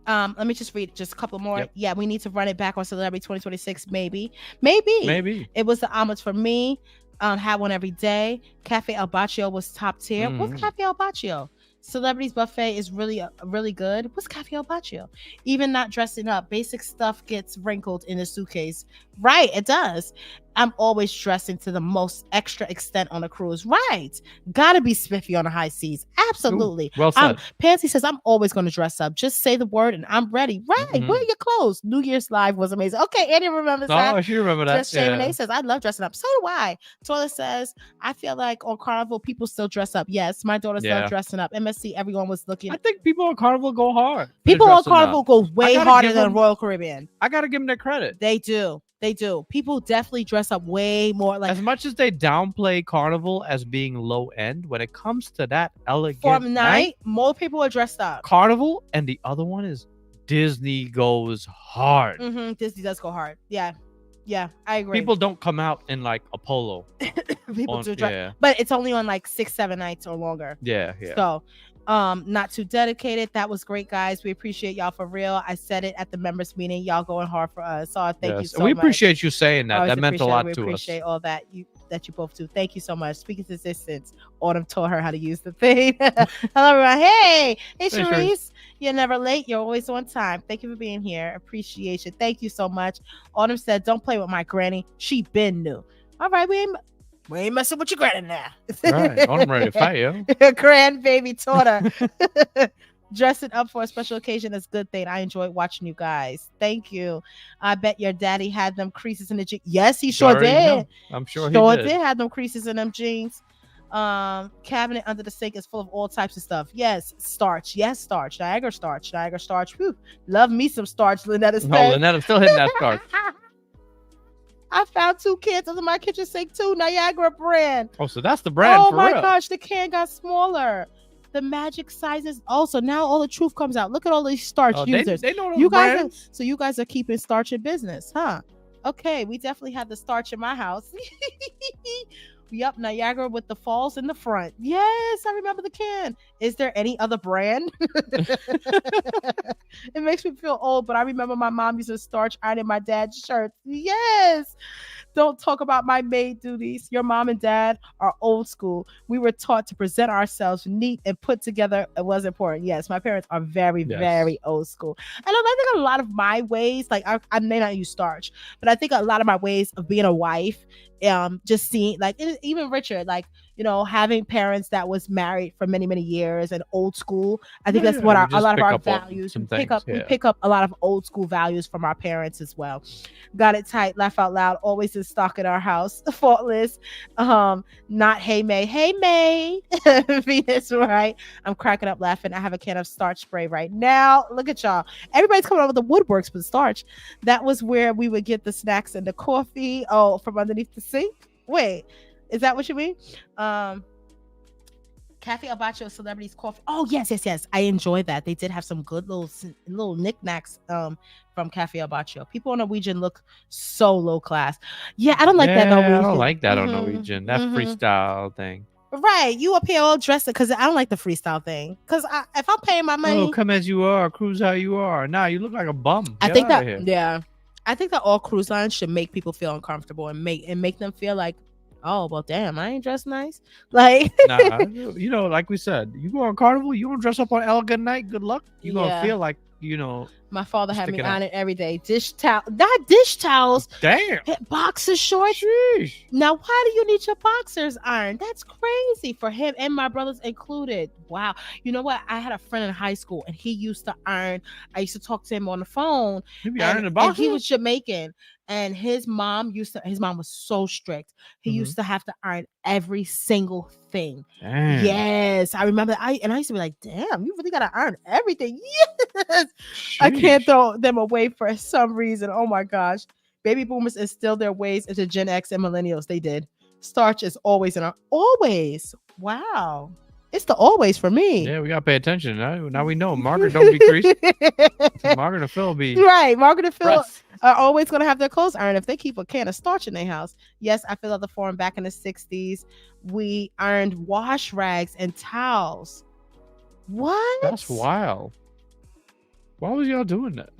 Speaker 1: Yeah. Let me just read just a couple more. Yep. Yeah, we need to run it back on Celebrity 2026. Maybe. It was the omelets for me. Had one every day. Cafe El Baccio was top tier. Mm-hmm. What's Cafe El Baccio? Celebrities buffet is really good. What's Cafe El Baccio? Even not dressing up, basic stuff gets wrinkled in the suitcase. Right, it does. I'm always dressing to the most extra extent on a cruise. Right. Gotta be spiffy on the high seas. Absolutely.
Speaker 2: Ooh, well said.
Speaker 1: Pansy says, I'm always going to dress up. Just say the word and I'm ready. Right. Wear your clothes. New Year's Live was amazing. Okay, Annie remembers that.
Speaker 2: Oh, she remember that.
Speaker 1: Just Renee says, I love dressing up. So do I. Toilet says, I feel like on Carnival, people still dress up. Yes, my daughters love dressing up. MSC, everyone was looking.
Speaker 2: I think people on Carnival go hard.
Speaker 1: People on Carnival go way harder than Royal Caribbean.
Speaker 2: I got to give them their credit.
Speaker 1: They do. They do. People definitely dress up way more. Like,
Speaker 2: as much as they downplay Carnival as being low end, when it comes to that elegant
Speaker 1: night, more people are dressed up.
Speaker 2: Carnival, and the other one is Disney goes hard.
Speaker 1: Disney does go hard. Yeah, I agree.
Speaker 2: People don't come out in like a polo.
Speaker 1: People do dress, but it's only on like 6-7 nights or longer.
Speaker 2: Yeah.
Speaker 1: So, not too dedicated. That was great, guys. We appreciate y'all for real. I said it at the members meeting. Y'all going hard for us. So thank you so much.
Speaker 2: We appreciate you saying that. That meant a lot to us.
Speaker 1: We appreciate all that you both do. Thank you so much. Speaking to assistants, Autumn taught her how to use the thing. Hello, everyone. Hey, Sharice. You're never late. You're always on time. Thank you for being here. Appreciation. Thank you so much. Autumn said, "Don't play with my granny. She been new." All right, we ain't messing with your granny now.
Speaker 2: Right. I'm ready to fight you.
Speaker 1: Grandbaby taught her. Dressing up for a special occasion is a good thing. I enjoyed watching you guys. Thank you. I bet your daddy had them creases in the jeans. Yes, he sure did.
Speaker 2: I'm sure he
Speaker 1: did have them creases in them jeans. Cabinet under the sink is full of all types of stuff. Yes, starch. Niagara starch. Whew. Love me some starch. Lynetta's
Speaker 2: Lynetta's still hitting that starch.
Speaker 1: I found 2 cans under my kitchen sink too. Niagara brand.
Speaker 2: Oh, so that's the brand.
Speaker 1: Oh my gosh, the can got smaller. The magic sizes. Also, now all the truth comes out. Look at all these starch users.
Speaker 2: They know
Speaker 1: you guys. So you guys are keeping starch in business, huh? Okay, we definitely had the starch in my house. Yep, Niagara with the falls in the front. Yes, I remember the can. Is there any other brand? It makes me feel old, but I remember my mom used to starch ironing my dad's shirts. Yes. Don't talk about my maid duties. Your mom and dad are old school. We were taught to present ourselves neat and put together. It was important. Yes, my parents are very, very old school. And I think a lot of my ways, like I may not use starch, but I think a lot of my ways of being a wife, just seeing, like, even Richard, like, you know, having parents that was married for many, many years and old school. I think that's what a lot of our values. We pick up a lot of old school values from our parents as well. Got it tight, laugh out loud, always in stock in our house. Faultless. Not hey May. Venus, right? I'm cracking up laughing. I have a can of starch spray right now. Look at y'all. Everybody's coming up with the woodworks with starch. That was where we would get the snacks and the coffee. Oh, from underneath the sink. Wait. Is that what you mean? Cafe Abacho Celebrities Coffee. Oh, yes. I enjoy that. They did have some good little knickknacks from Cafe Abacho. People on Norwegian look so low class. Yeah, I don't like that Norwegian.
Speaker 2: I don't like that on Norwegian. That freestyle thing.
Speaker 1: Right. You up here all dressed because I don't like the freestyle thing. Because if I'm paying my money.
Speaker 2: Oh, come as you are. Cruise how you are. Nah, you look like a bum.
Speaker 1: I think that all cruise lines should make people feel uncomfortable and make them feel like, oh, well, damn, I ain't dressed nice. Like,
Speaker 2: nah, you know, like we said, you go on Carnival, you don't dress up on Elegant Night, good luck. You're going to feel like, you know.
Speaker 1: My father had me on it every day. Dish towel, not dish towels.
Speaker 2: Damn.
Speaker 1: Boxer shorts.
Speaker 2: Sheesh.
Speaker 1: Now, why do you need your boxers ironed? That's crazy for him and my brothers included. Wow. You know what? I had a friend in high school and he used to iron. I used to talk to him on the phone.
Speaker 2: He be ironing the boxers?
Speaker 1: And he was Jamaican. And his mom was so strict. He used to have to iron every single thing.
Speaker 2: Damn.
Speaker 1: Yes. I remember I used to be like, damn, you really gotta iron everything. Yes. Sheesh. I can't throw them away for some reason. Oh my gosh. Baby boomers instilled their ways into Gen X and millennials. They did. Starch is always in our always. Wow. It's the always for me.
Speaker 2: Yeah, we gotta pay attention. Now we know. Margaret don't decrease. Margaret and Phil be
Speaker 1: right. Margaret and Phil are always gonna have their clothes ironed if they keep a can of starch in their house. Yes, I filled out the form back in the 60s. We ironed wash rags and towels. What?
Speaker 2: That's wild. Why was y'all doing that?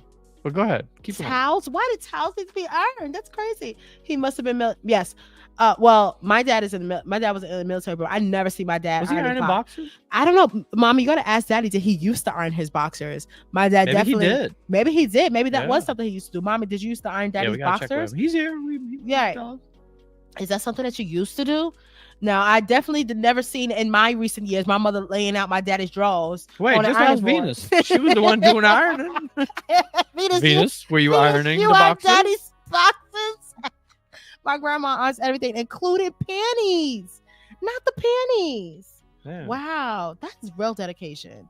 Speaker 2: But go ahead. Keep
Speaker 1: towels. Why did towels need to be ironed? That's crazy. He must have been yes. Well, my dad was in the military, but I never see my dad.
Speaker 2: Was he ironing boxers?
Speaker 1: I don't know, Mom. You got to ask Daddy. Did he used to iron his boxers? My dad definitely
Speaker 2: did.
Speaker 1: Maybe he did. Maybe that was something he used to do. Mommy, did you used to iron Daddy's boxers?
Speaker 2: He's here.
Speaker 1: Yeah. Is that something that you used to do? Now, I definitely never seen in my recent years my mother laying out my daddy's drawers
Speaker 2: Wait,
Speaker 1: on an
Speaker 2: just
Speaker 1: ironing
Speaker 2: ask
Speaker 1: board.
Speaker 2: Venus. She was the one doing ironing. Venus, were you ironing
Speaker 1: you
Speaker 2: the
Speaker 1: iron
Speaker 2: boxes?
Speaker 1: daddy's boxes. My grandma irons everything, including panties, not the panties.
Speaker 2: Yeah.
Speaker 1: Wow, that's real dedication.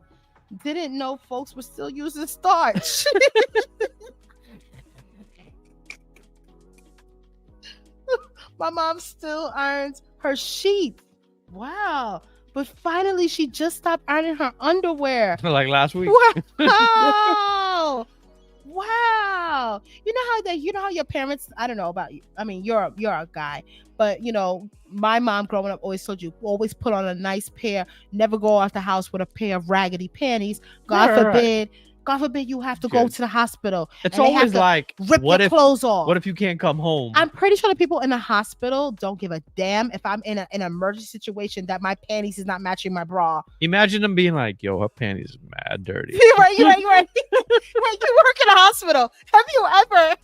Speaker 1: Didn't know folks were still using starch. My mom still irons her sheets. Wow. But finally, she just stopped ironing her underwear.
Speaker 2: Like last week.
Speaker 1: Wow. Wow. You know how your parents, I don't know about you. I mean, you're a guy, but my mom growing up always told you, always put on a nice pair, never go out the house with a pair of raggedy panties. God forbid you have to go to the hospital.
Speaker 2: It's always like,
Speaker 1: rip your clothes off.
Speaker 2: What if you can't come home?
Speaker 1: I'm pretty sure the people in the hospital don't give a damn if I'm in an emergency situation that my panties is not matching my bra.
Speaker 2: Imagine them being like, yo, her panties is mad dirty.
Speaker 1: You're right. Wait, you work in a hospital. Have you ever?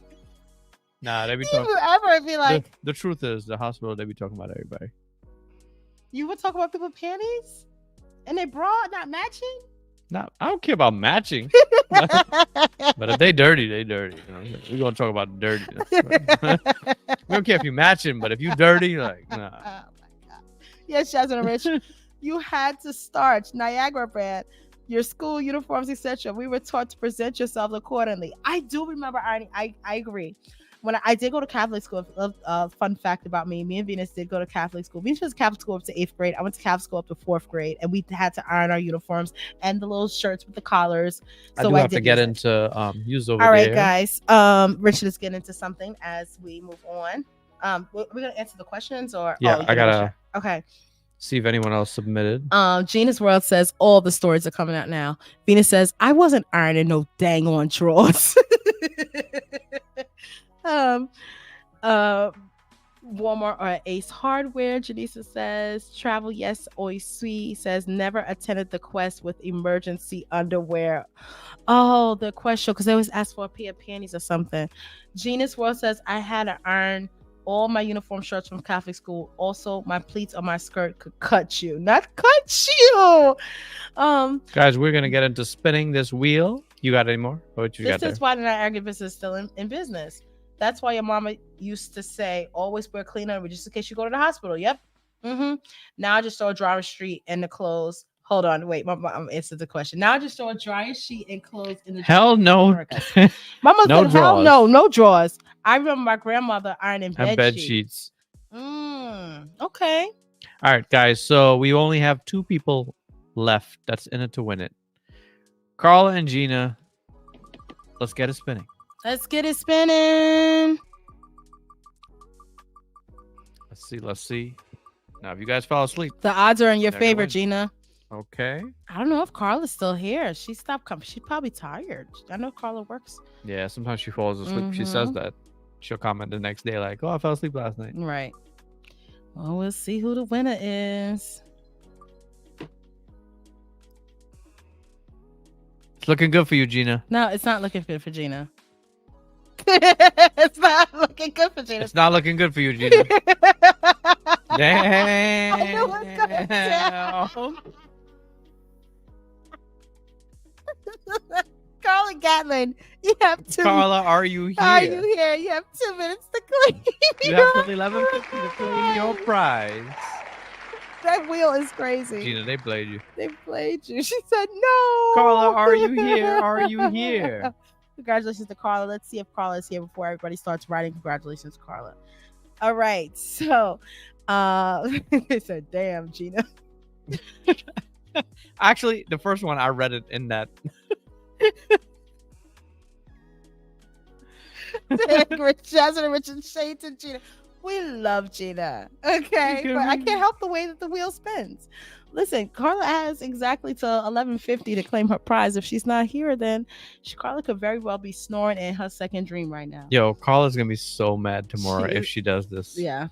Speaker 2: Nah, they be
Speaker 1: talking. Have you ever be like?
Speaker 2: The truth is, the hospital, they be talking about everybody.
Speaker 1: You would talk about people's panties and their bra not matching?
Speaker 2: No, I don't care about matching. But if they dirty, they dirty. We're gonna talk about dirtiness. We don't care if you matching, but if you dirty, like nah.
Speaker 1: Oh my God. Yes, Jasmine Rich. You had to starch Niagara brand, your school uniforms, etc. We were taught to present yourselves accordingly. I do remember ironing. I agree. When I did go to Catholic school, fun fact about me and Venus did go to Catholic school. Venus was Catholic school up to 8th grade. I went to Catholic school up to 4th grade, and we had to iron our uniforms and the little shirts with the collars. So
Speaker 2: I have to get into use over
Speaker 1: there. All right,
Speaker 2: there.
Speaker 1: Guys. Richard is getting into something as we move on. We're gonna answer the questions, or
Speaker 2: I gotta
Speaker 1: okay.
Speaker 2: See if anyone else submitted.
Speaker 1: Gina's World says all the stories are coming out now. Venus says I wasn't ironing no dang on drawers. Walmart or Ace Hardware. Janisa says travel, yes, Oisui says never attended the Quest with emergency underwear. Oh, the Quest show, because they always ask for a pair of panties or something. Genius World says I had to iron all my uniform shirts from Catholic school. Also, my pleats on my skirt could cut you, not cut you.
Speaker 2: Guys, we're gonna get into spinning this wheel. You got any more? What you got there?
Speaker 1: This is why the agribusiness is still in business. That's why your mama used to say, always wear clean underwear just in case you go to the hospital. Yep. Now I just throw a dryer sheet in the clothes. Hold on. Wait, my mom answered the question. Now I just throw a dryer sheet and clothes in the
Speaker 2: hell no.
Speaker 1: Mama said, hell no drawers. I remember my grandmother ironing bed sheets. Okay.
Speaker 2: All right, guys. So we only have 2 people left that's in it to win it. Carla and Gina. Let's get it spinning.
Speaker 1: Let's get it spinning.
Speaker 2: Let's see. Now, if you guys fall asleep,
Speaker 1: the odds are in your favor, Gina.
Speaker 2: Okay.
Speaker 1: I don't know if Carla's still here. She stopped coming. She's probably tired. I know Carla works.
Speaker 2: Yeah, sometimes she falls asleep. She says that. She'll comment the next day like, oh, I fell asleep last night.
Speaker 1: Right. Well, we'll see who the winner is.
Speaker 2: It's looking good for you, Gina.
Speaker 1: No, it's not looking good for Gina. It's not looking good for Gina.
Speaker 2: It's not looking good for you, Gina. Damn.
Speaker 1: Carla Gatlin, you have 2.
Speaker 2: Carla, are you here?
Speaker 1: Are you here? You have 2 minutes to claim.
Speaker 2: You have till 11:50 to claim your prize.
Speaker 1: That wheel is crazy.
Speaker 2: Gina, they played you.
Speaker 1: They played you. She said no.
Speaker 2: Carla, are you here? Are you here?
Speaker 1: Congratulations to Carla. Let's see if Carla is here before everybody starts writing. Congratulations, Carla. All right. So, they said, damn, Gina.
Speaker 2: Actually, the first one, I read it in that.
Speaker 1: Jasmine, Richard, Shades, and Gina. We love Gina. Okay. But I can't help the way that the wheel spins. Listen, Carla has exactly till 11:50 to claim her prize. If she's not here, then Carla could very well be snoring in her second dream right now.
Speaker 2: Yo, Carla's gonna be so mad tomorrow if she does this.
Speaker 1: Yeah.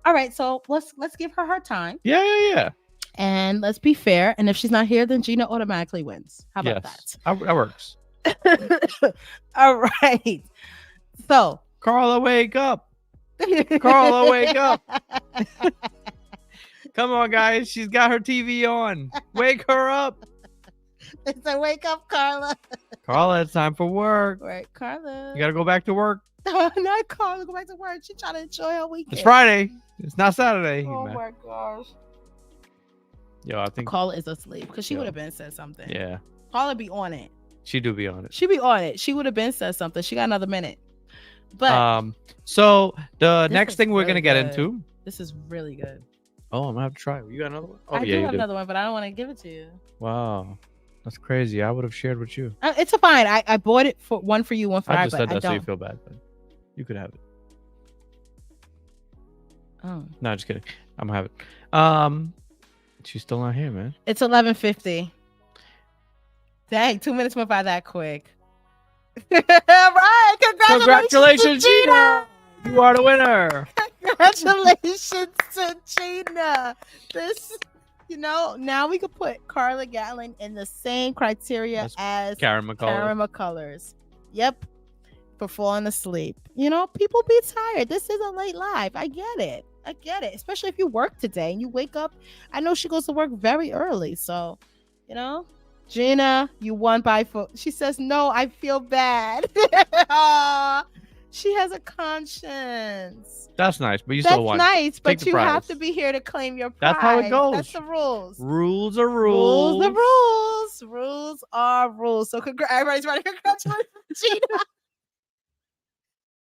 Speaker 1: All right, so let's give her time.
Speaker 2: Yeah.
Speaker 1: And let's be fair. And if she's not here, then Gina automatically wins. How about that?
Speaker 2: That works.
Speaker 1: All right. So,
Speaker 2: Carla, wake up. Carla, wake up. Come on, guys. She's got her TV on. Wake her up.
Speaker 1: It's a wake up, Carla.
Speaker 2: Carla, it's time for work.
Speaker 1: Right, Carla.
Speaker 2: You got to go back to work.
Speaker 1: Not Carla. Go back to work. She's trying to enjoy her weekend.
Speaker 2: It's Friday. It's not Saturday.
Speaker 1: Oh my gosh.
Speaker 2: Yo, I think
Speaker 1: Carla is asleep because she would have been said something.
Speaker 2: Yeah.
Speaker 1: Carla be on it.
Speaker 2: She do be on it.
Speaker 1: She be on it. She would have been said something. She got another minute. But
Speaker 2: so the next thing we're gonna get into.
Speaker 1: This is really good.
Speaker 2: Oh, I'm gonna have to try. You got another one? Oh,
Speaker 1: I do have another one, but I don't want to give it to you.
Speaker 2: Wow, that's crazy. I would have shared with you.
Speaker 1: It's a fine. I bought it for one for you, one for
Speaker 2: I just said that so you feel bad, but you could have it.
Speaker 1: Oh
Speaker 2: no, just kidding. I'm gonna have it. She's still not here, man.
Speaker 1: It's 11:50. Dang, 2 minutes went by that quick. Right, congratulations, Gina.
Speaker 2: You are the winner.
Speaker 1: Congratulations to Gina. This, now we could put Carla Gatlin in the same criteria as
Speaker 2: Karen
Speaker 1: McCullers. Yep, for falling asleep. People be tired. This is a late life. I get it. Especially if you work today and you wake up. I know she goes to work very early, so Gina, you won by foot. She says, no, I feel bad. She has a conscience.
Speaker 2: That's nice, but you still won.
Speaker 1: That's nice, but you have to be here to claim your prize.
Speaker 2: That's how it goes.
Speaker 1: That's the rules.
Speaker 2: Rules are rules.
Speaker 1: Rules are rules. Rules are rules. So everybody's ready. Congratulations, Gina.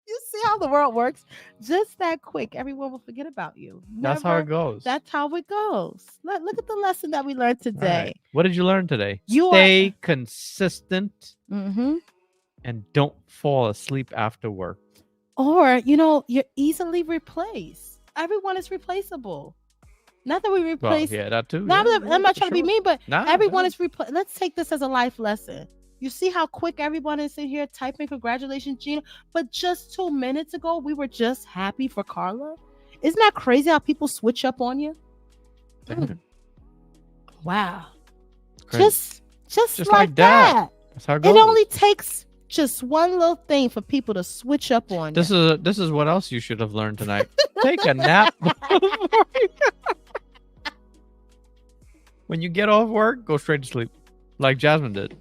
Speaker 1: You see how the world works? Just that quick, everyone will forget about you.
Speaker 2: That's how it goes.
Speaker 1: That's how it goes. Look at the lesson that we learned today.
Speaker 2: Right. What did you learn today? Stay consistent and don't fall asleep after work.
Speaker 1: Or, you're easily replaced. Everyone is replaceable. Not that we replace.
Speaker 2: Well, yeah, that too.
Speaker 1: I'm not trying to be mean, but everyone is replaced. Let's take this as a life lesson. You see how quick everyone is in here typing congratulations, Gina? But just 2 minutes ago, we were just happy for Carla. Isn't that crazy how people switch up on you? Wow. Just like that.
Speaker 2: That's how it goes.
Speaker 1: It only takes just one little thing for people to switch up on you.
Speaker 2: This is what else you should have learned tonight. Take a nap. When you get off work, go straight to sleep. Like Jasmine did.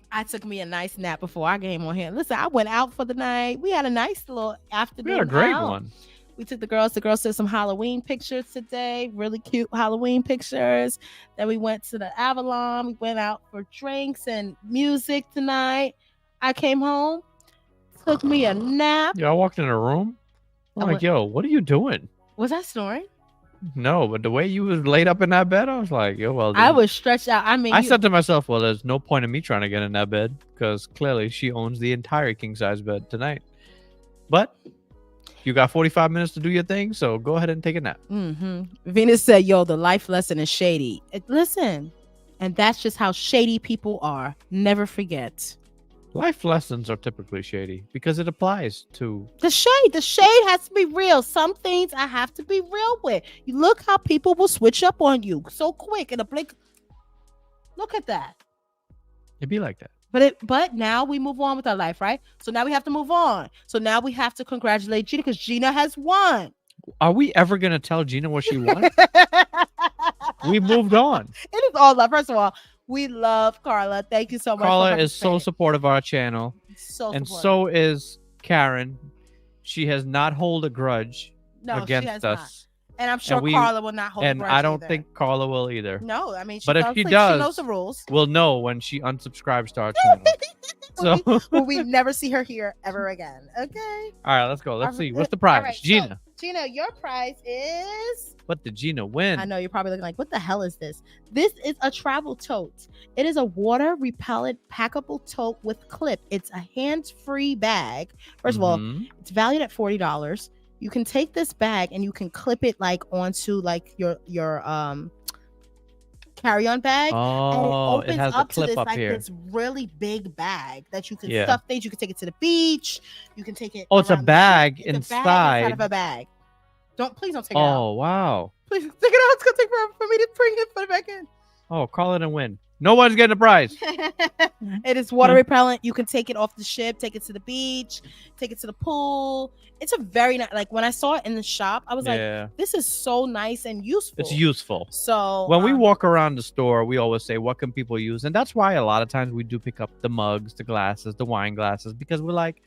Speaker 1: I took me a nice nap before I came on here. Listen, I went out for the night. We had a nice little afternoon.
Speaker 2: We had a great one.
Speaker 1: We took the girls. The girls took some Halloween pictures today. Really cute Halloween pictures. Then we went to the Avalon. We went out for drinks and music tonight. I came home, took me a nap.
Speaker 2: Yeah, I walked in a room. I'm like, yo, what are you doing?
Speaker 1: Was I snoring?
Speaker 2: No, but the way you was laid up in that bed, I was like, yo, well.
Speaker 1: I was stretched out.
Speaker 2: I said to myself, well, there's no point in me trying to get in that bed because clearly she owns the entire king size bed tonight. But you got 45 minutes to do your thing, so go ahead and take a nap.
Speaker 1: Venus said, yo, the life lesson is shady. Listen, and that's just how shady people are. Never forget.
Speaker 2: Life lessons are typically shady because it applies to
Speaker 1: the shade. The shade has to be real. Some things I have to be real with. You look how people will switch up on you so quick in a blink. Look at that.
Speaker 2: It'd be like that.
Speaker 1: But now we move on with our life, right? So now we have to move on. So now we have to congratulate Gina because Gina has won.
Speaker 2: Are we ever gonna tell Gina what she won? We moved on.
Speaker 1: It is all love. First of all, we love Carla. Thank you so much.
Speaker 2: Carla is so supportive of our channel.
Speaker 1: And
Speaker 2: so is Karen. She has not hold a grudge against us.
Speaker 1: Not. And I'm sure Carla will not hold a grudge.
Speaker 2: And I don't think Carla will either.
Speaker 1: No, I mean,
Speaker 2: but if she does,
Speaker 1: she knows the rules.
Speaker 2: We'll know when she unsubscribes to our channel.
Speaker 1: Will we never see her here ever again? Okay.
Speaker 2: All right, let's go. Let's see. What's the prize? Right, Gina.
Speaker 1: So, Gina, your prize is...
Speaker 2: What did Gina win?
Speaker 1: I know you're probably looking like, what the hell is this? This is a travel tote. It is a water repellent packable tote with clip. It's a hands-free bag. First of all, it's valued at $40. You can take this bag and you can clip it like onto like your carry-on bag.
Speaker 2: Oh, and it has up a clip
Speaker 1: to this,
Speaker 2: up
Speaker 1: like,
Speaker 2: here.
Speaker 1: This really big bag that you can stuff things. You can take it to the beach. You can take it.
Speaker 2: Oh, it's a bag inside
Speaker 1: of a bag. Please don't take it out.
Speaker 2: Oh, wow.
Speaker 1: Please take it out. It's gonna take forever for me to bring it, put it back in.
Speaker 2: Oh, Carla didn't win. No one's getting a prize.
Speaker 1: It is water repellent. You can take it off the ship, take it to the beach, take it to the pool. It's a very nice. Like when I saw it in the shop, I was like, "This is so nice and useful."
Speaker 2: It's useful.
Speaker 1: So
Speaker 2: when we walk around the store, we always say, "What can people use?" And that's why a lot of times we do pick up the mugs, the glasses, the wine glasses, because we're like,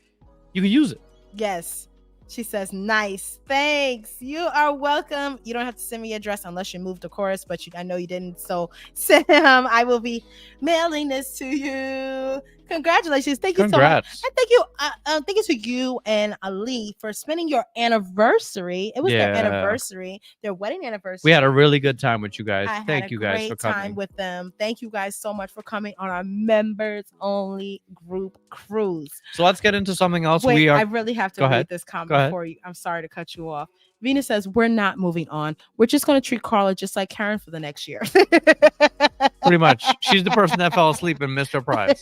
Speaker 2: you can use it.
Speaker 1: Yes. She says, nice. Thanks. You are welcome. You don't have to send me your address unless you moved, of course, but I know you didn't. So, Sam, I will be mailing this to you. Congratulations. Thank you so much. And thank you to you and Ali for spending your anniversary. It was their anniversary, their wedding anniversary.
Speaker 2: We had a really good time with you guys.
Speaker 1: Thank you guys for coming. Time with them. Thank you guys so much for coming on our members only group cruise.
Speaker 2: So let's get into something else.
Speaker 1: Wait, I really have to read this comment before you. I'm sorry to cut you off. Venus says, we're not moving on. We're just going to treat Carla just like Karen for the next year.
Speaker 2: Pretty much. She's the person that fell asleep and missed her prize.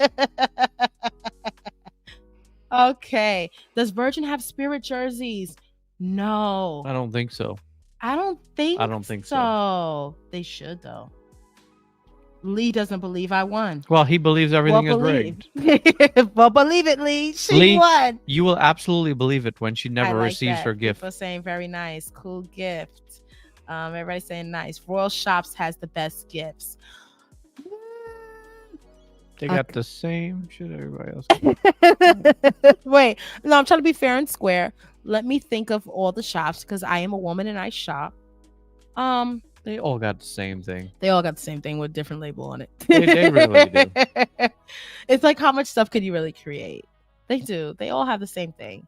Speaker 1: Okay. Does Virgin have Spirit jerseys? No.
Speaker 2: I don't think so.
Speaker 1: I don't think so. They should, though. Lee doesn't believe I won.
Speaker 2: Well, he believes everything is rigged.
Speaker 1: Well, believe it, Lee. She won.
Speaker 2: You will absolutely believe it when she never receives her gift.
Speaker 1: People saying very nice, cool gift. Everybody's saying nice. Royal Shops has the best gifts.
Speaker 2: They got the same shit everybody else.
Speaker 1: Wait, no, I'm trying to be fair and square. Let me think of all the shops because I am a woman and I shop.
Speaker 2: They all got the same thing.
Speaker 1: They all got the same thing with a different label on it.
Speaker 2: They really do.
Speaker 1: It's like, how much stuff could you really create? They do. They all have the same thing.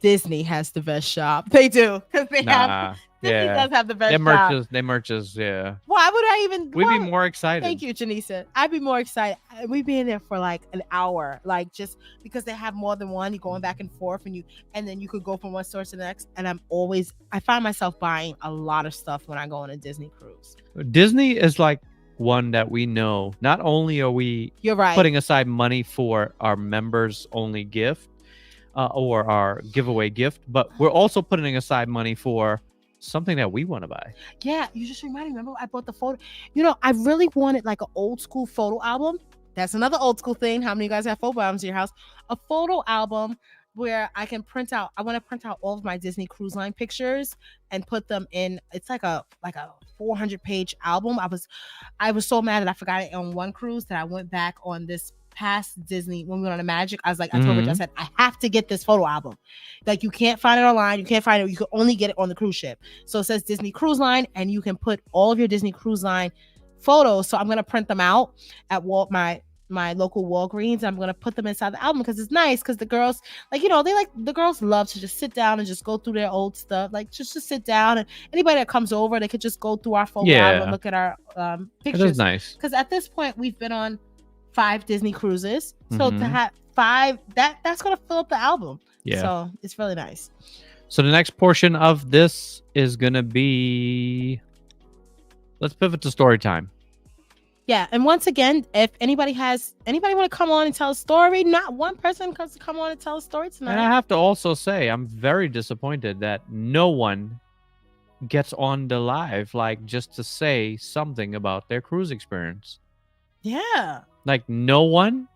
Speaker 1: Disney has the best shop. They do. Because they have... Disney does have the best shop.
Speaker 2: They merches, yeah.
Speaker 1: Why would I even...
Speaker 2: We'd be more excited.
Speaker 1: Thank you, Janisa. I'd be more excited. We'd be in there for like an hour. Like, just because they have more than one, you're going back and forth, and then you could go from one store to the next. And I find myself buying a lot of stuff when I go on a Disney cruise.
Speaker 2: Disney is like one that we know. Not only are we putting aside money for our members only gift or our giveaway gift, but we're also putting aside money for something that we want to buy.
Speaker 1: Yeah, you just reminded me. Remember, I bought the photo. I really wanted like an old school photo album. That's another old school thing. How many of you guys have photo albums in your house? A photo album where I can print out. I want to print out all of my Disney Cruise Line pictures and put them in. It's like a 400-page album. I was so mad that I forgot it on one cruise that I went back on this past Disney when we went on a Magic. I was like, I told Rich, I said, I have to get this photo album. Like, you can't find it online. You can't find it. You can only get it on the cruise ship. So it says Disney Cruise Line, and you can put all of your Disney Cruise Line photos. So I'm gonna print them out at my local Walgreens. I'm gonna put them inside the album because it's nice. Because the girls, the girls love to just sit down and just go through their old stuff. Like, just to sit down, and anybody that comes over, they could just go through our photo album and look at our pictures.
Speaker 2: It is nice.
Speaker 1: Because at this point, we've been on 5 Disney cruises, so to have 5, that's gonna fill up the album. So it's really nice.
Speaker 2: So the next portion of this is gonna be, let's pivot to story time.
Speaker 1: Yeah, and once again, if anybody want to come on and tell a story, not one person comes to come on and tell a story tonight.
Speaker 2: And I have to also say, I'm very disappointed that no one gets on the live, like, just to say something about their cruise experience.
Speaker 1: Yeah.
Speaker 2: Like, no one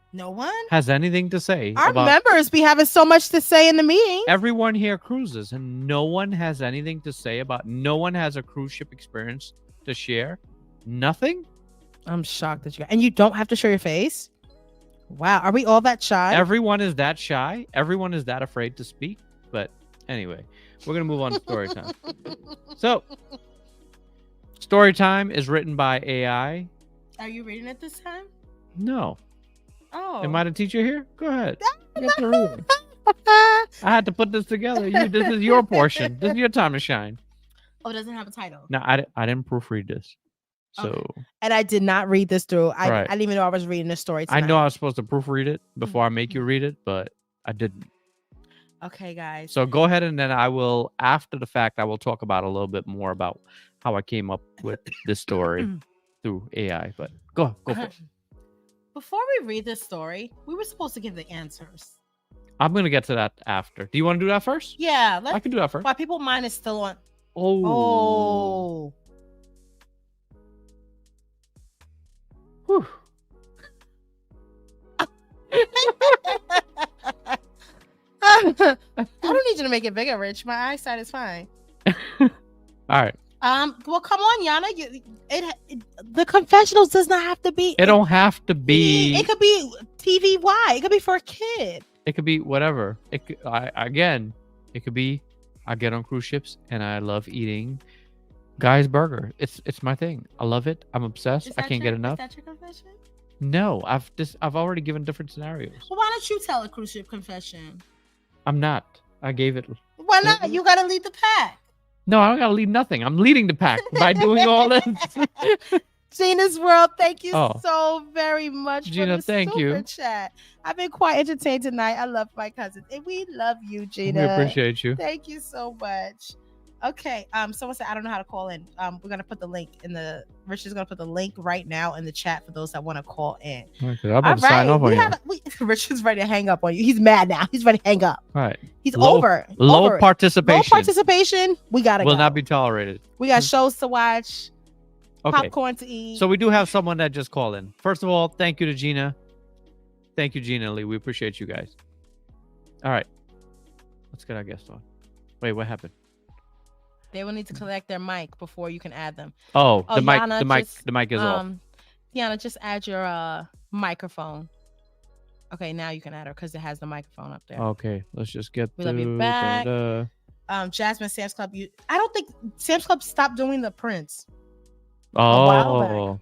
Speaker 2: has anything to say.
Speaker 1: Our members be having so much to say in the meeting.
Speaker 2: Everyone here cruises, and no one has anything to say about. No one has a cruise ship experience to share. Nothing.
Speaker 1: I'm shocked that and you don't have to show your face. Wow, are we all that shy?
Speaker 2: Everyone is that shy. Everyone is that afraid to speak. But anyway, we're gonna move on to story time. So, story time is written by AI.
Speaker 1: Are you reading it this time?
Speaker 2: No.
Speaker 1: Oh.
Speaker 2: Am I the teacher here? Go ahead. You have to read it. I had to put this together. This is your portion. This is your time to shine.
Speaker 1: Oh, it doesn't have a title.
Speaker 2: No, I didn't proofread this. So.
Speaker 1: Okay. And I did not read this through. I didn't even know I was reading this story tonight.
Speaker 2: I know I was supposed to proofread it before I make you read it, but I didn't.
Speaker 1: Okay, guys.
Speaker 2: So go ahead, and then I will, after the fact, I will talk about a little bit more about how I came up with this story through AI. But go for it.
Speaker 1: Before we read this story, we were supposed to give the answers.
Speaker 2: I'm going to get to that after. Do you want to do that first?
Speaker 1: Yeah.
Speaker 2: I can do that first.
Speaker 1: While people mine is still on.
Speaker 2: Oh. Whew.
Speaker 1: I don't need you to make it bigger, Rich. My eyesight is fine.
Speaker 2: All right.
Speaker 1: Well, come on, Yana. The confessionals does not have to be.
Speaker 2: It don't have to be.
Speaker 1: It could be TVY. It could be for a kid.
Speaker 2: It could be whatever. It could, it could be. I get on cruise ships and I love eating Guy's Burger. It's my thing. I love it. I'm obsessed. I can't get enough.
Speaker 1: Is that your confession?
Speaker 2: No, I've already given different scenarios.
Speaker 1: Well, why don't you tell a cruise ship confession?
Speaker 2: I'm not. I gave it.
Speaker 1: Why not? You gotta lead the pack.
Speaker 2: No, I don't gotta lead nothing. I'm leading the pack by doing all this.
Speaker 1: Gina's World, thank you so very much,
Speaker 2: Gina.
Speaker 1: for the
Speaker 2: thank
Speaker 1: super
Speaker 2: you.
Speaker 1: chat. I've been quite entertained tonight. I love my cousins, and we love you, Gina.
Speaker 2: We appreciate you.
Speaker 1: Thank you so much. Okay, someone said I don't know how to call in. We're gonna put the link in the. Rich is gonna put the link right now in the chat for those that want to call in.
Speaker 2: Okay, I'm about to sign off on you.
Speaker 1: Rich is ready to hang up on you. He's mad now. He's ready to hang up.
Speaker 2: All right.
Speaker 1: He's over.
Speaker 2: Low participation.
Speaker 1: Low participation. We gotta
Speaker 2: will
Speaker 1: go.
Speaker 2: not be tolerated.
Speaker 1: We got shows to watch.
Speaker 2: Okay.
Speaker 1: Popcorn to eat.
Speaker 2: So we do have someone that just called in. First of all, thank you to Gina. Thank you, Gina Lee. We appreciate you guys. All right. Let's get our guest on. Wait, what happened?
Speaker 1: They will need to collect their mic before you can add them.
Speaker 2: Oh, the mic is off.
Speaker 1: Yana, just add your microphone. Okay, now you can add her because it has the microphone up there.
Speaker 2: Okay, let's just get
Speaker 1: we love you back. Jasmine, Sam's Club. I don't think Sam's Club stopped doing the prints.
Speaker 2: Oh,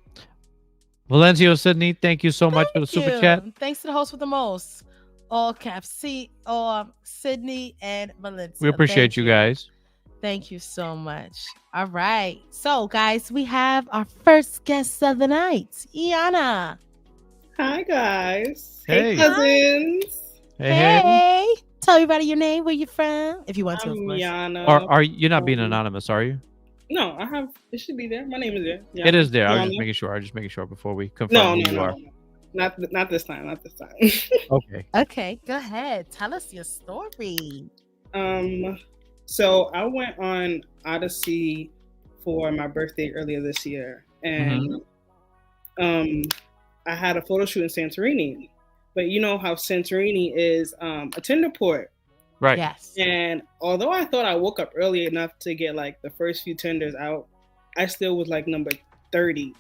Speaker 2: Valencio Sydney, thank you so much for the super chat.
Speaker 1: Thanks to the host with the most. All caps, Sydney and Valencia.
Speaker 2: We appreciate you guys.
Speaker 1: Thank you so much. All right. So, guys, we have our first guest of the night, Iana.
Speaker 3: Hi, guys.
Speaker 2: Hey,
Speaker 3: cousins.
Speaker 1: Hey. Tell everybody your name, where you're from, if you want to.
Speaker 3: Iana.
Speaker 2: Or are you not being anonymous, are you?
Speaker 3: No, I have. It should be there. My name is there. Yeah.
Speaker 2: It is there. I was just making sure. Before we confirm who you are.
Speaker 3: Not this time. Not this time.
Speaker 2: Okay.
Speaker 1: Okay. Go ahead. Tell us your story.
Speaker 3: So I went on Odyssey for my birthday earlier this year, and I had a photo shoot in Santorini. But you know how Santorini is a Tinder port.
Speaker 2: Right.
Speaker 1: Yes.
Speaker 3: And although I thought I woke up early enough to get like the first few Tinders out, I still was like number 30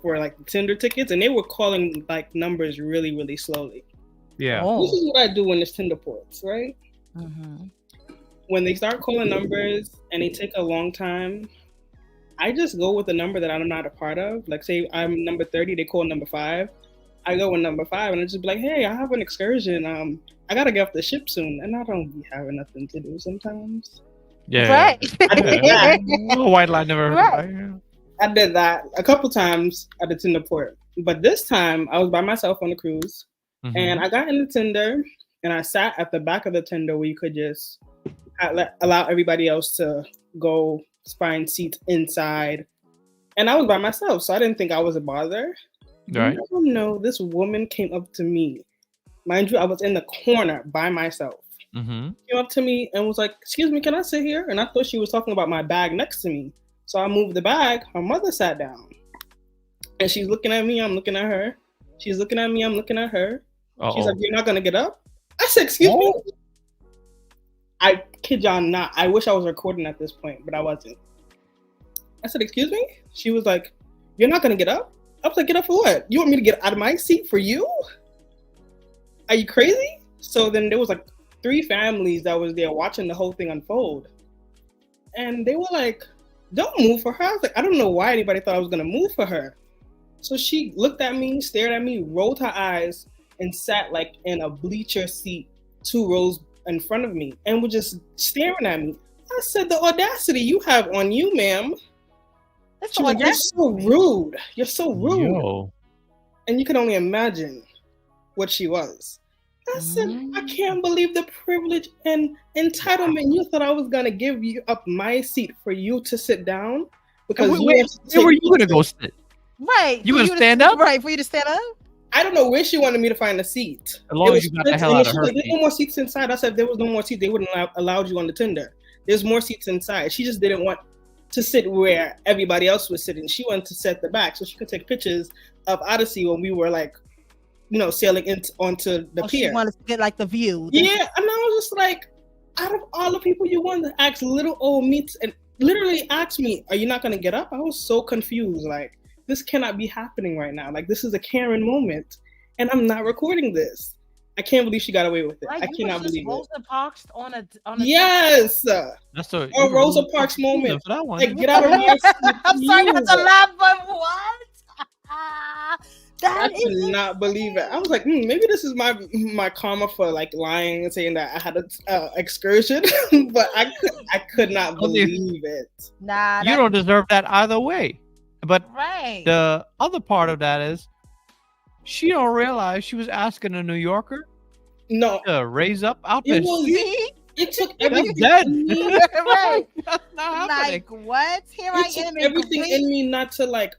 Speaker 3: for like Tinder tickets, and they were calling like numbers really, really slowly.
Speaker 2: Yeah.
Speaker 1: Oh.
Speaker 3: This is what I do when it's Tinder ports, right?
Speaker 1: Mm-hmm.
Speaker 3: When they start calling numbers and they take a long time, I just go with a number that I'm not a part of. Like say I'm number 30, they call number 5. I go with number 5 and I just be like, hey, I have an excursion. I gotta get off the ship soon, and I don't be having nothing to do sometimes.
Speaker 2: Yeah.
Speaker 1: Right.
Speaker 3: I did that.
Speaker 2: White line never.
Speaker 1: Right.
Speaker 3: I did that a couple times at the Tinder port, but this time I was by myself on the cruise, and I got in the Tinder, and I sat at the back of the Tinder where you could just allow everybody else to go find seats inside, and I was by myself, so I didn't think I was a bother.
Speaker 2: Right.
Speaker 3: No, this woman came up to me. Mind you, I was in the corner by myself. Came up to me and was like, excuse me, can I sit here? And I thought she was talking about my bag next to me. So I moved the bag. Her mother sat down. And she's looking at me. I'm looking at her. She's looking at me. I'm looking at her.
Speaker 2: Uh-oh.
Speaker 3: She's like, you're not going to get up? I said, excuse me? I kid y'all not. I wish I was recording at this point, but I wasn't. I said, excuse me? She was like, you're not going to get up? I was like, get up for what? You want me to get out of my seat for you? Are you crazy? So then there was like 3 families that was there watching the whole thing unfold. And they were like, don't move for her. I was like, I don't know why anybody thought I was going to move for her. So she looked at me, stared at me, rolled her eyes, and sat like in a bleacher seat 2 rows in front of me and was just staring at me. I said, the audacity you have on you, ma'am. She was like, you're so rude. You're so rude.
Speaker 2: Yo.
Speaker 3: And you can only imagine what she was. I said, I can't believe the privilege and entitlement. You thought I was going to give you up my seat for you to sit down? Because
Speaker 2: where were you going to go sit?
Speaker 1: Right.
Speaker 2: You going to stand up?
Speaker 1: Right, for you to stand up?
Speaker 3: I don't know where she wanted me to find a seat.
Speaker 2: As long as you got the hell out of her
Speaker 3: seat. There's no more seats inside. I said, if there was no more seats, they wouldn't have allowed you on the Tinder. There's more seats inside. She just didn't want to sit where everybody else was sitting. She wanted to sit at the back so she could take pictures of Odyssey when we were like, sailing onto the pier.
Speaker 1: She wanted to get like the view.
Speaker 3: Yeah, and I was just like, out of all the people you want to ask little old me and literally ask me, are you not going to get up? I was so confused. Like, this cannot be happening right now. Like, this is a Karen moment, and I'm not recording this. I can't believe she got away with it.
Speaker 1: Like,
Speaker 3: I cannot believe it.
Speaker 1: Rosa Parks on a
Speaker 3: yes,
Speaker 2: that's a
Speaker 3: Rosa Parks moment.
Speaker 2: That one.
Speaker 3: Like, get out of my
Speaker 1: I'm sorry, that's a laugh, but what?
Speaker 3: I could not believe it. I was like, maybe this is my karma for like lying and saying that I had an excursion, but I could not believe it.
Speaker 1: Nah,
Speaker 2: you don't deserve that either way. But
Speaker 1: right.
Speaker 2: The other part of that is she don't realize she was asking a New Yorker to raise up out there.
Speaker 3: It took everything.
Speaker 2: Dead.
Speaker 1: Right.
Speaker 2: That's not happening.
Speaker 1: Like what? Here I am.
Speaker 3: Everything in me not to like.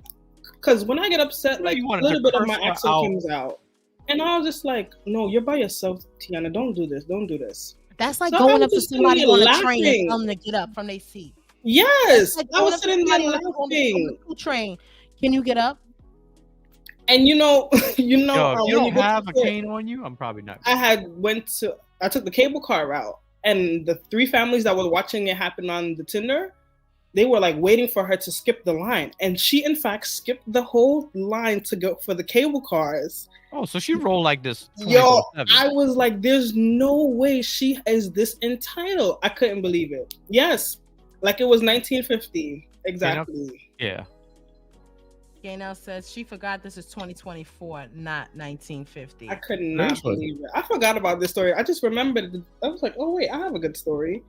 Speaker 3: Because when I get upset, like a little bit of my accent comes out. And I was just like, no, you're by yourself, Tiana. Don't do this. Don't do this.
Speaker 1: That's like going up to somebody on a train and telling them to get up from their seat.
Speaker 3: Yes. Like I was sitting there laughing.
Speaker 1: On the train. Can you get up?
Speaker 3: And
Speaker 2: Yo, if you don't have a cane on you, I'm probably not.
Speaker 3: I took the cable car route. And the 3 families that were watching it happen on the Tinder, they were like waiting for her to skip the line, and she in fact skipped the whole line to go for the cable cars.
Speaker 2: Oh, so she rolled like this.
Speaker 3: Yo, I was like, there's no way she is this entitled. I couldn't believe it. Yes, like it was 1950 exactly.
Speaker 2: Yeah.
Speaker 1: Gaynell says she forgot this is 2024, not 1950.
Speaker 3: I could not believe it. I forgot about this story. I just remembered. I was like, oh wait, I have a good story.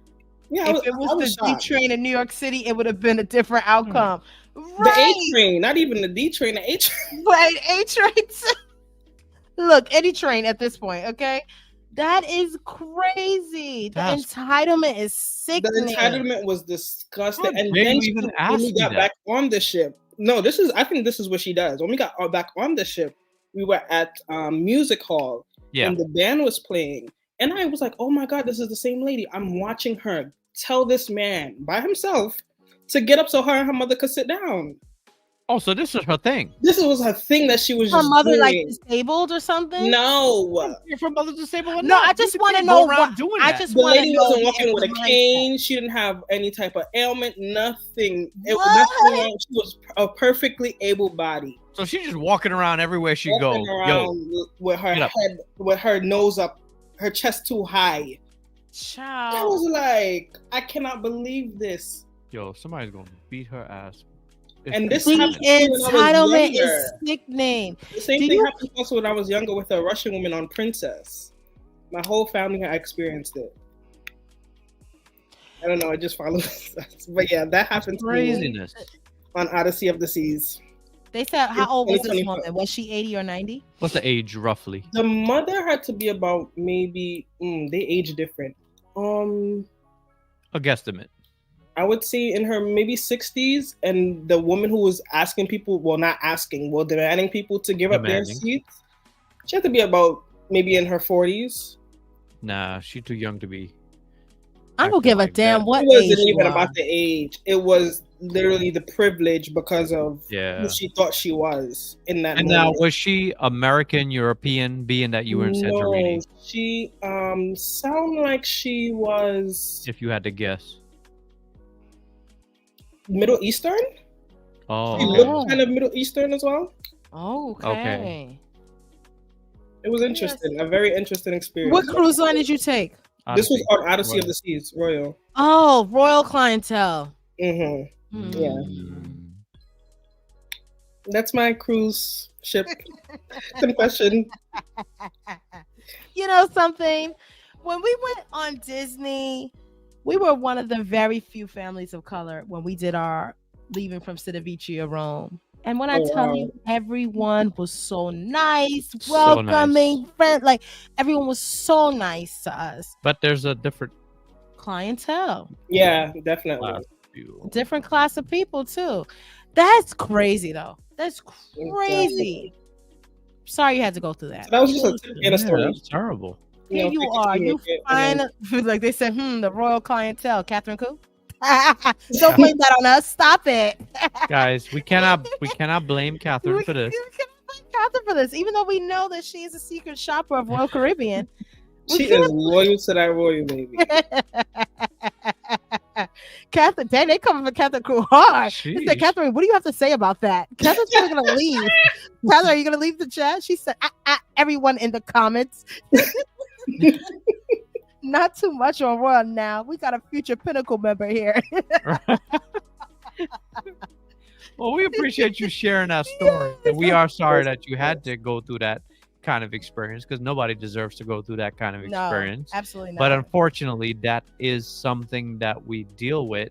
Speaker 3: Yeah,
Speaker 1: if it was the D train in New York City, it would have been a different outcome.
Speaker 3: Right. The A train, not even the D train, the A train.
Speaker 1: Right, A train. Look, any train at this point, okay? That is crazy. The entitlement is sickening.
Speaker 3: The entitlement was disgusting. And then when we got back on the ship, I think this is what she does. When we got back on the ship, we were at music hall, and the band was playing. And I was like, oh my God, this is the same lady. I'm watching her tell this man by himself to get up so her and her mother could sit down.
Speaker 2: Oh, so this is her thing.
Speaker 3: This was her thing that she was
Speaker 1: her
Speaker 3: just
Speaker 1: mother
Speaker 3: doing.
Speaker 1: Like disabled or something?
Speaker 3: No.
Speaker 2: Your mother disabled?
Speaker 1: No, I just want to know what doing that.
Speaker 3: The lady wasn't walking with a cane. She didn't have any type of ailment, nothing. She was a perfectly able body.
Speaker 2: So she's just walking around everywhere she goes.
Speaker 3: With her head, with her nose up, her chest too high.
Speaker 1: Child.
Speaker 3: I was like, I cannot believe this.
Speaker 2: Yo, somebody's gonna beat her ass.
Speaker 3: And this
Speaker 1: entitlement is sickening.
Speaker 3: The same thing happened also when I was younger with a Russian woman on Princess. My whole family had experienced it. I don't know, it just follows us. But yeah, that happened to me on Odyssey of the Seas.
Speaker 1: They said, how old was this woman? Was she 80 or 90?
Speaker 2: What's the age roughly?
Speaker 3: The mother had to be about maybe they age different.
Speaker 2: A guesstimate.
Speaker 3: I would say in her maybe 60s, and the woman who was asking people, demanding people to give up their seats, she had to be about maybe in her 40s.
Speaker 2: Nah, she's too young to be.
Speaker 1: I don't give a damn what age.
Speaker 3: It wasn't even about the age. It was literally the privilege because of who she thought she was in that moment.
Speaker 2: Now, was she American, European, being that you were in Santorini?
Speaker 3: No, she sounded like she was...
Speaker 2: If you had to guess.
Speaker 3: Middle Eastern?
Speaker 2: Oh.
Speaker 3: She looked kind of Middle Eastern as well.
Speaker 1: Oh, okay.
Speaker 3: It was interesting. Yes. A very interesting experience.
Speaker 1: What cruise line did you take?
Speaker 3: This was on Odyssey of the Seas, Royal.
Speaker 1: Oh, Royal Clientele.
Speaker 3: Mm-hmm. Yeah. That's my cruise ship confession.
Speaker 1: You know something? When we went on Disney, we were one of the very few families of color when we did our leaving from Civitavecchia, Rome. And when I tell you, everyone was so nice, welcoming, friend, like everyone was so nice to us.
Speaker 2: But there's a different
Speaker 1: clientele.
Speaker 3: Yeah, definitely.
Speaker 1: Different class of people too. That's crazy though. That's crazy. Sorry you had to go through that.
Speaker 3: So that was just a tip in a story.
Speaker 2: That's terrible.
Speaker 1: Here you are. You find like they said, the royal clientele. Catherine Koo. Don't blame that on us. Stop it.
Speaker 2: Guys, we cannot blame Catherine for this.
Speaker 1: for this, even though we know that she is a secret shopper of Royal Caribbean.
Speaker 3: She is loyal to that royal baby.
Speaker 1: Catherine, dang, they coming for Catherine Crew hard. She
Speaker 2: Sheesh.
Speaker 1: said, Catherine, what do you have to say about that? Catherine's probably gonna leave. Catherine, are you gonna leave the chat? She said, everyone in the comments. Not too much on Royal now. We got a future Pinnacle member here.
Speaker 2: Well, we appreciate you sharing that story. And we are sorry that you had to go through that kind of experience, because nobody deserves to go through that kind of experience.
Speaker 1: No, absolutely not.
Speaker 2: But unfortunately, that is something that we deal with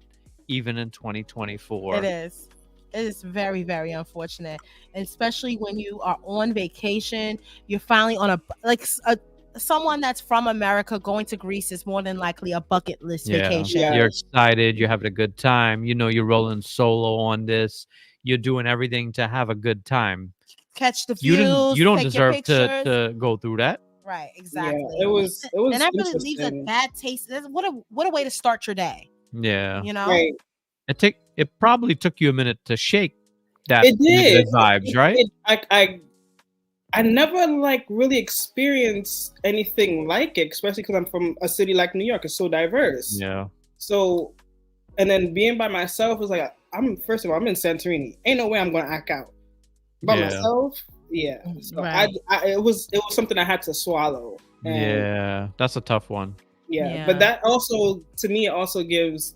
Speaker 2: even in 2024.
Speaker 1: It is. It is very, very unfortunate, and especially when you are on vacation. You're finally on someone that's from America going to Greece is more than likely a bucket list vacation.
Speaker 3: Yeah.
Speaker 2: You're excited. You're having a good time. You know, you're rolling solo on this. You're doing everything to have a good time.
Speaker 1: Catch the views.
Speaker 2: You don't
Speaker 1: take your
Speaker 2: deserve
Speaker 1: pictures.
Speaker 2: to go through that.
Speaker 1: Right, exactly.
Speaker 3: Yeah, it was
Speaker 1: and that really leaves a bad taste. What a way to start your day.
Speaker 2: Yeah.
Speaker 1: You know?
Speaker 3: Right.
Speaker 2: It probably took you a minute to shake that
Speaker 3: It did.
Speaker 2: vibes, right?
Speaker 3: I never really experienced anything like it, especially because I'm from a city like New York. It's so diverse.
Speaker 2: Yeah.
Speaker 3: So, and then being by myself was like, first of all, I'm in Santorini. Ain't no way I'm gonna act out by myself. Yeah. So
Speaker 1: right.
Speaker 3: it was something I had to swallow. And
Speaker 2: yeah, that's a tough one.
Speaker 3: Yeah, but that also, to me, also gives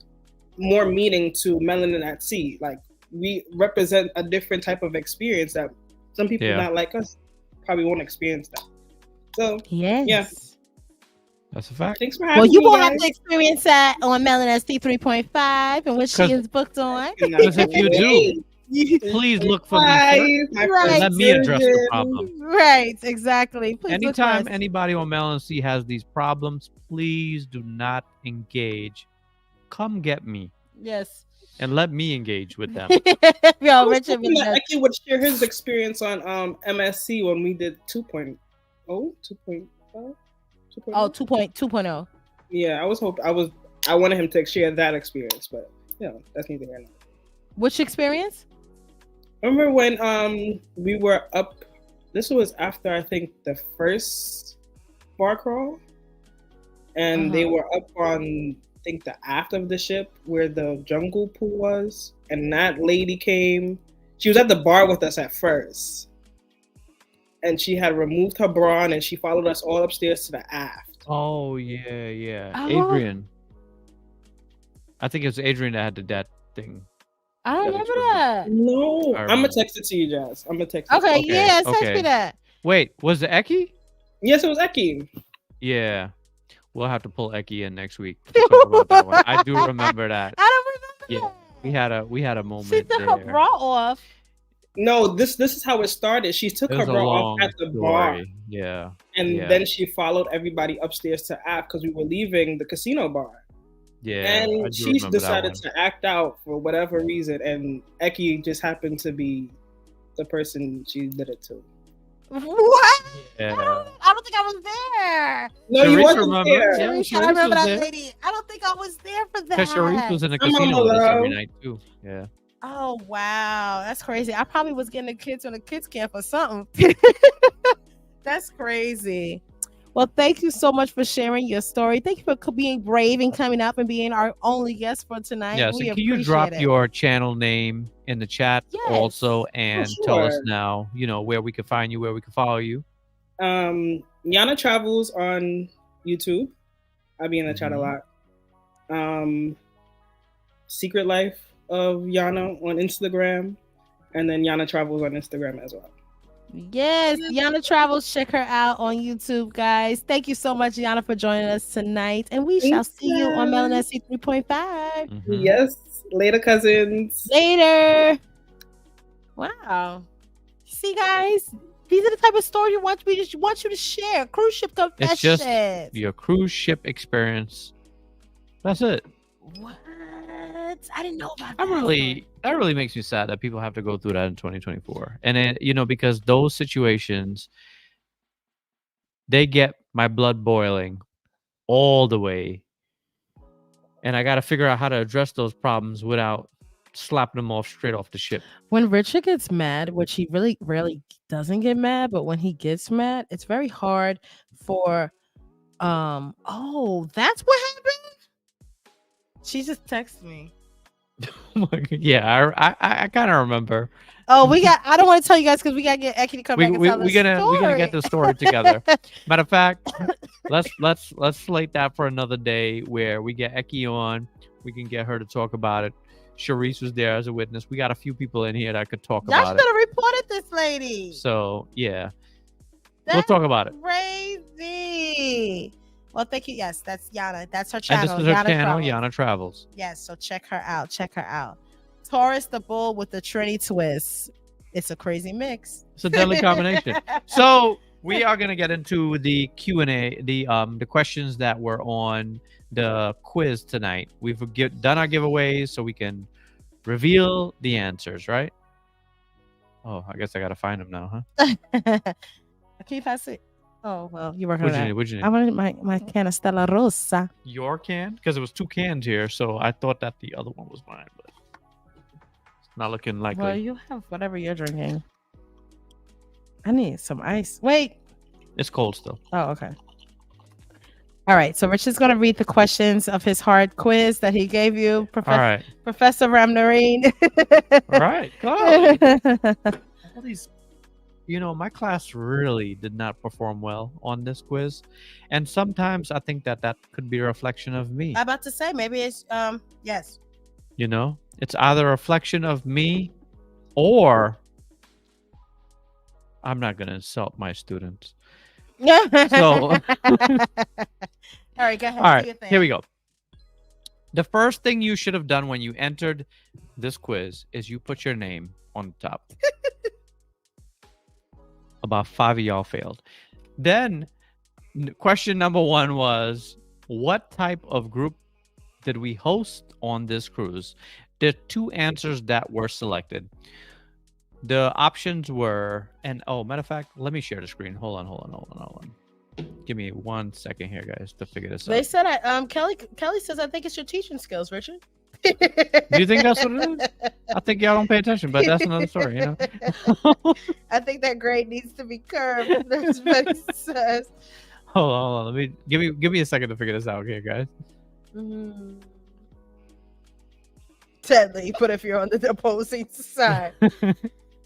Speaker 3: more meaning to Melanin at Sea. Like, we represent a different type of experience that some people not like us probably won't experience that. So yeah,
Speaker 2: that's a fact.
Speaker 3: Thanks for having me.
Speaker 1: Well, you won't have to experience that on Melanin at Sea 3.5, and what she is booked on.
Speaker 2: Because if you do, please look for me first, and let me address the problem.
Speaker 1: Right, exactly. Please
Speaker 2: anytime anybody on Melanin Sea has these problems, please do not engage. Come get me.
Speaker 1: Yes.
Speaker 2: And let me engage with them.
Speaker 1: Yo, Richard
Speaker 3: Eki would share his experience on MSC when we did 2.0, 2.5.
Speaker 1: Oh, 2.0.
Speaker 3: Yeah, I wanted him to share that experience, but that's neither here nor there.
Speaker 1: Which experience?
Speaker 3: Remember when we were up? This was after, I think, the first bar crawl, and they were up on, I think, the aft of the ship where the jungle pool was, and that lady came. She was at the bar with us at first, and she had removed her bra, and she followed us all upstairs to the aft.
Speaker 2: Oh yeah.
Speaker 1: Oh.
Speaker 2: Adrian. I think it was Adrian that had that thing.
Speaker 1: I don't remember that.
Speaker 3: No, I'm gonna text it to you, Jazz. I'm gonna text it.
Speaker 1: Okay, yeah, text me that.
Speaker 2: Wait, was it Eki?
Speaker 3: Yes, it was Eki.
Speaker 2: Yeah. We'll have to pull Eki in next week to talk about that one. I do remember that.
Speaker 1: I don't remember
Speaker 2: that. We had a moment.
Speaker 1: She took her bra off.
Speaker 3: No, this is how it started. She took her bra off at the bar.
Speaker 2: Yeah.
Speaker 3: And then she followed everybody upstairs to aft because we were leaving the casino bar.
Speaker 2: Yeah.
Speaker 3: And she decided to act out for whatever reason, and Eki just happened to be the person she did it to.
Speaker 1: What?
Speaker 2: Yeah.
Speaker 1: I don't think I was there.
Speaker 3: No, you wasn't there.
Speaker 1: Yeah, I remember that lady. I don't think I was there for that.
Speaker 2: Because Sharif was in the casino with us every night too. Yeah.
Speaker 1: Oh wow, that's crazy. I probably was getting the kids on a kids camp or something. That's crazy. Well, thank you so much for sharing your story. Thank you for being brave and coming up and being our only guest for tonight.
Speaker 2: Yes, and can you drop your channel name in the chat also, and tell us now, where we can find you, where we can follow you.
Speaker 3: Yana Travels on YouTube. I'll be in the chat a lot. Secret Life of Yana on Instagram, and then Yana Travels on Instagram as well.
Speaker 1: Yes, Yana Travels. Check her out on YouTube, guys. Thank you so much, Yana, for joining us tonight. And we shall see you on Melanin at Sea 3.5.
Speaker 3: Yes. Later, cousins.
Speaker 1: Later. Wow. See, guys, these are the type of stories we just want you to share. Cruise ship confessions.
Speaker 2: It's just your cruise ship experience. That's it.
Speaker 1: What? I didn't know about
Speaker 2: that. That really makes me sad that people have to go through that in 2024. And then, because those situations, they get my blood boiling all the way. And I got to figure out how to address those problems without slapping them off straight off the ship.
Speaker 1: When Richard gets mad, which he really rarely doesn't get mad, but when he gets mad, it's very hard for oh, that's what happened? She just texted me.
Speaker 2: Yeah, I kind of remember.
Speaker 1: Oh, I don't want to tell you guys because we gotta get Eki to come back and tell the story.
Speaker 2: We're gonna get the story together. Matter of fact, let's slate that for another day where we get Eki on. We can get her to talk about it. Sharice was there as a witness. We got a few people in here that could talk
Speaker 1: Y'all
Speaker 2: about
Speaker 1: should have reported this lady.
Speaker 2: So yeah,
Speaker 1: That's
Speaker 2: we'll talk about it.
Speaker 1: Crazy. Well, thank you. Yes, that's Yana. That's her channel.
Speaker 2: And this is her channel, Yana Travels.
Speaker 1: Yes, so check her out. Check her out. Taurus the bull with the Trini twist. It's a crazy mix.
Speaker 2: It's a deadly combination. So we are gonna get into the Q&A, the questions that were on the quiz tonight. We've done our giveaways so we can reveal the answers, right? Oh, I guess I gotta find them now, huh?
Speaker 1: Can you pass it? Oh, well, you're working on that.
Speaker 2: What'd you need?
Speaker 1: I wanted my can of Stella Rosa.
Speaker 2: Your can? Because it was 2 cans here, so I thought that the other one was mine, but it's not looking likely.
Speaker 1: Well, you have whatever you're drinking. I need some ice. Wait.
Speaker 2: It's cold still.
Speaker 1: Oh, okay. All right, so Richard's going to read the questions of his hard quiz that he gave you,
Speaker 2: All right.
Speaker 1: Professor Ramnarine.
Speaker 2: All right, go. All these, my class really did not perform well on this quiz, and sometimes I think that could be a reflection of me.
Speaker 1: I'm about to say maybe it's yes.
Speaker 2: It's either a reflection of me, or I'm not going to insult my students. So.
Speaker 1: All right, go ahead.
Speaker 2: All right, here we go. The first thing you should have done when you entered this quiz is you put your name on the top. About 5 of y'all failed. Then question number 1 was, what type of group did we host on this cruise? There are 2 answers that were selected. The options were, and matter of fact, let me share the screen. Hold on. Give me 1 second here, guys, to figure this out.
Speaker 1: They said, Kelly says, I think it's your teaching skills, Richard.
Speaker 2: Do you think that's what it is? I think y'all don't pay attention, but that's another story,
Speaker 1: I think that grade needs to be curbed. That's what he says.
Speaker 2: Hold on. Let me give me a second to figure this out, okay, guys.
Speaker 1: Mm-hmm. Deadly, but if you're on the opposing side.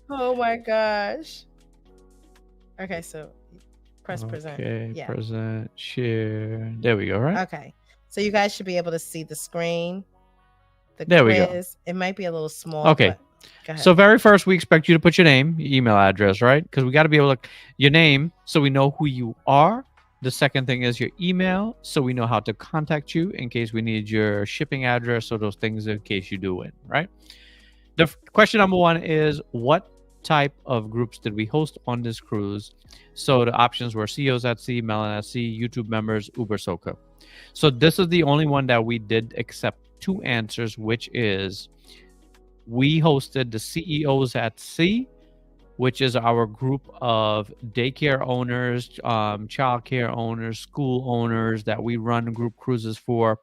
Speaker 1: Oh my gosh. Okay, so press present.
Speaker 2: Okay, yeah. Present, share. There we go, right?
Speaker 1: Okay. So you guys should be able to see the screen.
Speaker 2: There we go.
Speaker 1: It might be a little small.
Speaker 2: Okay. So very first, we expect you to put your name, your email address, right? Because we got to be able to your name so we know who you are. The second thing is your email, so we know how to contact you in case we need your shipping address or those things in case you do win, right? The question number 1 is, what type of groups did we host on this cruise? So the options were CEOs at Sea, Melon at Sea, YouTube members, Uber Soka. So this is the only one that we did accept 2 answers, which is we hosted the CEOs at Sea, which is our group of daycare owners, childcare owners, school owners that we run group cruises for.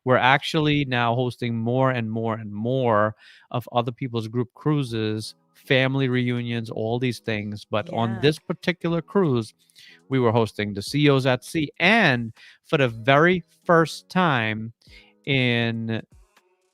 Speaker 2: We're actually now hosting more and more and more of other people's group cruises, family reunions, all these things. But on this particular cruise, we were hosting the CEOs at Sea. And for the very first time in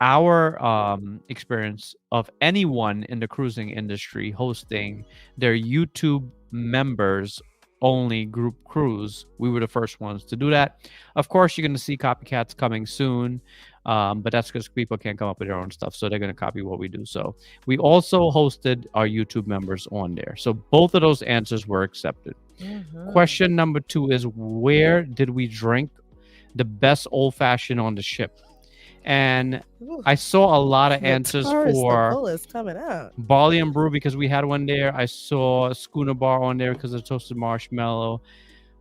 Speaker 2: our experience of anyone in the cruising industry hosting their YouTube members only group cruise, we were the first ones to do that. Of course, you're going to see copycats coming soon, but that's because people can't come up with their own stuff, so they're going to copy what we do. So we also hosted our YouTube members on there. So both of those answers were accepted. Mm-hmm. Question number 2 is, where did we drink the best old-fashioned on the ship? And I saw a lot of answers for Barley and Brew because we had one there. I saw Schooner Bar on there because of Toasted Marshmallow.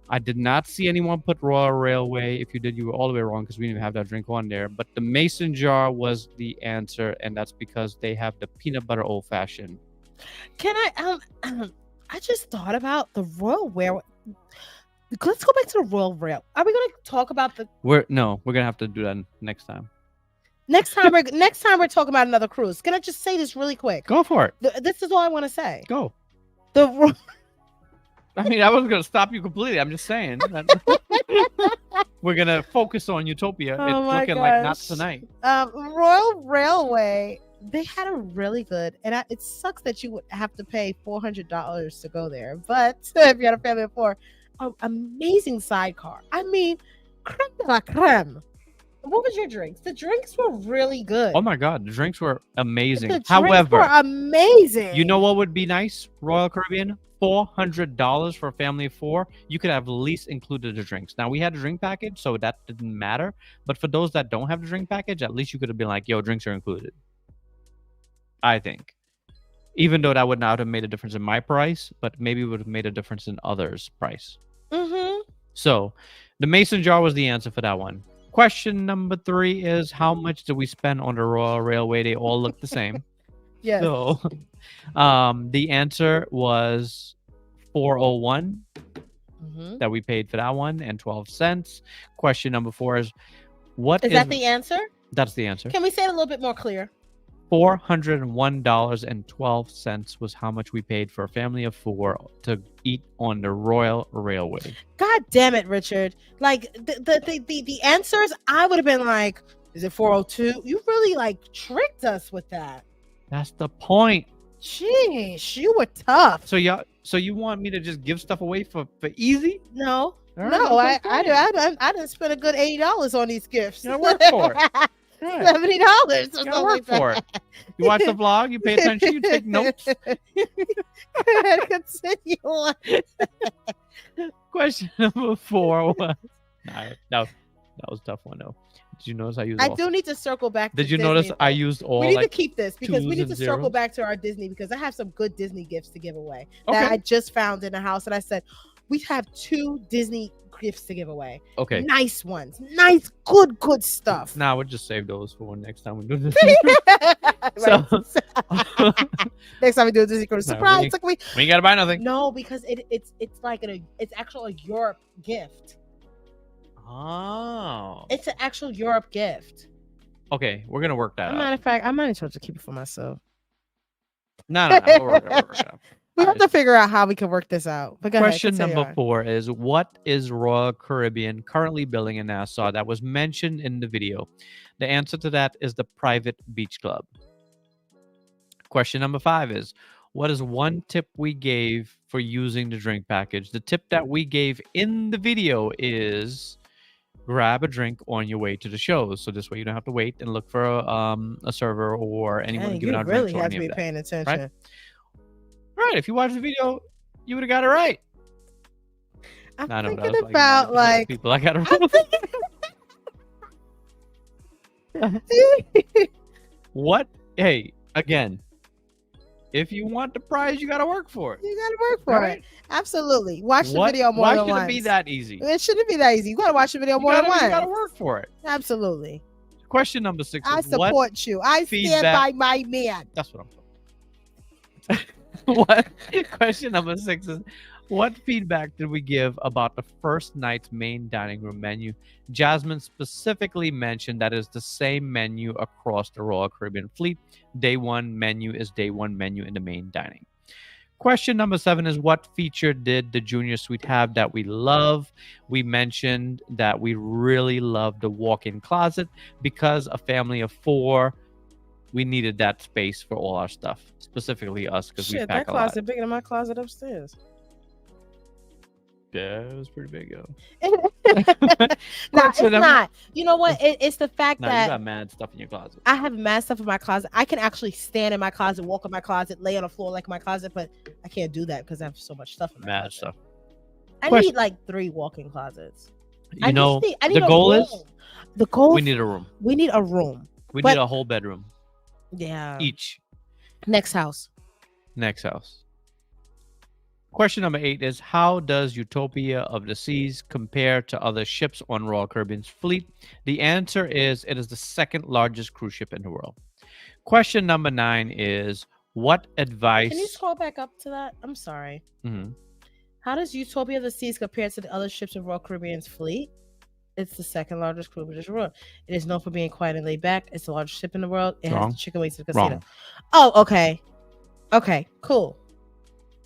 Speaker 2: I did not see anyone put Royal Railway. If you did, you were all the way wrong because we didn't have that drink on there. But the Mason Jar was the answer, and that's because they have the peanut butter old fashioned.
Speaker 1: Can I? I just thought about the Royal Railway. Let's go back to the Royal Rail. Are we going to talk about the?
Speaker 2: We're gonna have to do that next time.
Speaker 1: Next time we're talking about another cruise. Can I just say this really quick?
Speaker 2: Go for it.
Speaker 1: This is all I want to say.
Speaker 2: Go.
Speaker 1: The
Speaker 2: I mean, I wasn't gonna stop you completely. I'm just saying that we're gonna focus on Utopia.
Speaker 1: Oh
Speaker 2: It's
Speaker 1: my
Speaker 2: looking like not
Speaker 1: gosh.
Speaker 2: tonight.
Speaker 1: Royal Railway, they had a really good, and it sucks that you would have to pay $400 to go there. But if you had a family of four, amazing sidecar. I mean, creme de la creme. What was your drinks? The drinks were really good.
Speaker 2: Oh my God, the drinks were amazing.
Speaker 1: The drinks
Speaker 2: However,
Speaker 1: were amazing.
Speaker 2: you know what would be nice? Royal Caribbean, $400 for a family of four. You could have at least included the drinks. Now we had a drink package, so that didn't matter. But for those that don't have the drink package, at least you could have been like, "Yo, drinks are included." I think, even though that would not have made a difference in my price, but maybe it would have made a difference in others' price.
Speaker 1: Mm-hmm.
Speaker 2: So, the mason jar was the answer for that one. Question number 3 is how much did we spend on the Royal Railway? They all look the same.
Speaker 1: Yes.
Speaker 2: So, the answer was 401 that we paid for that one and 12 cents. Question number 4 is what
Speaker 1: Is that the answer?
Speaker 2: That's the answer.
Speaker 1: Can we say it a little bit more clear?
Speaker 2: $401.12 was how much we paid for a family of four to eat on the Royal Railway.
Speaker 1: God damn it, Richard. Like the answers, I would have been like, is it 402? You really like tricked us with that.
Speaker 2: That's the point.
Speaker 1: Sheesh, you were tough.
Speaker 2: So you want me to just give stuff away for easy?
Speaker 1: No.
Speaker 2: All right,
Speaker 1: No,
Speaker 2: that's okay.
Speaker 1: I didn't spend a good $80 on these gifts.
Speaker 2: You gotta work for it. Right.
Speaker 1: $70 or
Speaker 2: You gotta
Speaker 1: something
Speaker 2: work
Speaker 1: like that.
Speaker 2: for it. You watch the vlog, you pay attention, you take notes.
Speaker 1: Continue on.
Speaker 2: Question number 4 was that was a tough one though. Did you notice I used
Speaker 1: I do need to circle back to
Speaker 2: Did you
Speaker 1: Disney,
Speaker 2: notice I
Speaker 1: though.
Speaker 2: used all
Speaker 1: We need
Speaker 2: like
Speaker 1: to keep this because we
Speaker 2: twos
Speaker 1: need
Speaker 2: and
Speaker 1: to circle
Speaker 2: zeros?
Speaker 1: back to our Disney because I have some good Disney gifts to give away
Speaker 2: Okay.
Speaker 1: that I just found in the house. And I said, we have 2 Disney gifts to give away.
Speaker 2: Okay.
Speaker 1: Nice ones. Nice, good stuff.
Speaker 2: Nah, we'll just save those for next time we do this.
Speaker 1: Right.
Speaker 2: So-
Speaker 1: Next time we do a Disney cruise,
Speaker 2: No,
Speaker 1: surprise! Like
Speaker 2: we ain't gotta buy nothing.
Speaker 1: no, because it's like it's actually a Europe gift.
Speaker 2: Oh.
Speaker 1: It's an actual Europe gift.
Speaker 2: Okay, we're gonna work that
Speaker 1: As a
Speaker 2: out.
Speaker 1: matter of fact, I might as well just keep it for myself.
Speaker 2: No, we'll work it out.
Speaker 1: We have
Speaker 2: Alright.
Speaker 1: to figure out how we can work this out. But go
Speaker 2: Question
Speaker 1: ahead,
Speaker 2: number 4 is what is Royal Caribbean currently building in Nassau that was mentioned in the video? The answer to that is the private beach club. Question number 5 is what is one tip we gave for using the drink package? The tip that we gave in the video is grab a drink on your way to the shows. So this way you don't have to wait and look for a server or anyone
Speaker 1: Dang,
Speaker 2: giving
Speaker 1: you
Speaker 2: out
Speaker 1: really
Speaker 2: drinks or
Speaker 1: have
Speaker 2: any
Speaker 1: to be
Speaker 2: of that.
Speaker 1: paying attention.
Speaker 2: Right? Right, if you watch the video, you would have got it right.
Speaker 1: I'm
Speaker 2: I know, that
Speaker 1: thinking
Speaker 2: was
Speaker 1: about
Speaker 2: 90% of
Speaker 1: like
Speaker 2: people. I got it
Speaker 1: I'm
Speaker 2: wrong.
Speaker 1: thinking-
Speaker 2: What? Hey, again, if you want the prize, you got to work for it.
Speaker 1: you gotta work for
Speaker 2: Right?
Speaker 1: it. Absolutely. Watch the
Speaker 2: What-
Speaker 1: video more
Speaker 2: Why
Speaker 1: than
Speaker 2: should
Speaker 1: once.
Speaker 2: it be that easy?
Speaker 1: It shouldn't be that easy. You gotta watch the video more than
Speaker 2: You gotta
Speaker 1: once.
Speaker 2: work for it.
Speaker 1: Absolutely.
Speaker 2: Question number 6
Speaker 1: I
Speaker 2: is what?
Speaker 1: support you. I stand
Speaker 2: feedback-
Speaker 1: by my man.
Speaker 2: That's what I'm talking. What? Question number 6 is what feedback did we give about the first night's main dining room menu? Jasmine specifically mentioned that it's the same menu across the Royal Caribbean fleet. Day 1 menu is day 1 menu in the main dining. Question number 7 is what feature did the junior suite have that we love? We mentioned that we really love the walk-in closet because a family of 4, we needed that space for all our stuff, specifically us because we
Speaker 1: Shit,
Speaker 2: pack
Speaker 1: that
Speaker 2: a lot.
Speaker 1: closet bigger than my closet upstairs.
Speaker 2: Yeah, it was pretty big, yo.
Speaker 1: No, it's
Speaker 2: Question number-
Speaker 1: not. You know what? It's the fact
Speaker 2: No, you
Speaker 1: that
Speaker 2: got mad stuff in your closet.
Speaker 1: I have mad stuff in my closet. I can actually stand in my closet, walk in my closet, lay on the floor like my closet, but I can't do that because I have so much stuff in my
Speaker 2: Mad
Speaker 1: closet.
Speaker 2: stuff.
Speaker 1: I
Speaker 2: Question-
Speaker 1: need like 3 walk-in closets.
Speaker 2: You know,
Speaker 1: I need
Speaker 2: the
Speaker 1: a
Speaker 2: goal
Speaker 1: room.
Speaker 2: is
Speaker 1: the goal.
Speaker 2: we need a room.
Speaker 1: We need a room.
Speaker 2: We
Speaker 1: But-
Speaker 2: need a whole bedroom
Speaker 1: Yeah.
Speaker 2: each.
Speaker 1: Next house.
Speaker 2: Next house. Question number 8 is how does Utopia of the Seas compare to other ships on Royal Caribbean's fleet? The answer is it is the 2nd largest cruise ship in the world. Question number 9 is what advice?
Speaker 1: Can you scroll back up to that? I'm sorry.
Speaker 2: Mhm.
Speaker 1: How does Utopia of the Seas compare to the other ships of Royal Caribbean's fleet? It's the second largest cruise in the world. It is known for being quiet and laid back. It's the largest ship in the world. It has
Speaker 2: Wrong.
Speaker 1: the chicken wings in the casino.
Speaker 2: Wrong.
Speaker 1: Oh, okay. Okay, cool.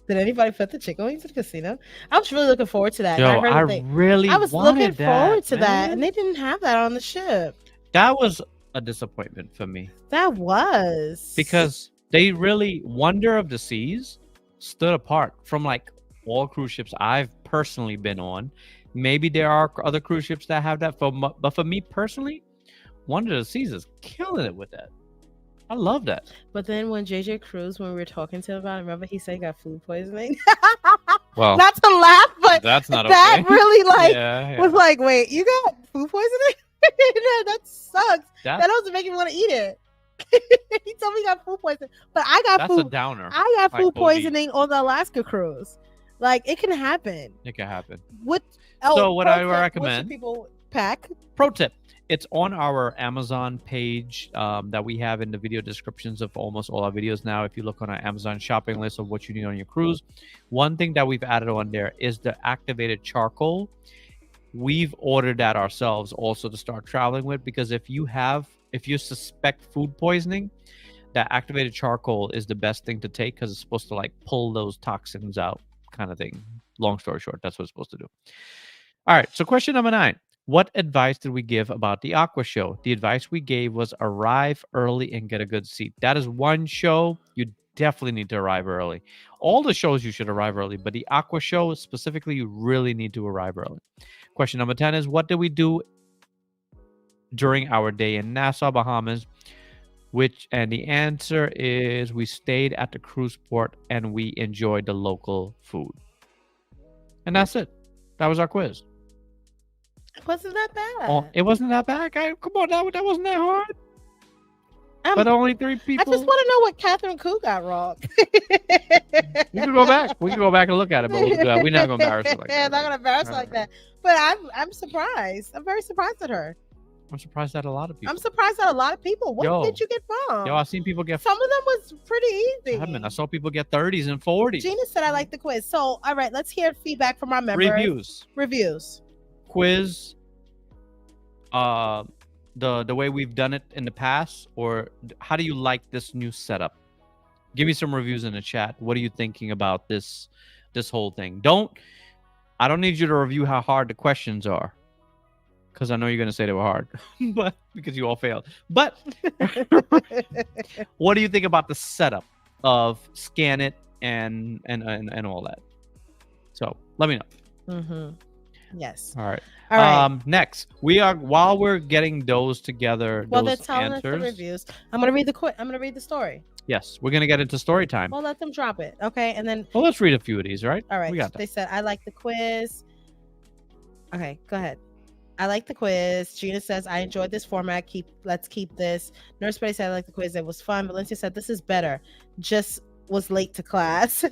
Speaker 1: Did anybody put the chicken wings in the casino? I was really looking forward to that.
Speaker 2: Yo,
Speaker 1: and I heard
Speaker 2: really
Speaker 1: I was
Speaker 2: wanted
Speaker 1: looking forward to that,
Speaker 2: man.
Speaker 1: and they didn't have that on the ship.
Speaker 2: That was a disappointment for me.
Speaker 1: That was
Speaker 2: Because they really, Wonder of the Seas stood apart from like all cruise ships I've personally been on. Maybe there are other cruise ships that have that, but for me personally, Wonder of the Seas is killing it with that. I love that.
Speaker 1: But then when JJ Cruz, when we were talking to him about it, remember he said he got food poisoning?
Speaker 2: Well,
Speaker 1: not to laugh, but
Speaker 2: that's not
Speaker 1: that
Speaker 2: okay.
Speaker 1: really like
Speaker 2: Yeah.
Speaker 1: was like, wait, you got food poisoning? No, that sucks.
Speaker 2: That-
Speaker 1: That doesn't make me want to eat it. He told me he got food poisoning, but I got
Speaker 2: That's a
Speaker 1: food.
Speaker 2: downer.
Speaker 1: I got
Speaker 2: Like
Speaker 1: food
Speaker 2: OD.
Speaker 1: poisoning on the Alaska cruise. Like it can happen.
Speaker 2: It can happen.
Speaker 1: What?
Speaker 2: So what
Speaker 1: pro
Speaker 2: I
Speaker 1: tip,
Speaker 2: recommend-
Speaker 1: what should people pack?
Speaker 2: Pro tip. It's on our Amazon page that we have in the video descriptions of almost all our videos now. If you look on our Amazon shopping list of what you need on your cruise, one thing that we've added on there is the activated charcoal. We've ordered that ourselves also to start traveling with, because if you suspect food poisoning, that activated charcoal is the best thing to take, because it's supposed to like pull those toxins out, kind of thing. Long story short, that's what it's supposed to do. All right, so question number 9. What advice did we give about the Aqua Show? The advice we gave was arrive early and get a good seat. That is one show you definitely need to arrive early. All the shows you should arrive early, but the Aqua Show specifically, you really need to arrive early. Question number 10 is, what did we do during our day in Nassau, Bahamas? And the answer is, we stayed at the cruise port and we enjoyed the local food. And that's it. That was our quiz.
Speaker 1: It wasn't that bad.
Speaker 2: Oh, it wasn't that bad, guy. Come on, that wasn't that hard. But only 3 people.
Speaker 1: I just want to know what Catherine Koo got wrong.
Speaker 2: We can go back. We can go back and look at it, but we're not going to embarrass her like that.
Speaker 1: Yeah, not gonna embarrass her like that. But I'm surprised. I'm very surprised at her.
Speaker 2: I'm surprised at a lot of people.
Speaker 1: I'm surprised at a lot of people. What did you get wrong?
Speaker 2: Yo, I've seen people get.
Speaker 1: Some of them was pretty easy.
Speaker 2: I saw people get 30s and 40s.
Speaker 1: Gina said I like the quiz. So, all right, let's hear feedback from our members. Reviews.
Speaker 2: Quiz. The way we've done it in the past, or how do you like this new setup? Give me some reviews in the chat. What are you thinking about this whole thing? I don't need you to review how hard the questions are, because I know you're going to say they were hard, but because you all failed. But what do you think about the setup of Scan It and all that? So let me know.
Speaker 1: Mm-hmm. Yes.
Speaker 2: All right.
Speaker 1: All right.
Speaker 2: Next, while we're getting those together,
Speaker 1: Well,
Speaker 2: those
Speaker 1: they're telling us the
Speaker 2: answers.
Speaker 1: reviews. I'm gonna read the story.
Speaker 2: Yes, we're gonna get into story time.
Speaker 1: Well, let them drop it, okay? And then
Speaker 2: Well, let's read a few of these, right?
Speaker 1: all right.
Speaker 2: We got that.
Speaker 1: They said I like the quiz. Okay, go ahead. I like the quiz. Gina says I enjoyed this format. Let's keep this. Nurse Betty said I like the quiz. It was fun. Valencia said this is better. Just was late to class.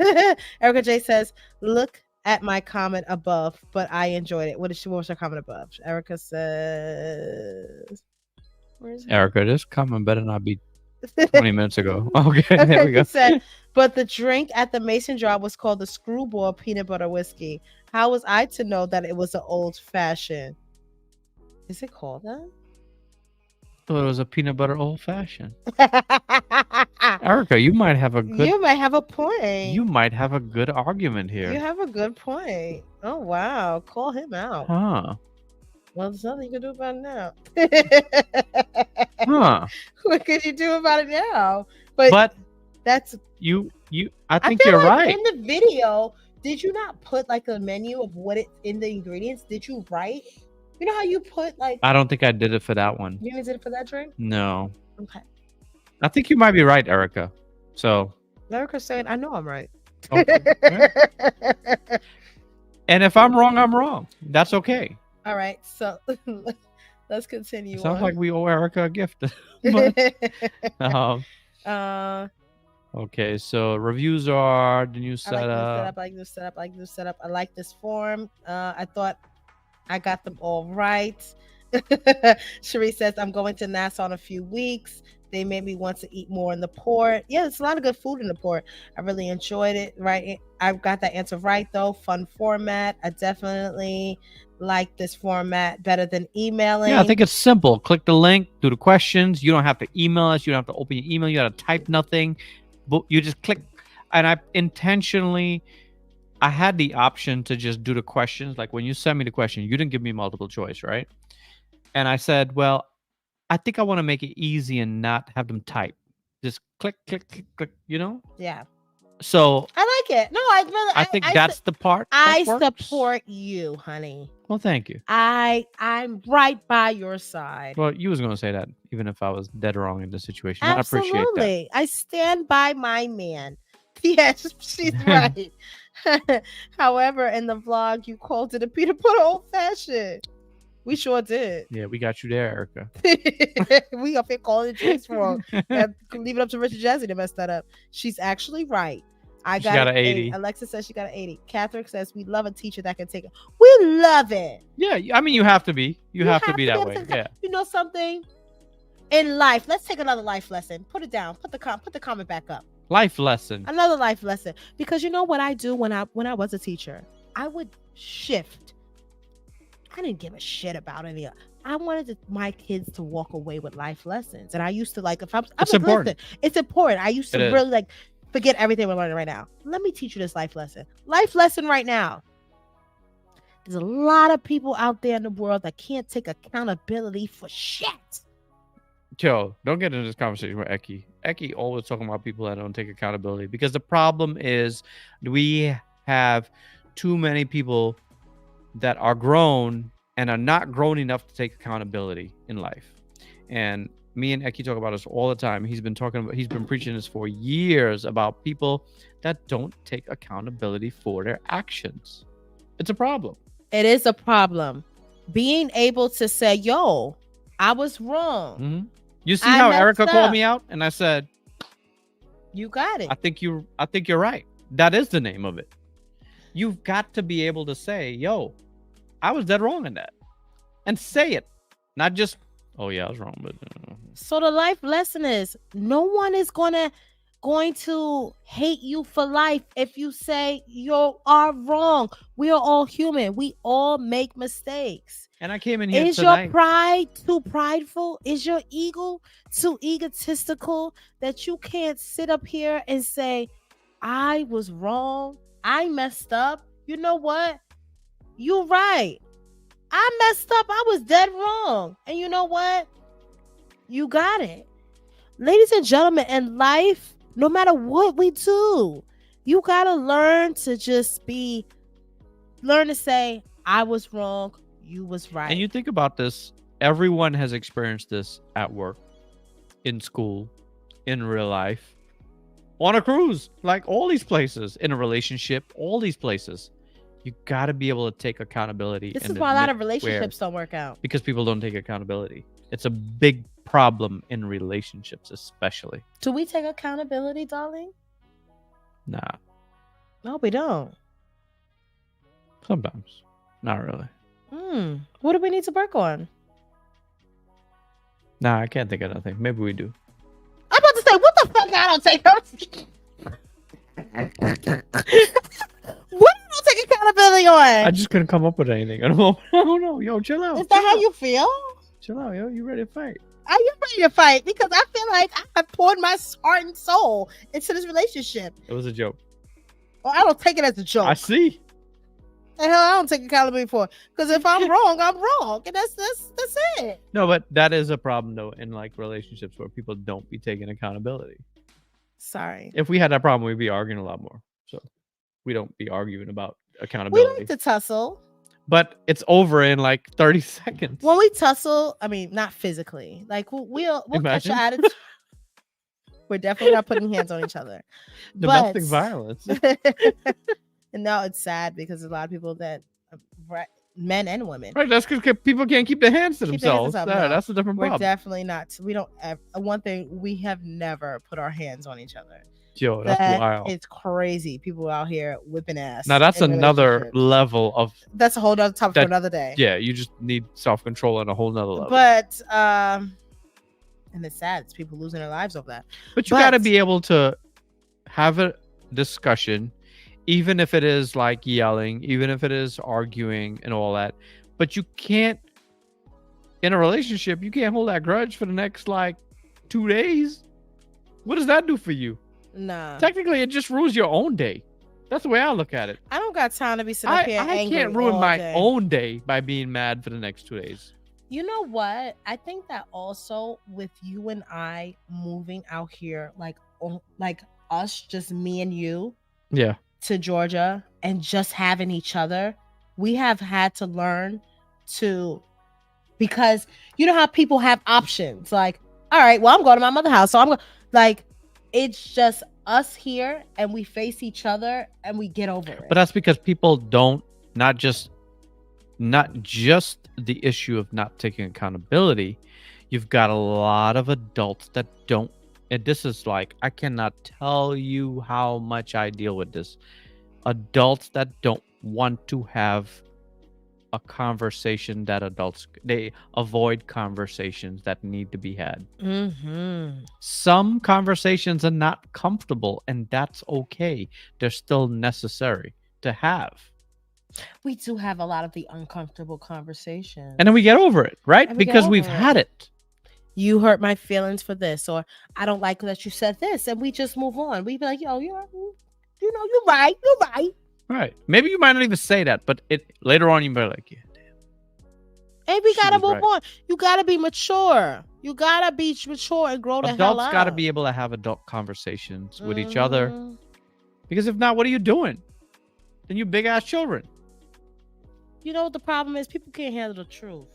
Speaker 1: Erica J says look at my comment above, but I enjoyed it. What was her comment above? Erica says, where is it?
Speaker 2: Erica, this comment better not be 20 minutes ago. Okay, there we go.
Speaker 1: Said, but the drink at the Mason jar was called the Screwball Peanut Butter Whiskey. How was I to know that it was an old fashioned? Is it called that?
Speaker 2: Thought it was a peanut butter old fashioned. Erica, you might have a good.
Speaker 1: You might have a point.
Speaker 2: You might have a good argument here.
Speaker 1: You have a good point. Oh wow, call him out.
Speaker 2: Huh?
Speaker 1: Well, there's nothing you can do about it now.
Speaker 2: Huh?
Speaker 1: What could you do about it now? But that's
Speaker 2: you. I
Speaker 1: I
Speaker 2: think
Speaker 1: feel
Speaker 2: you're
Speaker 1: like
Speaker 2: right.
Speaker 1: in the video, did you not put like a menu of what it in the ingredients? Did you write? You know how you put like
Speaker 2: I don't think I did it for that one.
Speaker 1: you did it for that drink?
Speaker 2: No.
Speaker 1: Okay.
Speaker 2: I think you might be right, Erica. So.
Speaker 1: Erica's saying, I know I'm right.
Speaker 2: Okay. And if I'm wrong, I'm wrong. That's okay.
Speaker 1: All right, so let's continue.
Speaker 2: It sounds
Speaker 1: on.
Speaker 2: like we owe Erica a gift. But, okay, so reviews are the new setup.
Speaker 1: I like this setup. I like this form. I thought I got them all right. Cherie says, I'm going to Nassau in a few weeks. They made me want to eat more in the port. Yeah, there's a lot of good food in the port. I really enjoyed it. Right. I got that answer right, though. Fun format. I definitely like this format better than emailing.
Speaker 2: Yeah, I think it's simple. Click the link, do the questions. You don't have to email us. You don't have to open your email. You got to type nothing. But you just click. And I had the option to just do the questions. Like when you sent me the question, you didn't give me multiple choice, right? And I said, well, I think I want to make it easy and not have them type. Just click, click, click, click,
Speaker 1: Yeah.
Speaker 2: So
Speaker 1: I like it. No,
Speaker 2: I think that's the part.
Speaker 1: I support you, honey.
Speaker 2: Well, thank you.
Speaker 1: I'm right by your side.
Speaker 2: Well, you was going to say that even if I was dead wrong in this situation.
Speaker 1: Absolutely.
Speaker 2: I appreciate that.
Speaker 1: I stand by my man. Yes, she's right. However, in the vlog, you called it a peanut butter old fashioned. We sure did.
Speaker 2: Yeah, we got you there, Erica.
Speaker 1: We up here calling it drinks wrong. Leave it up to Richard Jazzy to mess that up. She's actually right. She got an 80. Alexa says she got an 80. Catherine says we love a teacher that can take it. We love it.
Speaker 2: Yeah, I mean, you have to be. You have to be that way. Yeah.
Speaker 1: You know something? In life, let's take another life lesson. Put it down. Put the comment back up.
Speaker 2: Life lesson.
Speaker 1: Another life lesson. Because you know what I do when I was a teacher? I would shift. I didn't give a shit about any of it. I wanted my kids to walk away with life lessons. And I used to like, it's important. It's important. I used to really like forget everything we're learning right now. Let me teach you this life lesson. Life lesson right now. There's a lot of people out there in the world that can't take accountability for shit.
Speaker 2: Joe, don't get into this conversation with Eki. Eki always talking about people that don't take accountability because the problem is we have too many people that are grown and are not grown enough to take accountability in life. And me and Eki talk about this all the time. He's been preaching this for years about people that don't take accountability for their actions. It's a problem.
Speaker 1: It is a problem. Being able to say, yo, I was wrong.
Speaker 2: Mm-hmm. You see how Erica called me out? And I said,
Speaker 1: you got it.
Speaker 2: I think you're right. That is the name of it. You've got to be able to say, yo, I was dead wrong in that. And say it. Not just, oh yeah, I was wrong. But
Speaker 1: So the life lesson is no one is going to hate you for life if you say you are wrong. We are all human. We all make mistakes.
Speaker 2: And I came in here
Speaker 1: tonight. Is your pride too prideful? Is your ego too egotistical that you can't sit up here and say, I was wrong. I messed up. You know what? You're right. I messed up. I was dead wrong. And you know what? You got it. Ladies and gentlemen, in life, no matter what we do, you got to learn to learn to say, I was wrong. You was right.
Speaker 2: And you think about this, everyone has experienced this at work, in school, in real life, on a cruise, like all these places, in a relationship, all these places. You got to be able to take accountability.
Speaker 1: This is why a lot of relationships don't work out.
Speaker 2: Because people don't take accountability. It's a big problem in relationships, especially.
Speaker 1: Do we take accountability, darling?
Speaker 2: Nah.
Speaker 1: No, we don't.
Speaker 2: Sometimes. Not really.
Speaker 1: What do we need to work on?
Speaker 2: Nah, I can't think of nothing. Maybe we do.
Speaker 1: I'm about to say, what the fuck? I don't take What do you take accountability on?
Speaker 2: I just couldn't come up with anything. I don't know. Yo, chill out.
Speaker 1: Is that how you feel?
Speaker 2: Chill out, yo. You ready to fight?
Speaker 1: I am ready to fight because I feel like I have poured my heart and soul into this relationship.
Speaker 2: It was a joke.
Speaker 1: Well, I don't take it as a joke.
Speaker 2: I see.
Speaker 1: The hell, I don't take accountability for it. Because if I'm wrong, I'm wrong. And that's it.
Speaker 2: No, but that is a problem, though, in like relationships where people don't be taking accountability.
Speaker 1: Sorry.
Speaker 2: If we had that problem, we'd be arguing a lot more. So we don't be arguing about accountability.
Speaker 1: We like to tussle.
Speaker 2: But it's over in like 30 seconds.
Speaker 1: When we tussle, I mean, not physically. Like we'll catch your attitude. We're definitely not putting hands on each other.
Speaker 2: Domestic violence.
Speaker 1: And now it's sad because a lot of people that men and women.
Speaker 2: Right, that's because people can't keep their hands to themselves.
Speaker 1: No.
Speaker 2: That's a different
Speaker 1: We're
Speaker 2: problem.
Speaker 1: definitely not. We don't. One thing, we have never put our hands on each other.
Speaker 2: Yo, that's wild.
Speaker 1: It's crazy. People out here whipping ass.
Speaker 2: Now that's another level of.
Speaker 1: That's a whole other topic for another day.
Speaker 2: Yeah, you just need self-control on a whole nother level.
Speaker 1: But and it's sad. It's people losing their lives over that.
Speaker 2: But you got to be able to have a discussion, even if it is like yelling, even if it is arguing and all that. But you can't, in a relationship, you can't hold that grudge for the next like 2 days. What does that do for you?
Speaker 1: Nah.
Speaker 2: Technically, it just ruins your own day. That's the way I look at it.
Speaker 1: I don't got time to be sitting up here angry.
Speaker 2: I can't ruin my own day by being mad for the next 2 days.
Speaker 1: You know what? I think that also with you and I moving out here, like us, just me and you, to Georgia, and just having each other, we have had to learn to, because you know how people have options, like, all right, well, I'm going to my mother's house, so I'm going, like, it's just us here, and we face each other, and we get over it.
Speaker 2: But that's because people don't, not just the issue of not taking accountability. You've got a lot of adults that don't, and this is like, I cannot tell you how much I deal with this. Adults that don't want to have a conversation that they avoid conversations that need to be had. Some conversations are not comfortable, and that's okay. They're still necessary to have.
Speaker 1: We do have a lot of the uncomfortable conversations,
Speaker 2: and then we get over it, right? Because we've had it.
Speaker 1: You hurt my feelings for this, or I don't like that you said this, and we just move on. We be like, yo, you're right.
Speaker 2: Right. Maybe you might not even say that, but later on you might be like, yeah, damn.
Speaker 1: Hey, we gotta move on. You gotta be mature. You gotta be mature and grow the hell up.
Speaker 2: Adults gotta be able to have adult conversations with each other. Because if not, what are you doing? Then you big ass children.
Speaker 1: You know what the problem is? People can't handle the truth.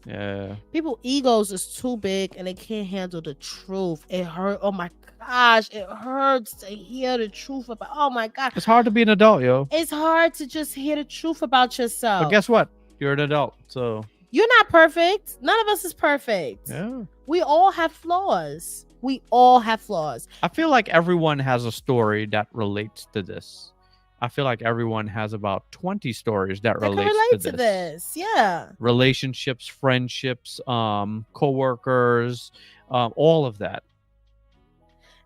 Speaker 2: Yeah.
Speaker 1: People egos is too big and they can't handle the truth. It hurt. Oh my gosh, it hurts to hear the truth about. Oh my god,
Speaker 2: it's hard to be an adult, yo.
Speaker 1: It's hard to just hear the truth about yourself.
Speaker 2: But guess what? You're an adult, so
Speaker 1: you're not perfect. None of us is perfect.
Speaker 2: Yeah.
Speaker 1: We all have flaws. I
Speaker 2: feel like everyone has a story that relates to this. I feel like everyone has about 20 stories that relate to this.
Speaker 1: Yeah.
Speaker 2: Relationships, friendships, co-workers, all of that.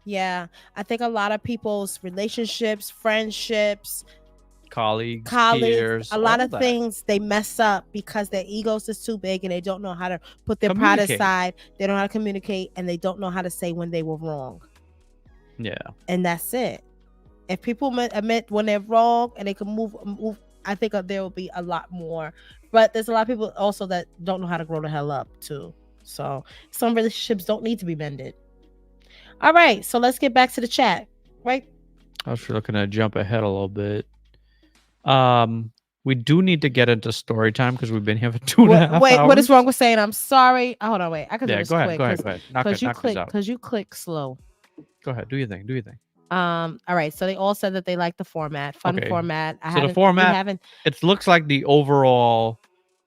Speaker 1: Yeah. I think a lot of people's relationships, friendships,
Speaker 2: colleagues, peers,
Speaker 1: a lot of things they mess up because their egos is too big and they don't know how to put their pride aside. They don't know how to communicate, and they don't know how to say when they were wrong.
Speaker 2: Yeah.
Speaker 1: And that's it. If people admit when they're wrong and they can move, I think there will be a lot more. But there's a lot of people also that don't know how to grow the hell up too. So some relationships don't need to be mended. All right, so let's get back to the chat. Right?
Speaker 2: I was looking to jump ahead a little bit. We do need to get into story time because we've been here for 2.5 hours.
Speaker 1: Wait, what is wrong with saying I'm sorry? Hold on, wait. I can do this quick.
Speaker 2: Go ahead.
Speaker 1: Because you click slow.
Speaker 2: Go ahead. Do your thing.
Speaker 1: All right. So they all said that they like the format. Format.
Speaker 2: The format. It looks like the overall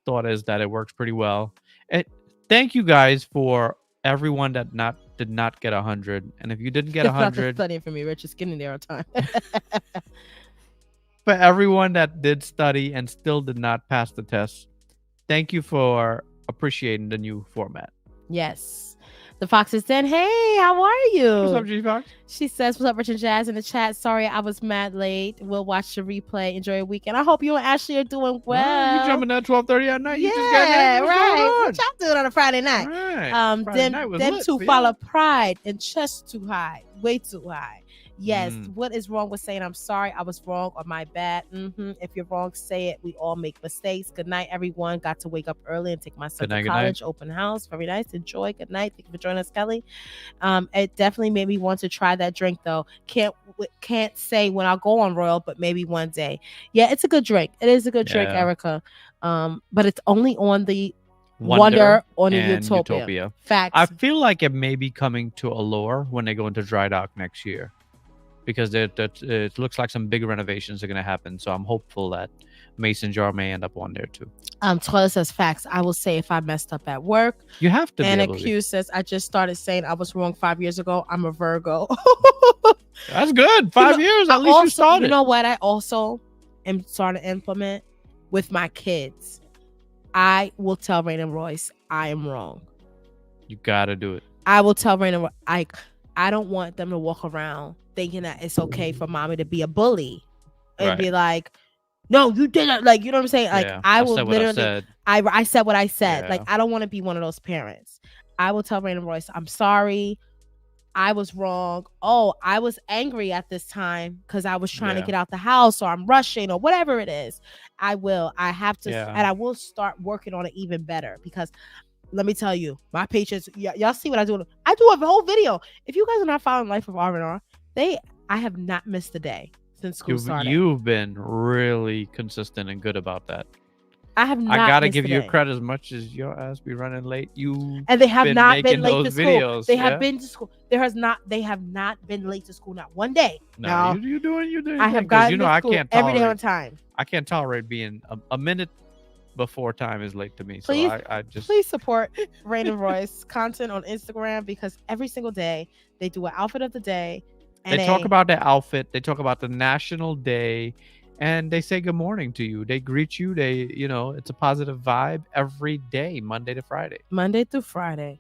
Speaker 2: thought is that it works pretty well. Thank you guys for everyone that did not get 100. And if you didn't get 100,
Speaker 1: studying for me, Rich is getting there on time.
Speaker 2: For everyone that did study and still did not pass the test, thank you for appreciating the new format.
Speaker 1: Yes. The Fox is saying, hey, how are you?
Speaker 2: What's up, G-Fox?
Speaker 1: She says, what's up, Rich and Jazz in the chat? Sorry, I was mad late. We'll watch the replay. Enjoy your weekend. I hope you and Ashley are doing well.
Speaker 2: You jumping at 12:30 at night?
Speaker 1: Yeah,
Speaker 2: you just got
Speaker 1: right. What y'all doing on a Friday night?
Speaker 2: Right.
Speaker 1: Them two follow pride and chest too high. Way too high. Yes. What is wrong with saying I'm sorry? I was wrong or my bad? If you're wrong, say it. We all make mistakes. Good night, everyone. Got to wake up early and take my son to college. Open house. Very nice. Enjoy. Good night. Thank you for joining us, Kelly. It definitely made me want to try that drink though. Can't say when I'll go on Royal, but maybe one day. Yeah, it's a good drink. It is a good drink, Erica. But it's only on the Wonder on the Utopia. Facts.
Speaker 2: I feel like it may be coming to Allure when they go into dry dock next year. because it looks like some big renovations are going to happen. So I'm hopeful that mason jar may end up on there too.
Speaker 1: Toilet says facts. I will say if I messed up at work.
Speaker 2: You have to
Speaker 1: Anna
Speaker 2: be able
Speaker 1: Q
Speaker 2: to.
Speaker 1: says I just started saying I was wrong 5 years ago. I'm a Virgo.
Speaker 2: That's good. 5 years. At least you started.
Speaker 1: You know what? I also am starting to implement with my kids. I will tell Rain and Royce I am wrong.
Speaker 2: You gotta do it.
Speaker 1: I will tell Rain and Royce I don't want them to walk around thinking that it's okay for mommy to be a bully and be like, no, you did it. Like, you know what I'm saying? Like, I will literally, I said what I said. Like, I don't want to be one of those parents. I will tell Rain and Royce, I'm sorry. I was wrong. Oh, I was angry at this time because I was trying to get out the house, or I'm rushing, or whatever it is. I have to, and I will start working on it even better, because let me tell you, my patients, y'all see what I do. I do a whole video. If you guys are not following Life of R&R, I have not missed a day since school started.
Speaker 2: You've been really consistent and good about that.
Speaker 1: I have not.
Speaker 2: I gotta give you credit as much as your ass be running late.
Speaker 1: And they have not been late to school.
Speaker 2: Videos,
Speaker 1: they have been to school. They have not been late to school, not one day.
Speaker 2: No, you're doing.
Speaker 1: I have gotten to school every day on time.
Speaker 2: I can't tolerate being a minute before time is late to me.
Speaker 1: Please,
Speaker 2: so I just
Speaker 1: please support Rain and Royce content on Instagram, because every single day they do an outfit of the day. And
Speaker 2: they talk about the outfit. They talk about the national day. And they say good morning to you. They greet you. It's a positive vibe every day, Monday to Friday.
Speaker 1: Monday through Friday.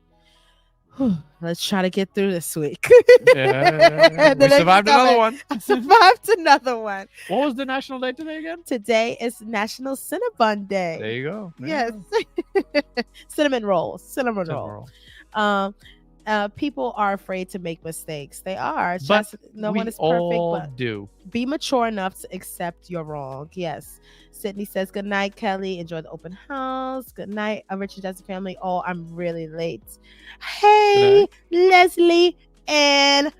Speaker 1: Let's try to get through this week.
Speaker 2: We survived another one.
Speaker 1: I survived another one.
Speaker 2: What was the national day today again?
Speaker 1: Today is National Cinnabon Day.
Speaker 2: There you go.
Speaker 1: Yes. Cinnamon rolls. Cinnamon roll. People are afraid to make mistakes. They are.
Speaker 2: But
Speaker 1: no one is perfect. But
Speaker 2: do.
Speaker 1: Be mature enough to accept you're wrong. Yes. Sydney says, good night, Kelly. Enjoy the open house. Good night, Richard Jackson family. Oh, I'm really late. Hey, Leslie and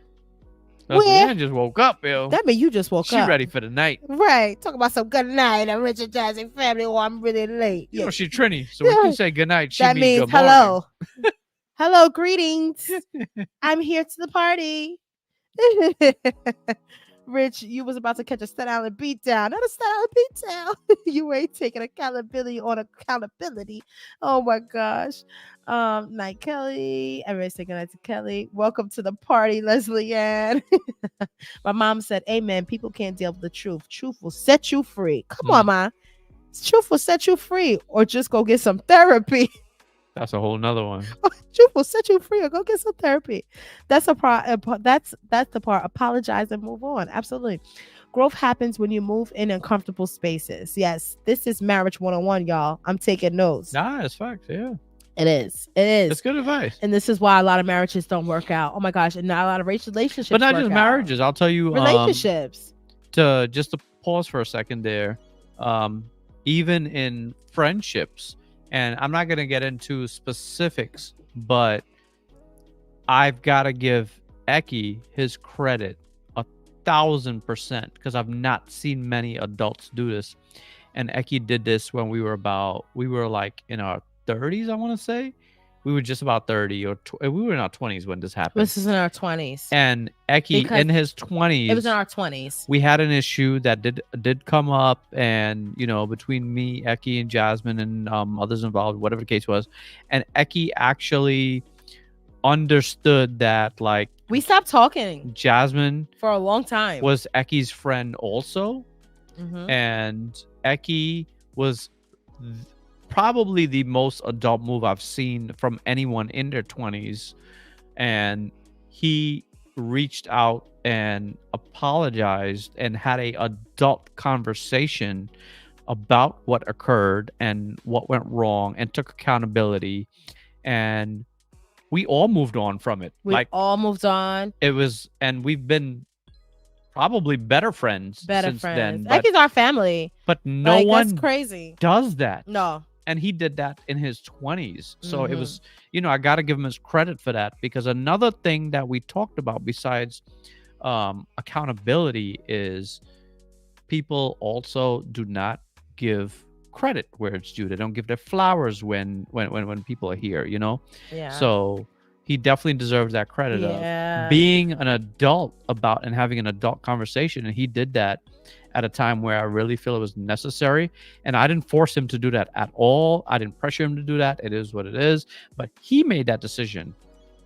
Speaker 2: Ann just woke up, Bill.
Speaker 1: That means you just woke up.
Speaker 2: She ready for the night.
Speaker 1: Right. Talk about some good night, Richard Jackson family. Oh, I'm really late.
Speaker 2: You know, she's Trini. So when you say good night, she
Speaker 1: that means
Speaker 2: good
Speaker 1: hello. Hello, greetings. I'm here to the party. Rich, you was about to catch a Staten Island beatdown. Not a Staten Island beatdown. You ain't taking accountability on accountability. Oh my gosh. Night Kelly. Everybody's saying good night to Kelly. Welcome to the party, Leslie Ann. My mom said, amen. People can't deal with the truth. Truth will set you free. Come on, ma. Truth will set you free, or just go get some therapy.
Speaker 2: That's a whole nother one.
Speaker 1: Truth will set you free, or go get some therapy. That's a part. That's the part. Apologize and move on. Absolutely. Growth happens when you move in uncomfortable spaces. Yes, this is marriage 101, y'all. I'm taking notes.
Speaker 2: Nah, it's facts. Yeah,
Speaker 1: it is. It is.
Speaker 2: It's good advice.
Speaker 1: And this is why a lot of marriages don't work out. Oh my gosh, and not a lot of relationships.
Speaker 2: But not just marriages. I'll tell you,
Speaker 1: relationships.
Speaker 2: To pause for a second there. Even in friendships. And I'm not going to get into specifics, but I've got to give Eki his credit 1,000%, because I've not seen many adults do this. And Eki did this when we were like in our 30s, I want to say. We were just about 30, or we were in our 20s when this happened.
Speaker 1: This is in our 20s.
Speaker 2: And Eki, in his 20s.
Speaker 1: It was in our 20s.
Speaker 2: We had an issue that did come up, and, between me, Eki, and Jasmine, and others involved, whatever the case was. And Eki actually understood that, like,
Speaker 1: we stopped talking.
Speaker 2: Jasmine.
Speaker 1: For a long time.
Speaker 2: Was Eki's friend also.
Speaker 1: Mm-hmm.
Speaker 2: And Eki was probably the most adult move I've seen from anyone in their 20s. And he reached out and apologized and had a adult conversation about what occurred and what went wrong, and took accountability. And we all moved on from it.
Speaker 1: We all moved on.
Speaker 2: It was, and we've been probably better friends since then.
Speaker 1: Like, it's our family.
Speaker 2: But no one
Speaker 1: that's crazy.
Speaker 2: Does that.
Speaker 1: No.
Speaker 2: And he did that in his 20s. So it was, I got to give him his credit for that, because another thing that we talked about besides accountability is people also do not give credit where it's due. They don't give their flowers when people are here,
Speaker 1: Yeah.
Speaker 2: So he definitely deserves that credit
Speaker 1: Yeah.
Speaker 2: of being an adult about and having an adult conversation. And he did that at a time where I really feel it was necessary. And I didn't force him to do that at all. I didn't pressure him to do that. It is what it is. But he made that decision.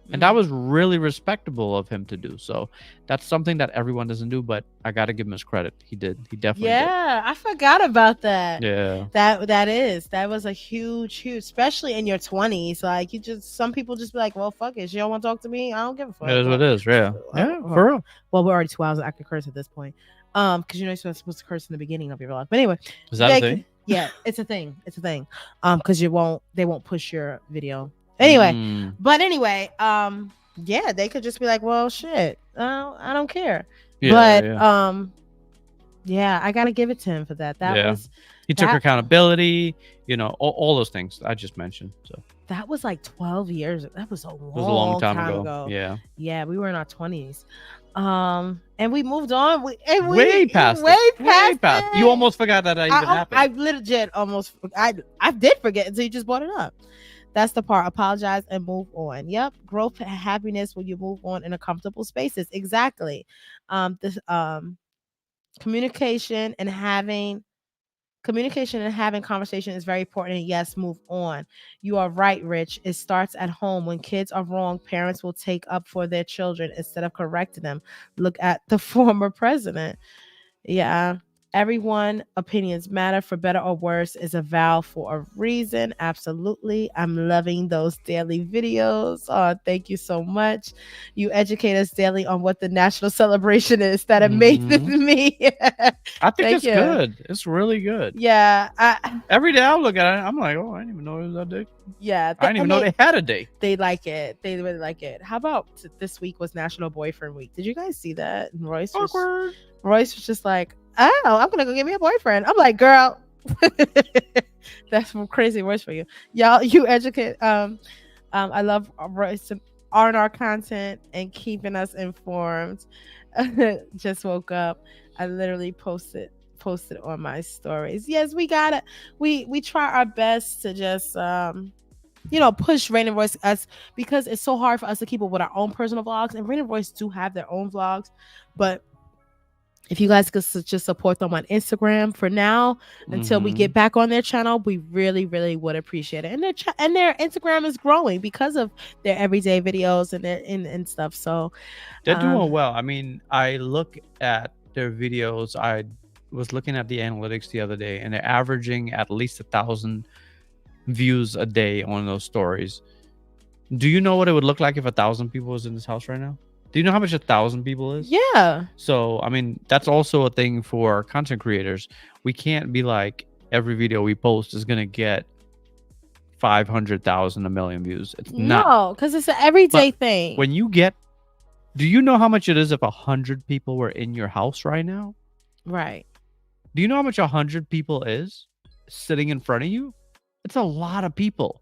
Speaker 2: And that was really respectable of him to do. So that's something that everyone doesn't do, but I got to give him his credit. He did. He definitely did.
Speaker 1: Yeah, I forgot about that.
Speaker 2: Yeah.
Speaker 1: That was a huge, especially in your 20s. Like some people just be like, well, fuck it. You don't want to talk to me? I don't give a fuck.
Speaker 2: It is what it is. Yeah. Yeah, for real.
Speaker 1: Well, we're already 2 hours. I can curse at this point. Because you're not supposed to curse in the beginning of your vlog. But anyway.
Speaker 2: Is that a thing?
Speaker 1: Yeah, it's a thing. It's a thing. Because they won't push your video. Anyway, but anyway, yeah, they could just be like, well, shit, I don't care. Yeah, but yeah, I gotta give it to him for that. He
Speaker 2: took accountability, all those things I just mentioned. So
Speaker 1: that was like 12 years. That was a
Speaker 2: long time ago.
Speaker 1: Yeah, we were in our 20s. And we moved on.
Speaker 2: Way past. You almost forgot that even happened.
Speaker 1: I legit almost. I did forget until you just brought it up. That's the part. Apologize and move on. Yep. Growth and happiness when you move on in a comfortable spaces. Exactly. Communication and having conversation is very important. And yes, move on. You are right, Rich. It starts at home. When kids are wrong, parents will take up for their children instead of correcting them. Look at the former president. Yeah. Everyone opinions matter, for better or worse, is a vow for a reason. Absolutely. I'm loving those daily videos. Oh, thank you so much. You educate us daily on what the national celebration is. That amazes me.
Speaker 2: I think it's good. It's really good.
Speaker 1: Yeah.
Speaker 2: Every day I look at it, I'm like, oh, I didn't even know it was that day.
Speaker 1: Yeah.
Speaker 2: I didn't even know they had a day.
Speaker 1: They like it. They really like it. How about this week was National Boyfriend Week? Did you guys see that? And Royce was just like, oh, I'm gonna go get me a boyfriend. I'm like, girl, that's crazy words for you. Y'all, you educate. I love Royce R&R content and keeping us informed. Just woke up. I literally posted on my stories. Yes, we try our best to just push Rain and Royce us, because it's so hard for us to keep up with our own personal vlogs, and Rain and Royce do have their own vlogs, but if you guys could just support them on Instagram for now until we get back on their channel, we really, really would appreciate it. And their Instagram is growing because of their everyday videos and their and stuff. So
Speaker 2: they're doing well. I mean, I look at their videos. I was looking at the analytics the other day, and they're averaging at least 1,000 views a day on those stories. Do you know what it would look like if 1,000 people was in this house right now? Do you know how much 1,000 people is?
Speaker 1: Yeah.
Speaker 2: So, I mean, that's also a thing for content creators. We can't be like every video we post is going to get 500,000, 1 million views. It's not.
Speaker 1: No, because it's an everyday thing.
Speaker 2: When you do you know how much it is if 100 people were in your house right now?
Speaker 1: Right.
Speaker 2: Do you know how much 100 people is sitting in front of you? It's a lot of people.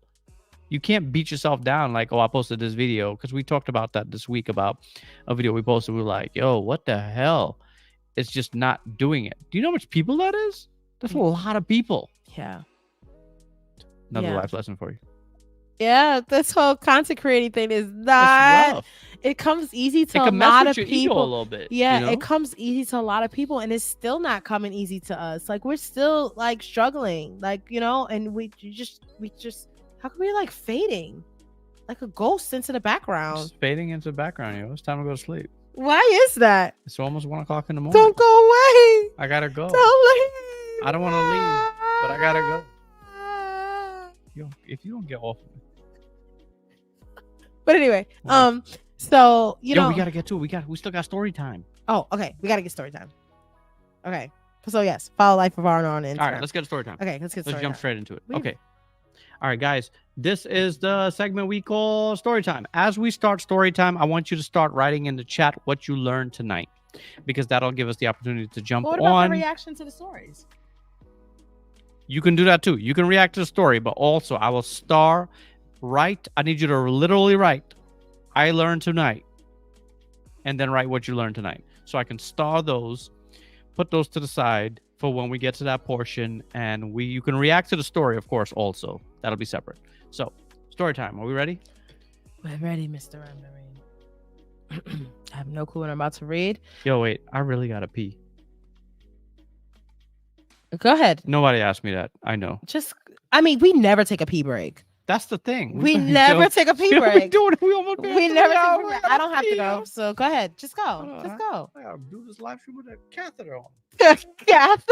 Speaker 2: You can't beat yourself down like, oh, I posted this video, because we talked about that this week about a video we posted. We were like, yo, what the hell? It's just not doing it. Do you know how much people that is? That's a lot of people.
Speaker 1: Yeah.
Speaker 2: Another life lesson for you.
Speaker 1: Yeah, this whole content creating thing is not. It comes easy to a lot of people.
Speaker 2: A little bit,
Speaker 1: yeah, it comes easy to a lot of people, and it's still not coming easy to us. Like, we're still like struggling, like, and we just. How come we're like fading, like a ghost into the background?
Speaker 2: Just fading into the background, It's time to go to sleep.
Speaker 1: Why is that?
Speaker 2: It's almost 1 o'clock in the morning.
Speaker 1: Don't go away.
Speaker 2: I gotta go.
Speaker 1: Don't leave.
Speaker 2: I don't want to leave, but I gotta go. If you don't get off of me.
Speaker 1: But anyway, so
Speaker 2: we gotta get to it. We still got story time.
Speaker 1: Oh, okay. We gotta get story time. Okay. So yes, follow Life of R&R on Instagram.
Speaker 2: All right, let's get to story time.
Speaker 1: Okay, let's
Speaker 2: jump straight into it. Okay. All right, guys, this is the segment we call Story Time. As we start Story Time, I want you to start writing in the chat what you learned tonight, because that'll give us the opportunity to jump on.
Speaker 1: What about the reaction to the stories?
Speaker 2: You can do that too. You can react to the story, but also I will write. I need you to literally write, I learned tonight, and then write what you learned tonight. So I can star those, put those to the side for when we get to that portion, and you can react to the story, of course, also. That'll be separate. So, story time. Are we ready?
Speaker 1: We're ready, Mr. Mandarin. I have no clue what I'm about to read.
Speaker 2: Yo, wait. I really gotta pee.
Speaker 1: Go ahead.
Speaker 2: Nobody asked me that. I know.
Speaker 1: I mean, we never take a pee break.
Speaker 2: That's the thing.
Speaker 1: We never take a pee break.
Speaker 2: We almost
Speaker 1: We never take a pee break. I don't have to go. So go ahead. Just go. Just go.
Speaker 2: I gotta do this live stream with a catheter on.
Speaker 1: Catheter.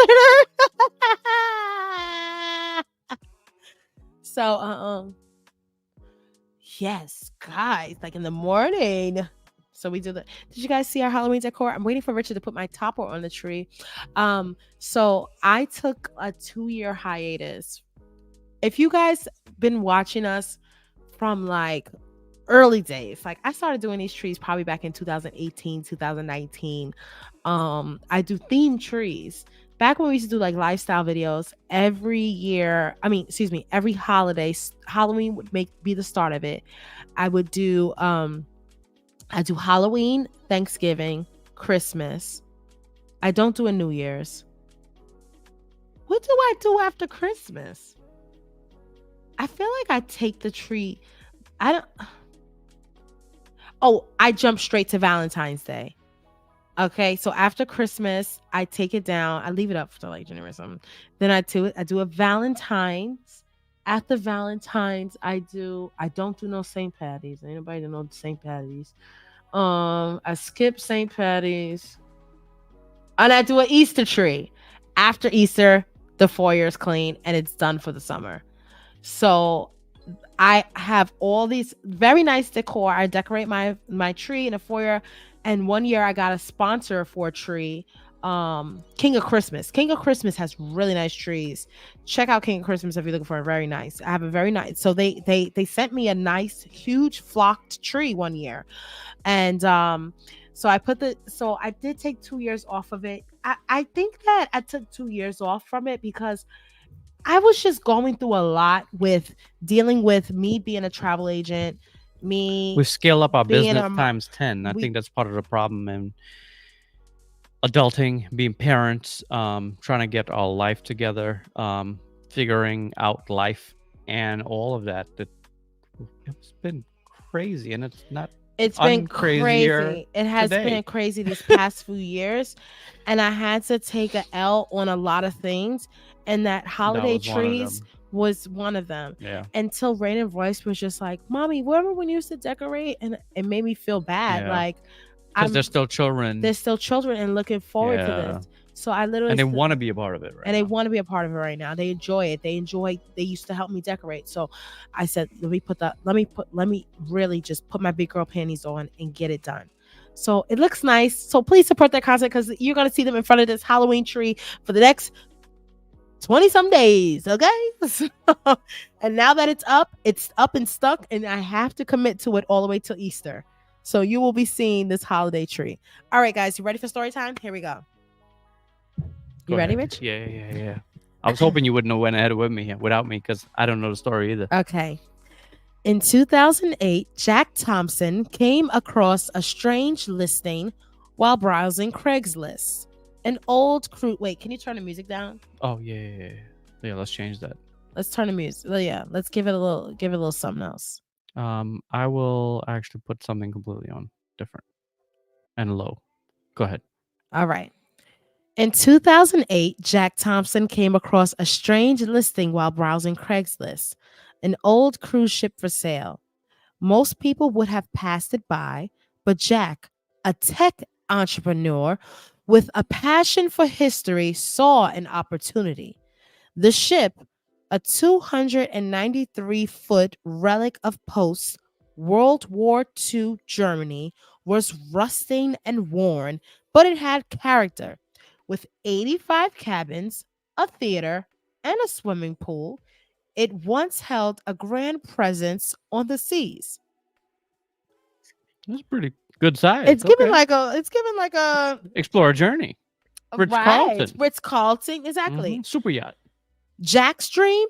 Speaker 1: So, yes, guys, like in the morning. So we do the. Did you guys see our Halloween decor? I'm waiting for Richard to put my topper on the tree. So I took a 2-year hiatus. If you guys been watching us from like early days, like I started doing these trees probably back in 2018, 2019. I do themed trees. Back when we used to do like lifestyle videos every year, every holiday, Halloween would be the start of it. I would do I do Halloween, Thanksgiving, Christmas. I don't do a New Year's. What do I do after Christmas? I feel like I take the tree. I jump straight to Valentine's Day. Okay, so after Christmas, I take it down. I leave it up for like January or something. Then I do a Valentine's. After Valentine's, I don't do no St. Patty's. Anybody know St. Patty's? I skip St. Patty's. And I do an Easter tree. After Easter, the foyer is clean and it's done for the summer. So I have all these very nice decor. I decorate my tree in a foyer. And one year I got a sponsor for a tree. King of Christmas. King of Christmas has really nice trees. Check out King of Christmas if you're looking for a very nice. I have a very nice. So they sent me a nice, huge flocked tree one year. And so I did take 2 years off of it. I think that I took 2 years off from it because I was just going through a lot with dealing with me being a travel agent. We
Speaker 2: scale up our business times 10. I think that's part of the problem. And adulting, being parents, trying to get our life together, figuring out life and all of that. It's been crazy, and it's not.
Speaker 1: It's been crazy. It has been crazy these past few years, and I had to take an L on a lot of things, and that holiday trees was one of them.
Speaker 2: Yeah.
Speaker 1: Until Rain and Royce was just like, "Mommy, remember when you used to decorate?" And it made me feel bad, like
Speaker 2: because they're still children.
Speaker 1: They're still children and looking forward to this. So I literally
Speaker 2: and they want to be a part of it, right?
Speaker 1: And they want to be a part of it right now. They enjoy it. They used to help me decorate. So I said, let me really just put my big girl panties on and get it done. So it looks nice. So please support that content because you're gonna see them in front of this Halloween tree for the next 20 some days. Okay. And now that it's up and stuck, and I have to commit to it all the way till Easter. So you will be seeing this holiday tree. All right, guys, you ready for story time? Here we go. You ready, Rich?
Speaker 2: Yeah. I was hoping you wouldn't have went ahead without me because I don't know the story either.
Speaker 1: Okay. In 2008, Jack Thompson came across a strange listing while browsing Craigslist. An old crew. Wait, can you turn the music down?
Speaker 2: Oh yeah. Let's change that.
Speaker 1: Let's turn the music. Yeah, let's give it a little something else.
Speaker 2: I will actually put something completely on different and low. Go ahead.
Speaker 1: All right. In 2008, Jack Thompson came across a strange listing while browsing Craigslist, an old cruise ship for sale. Most people would have passed it by, but Jack, a tech entrepreneur with a passion for history, saw an opportunity. The ship, a 293-foot relic of post-World War II Germany, was rusting and worn, but it had character. With 85 cabins, a theater, and a swimming pool, it once held a grand presence on the seas.
Speaker 2: That's pretty good size.
Speaker 1: It's given like a
Speaker 2: Explorer journey.
Speaker 1: Ritz-Carlton, exactly.
Speaker 2: Super yacht.
Speaker 1: Jack's dream?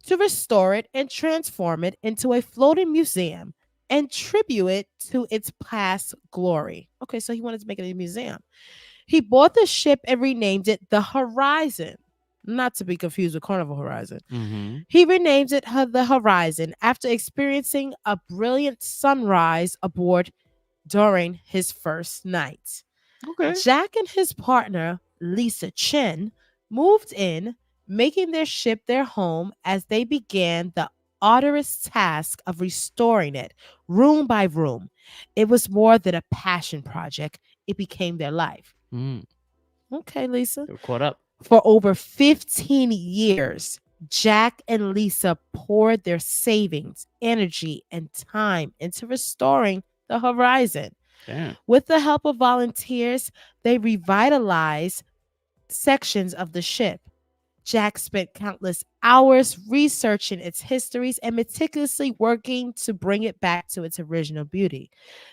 Speaker 1: To restore it and transform it into a floating museum and tribute it to its past glory. Okay, so he wanted to make it a museum. He bought the ship and renamed it the Horizon. not to be confused with Carnival Horizon.
Speaker 2: Mm-hmm.
Speaker 1: He renamed it the Horizon after experiencing a brilliant sunrise aboard during his first night.
Speaker 2: Okay.
Speaker 1: Jack and his partner, Lisa Chen, moved in, making their ship their home as they began the arduous task of restoring it, room by room. It was more than a passion project, it became their life.
Speaker 2: Mm.
Speaker 1: Okay, Lisa.
Speaker 2: They were caught up.
Speaker 1: For over 15 years, Jack and Lisa poured their savings, energy, and time into restoring the Horizon.
Speaker 2: Damn.
Speaker 1: With the help of volunteers, they revitalized sections of the ship. Jack spent countless hours researching its histories and meticulously working to bring it back to its original beauty.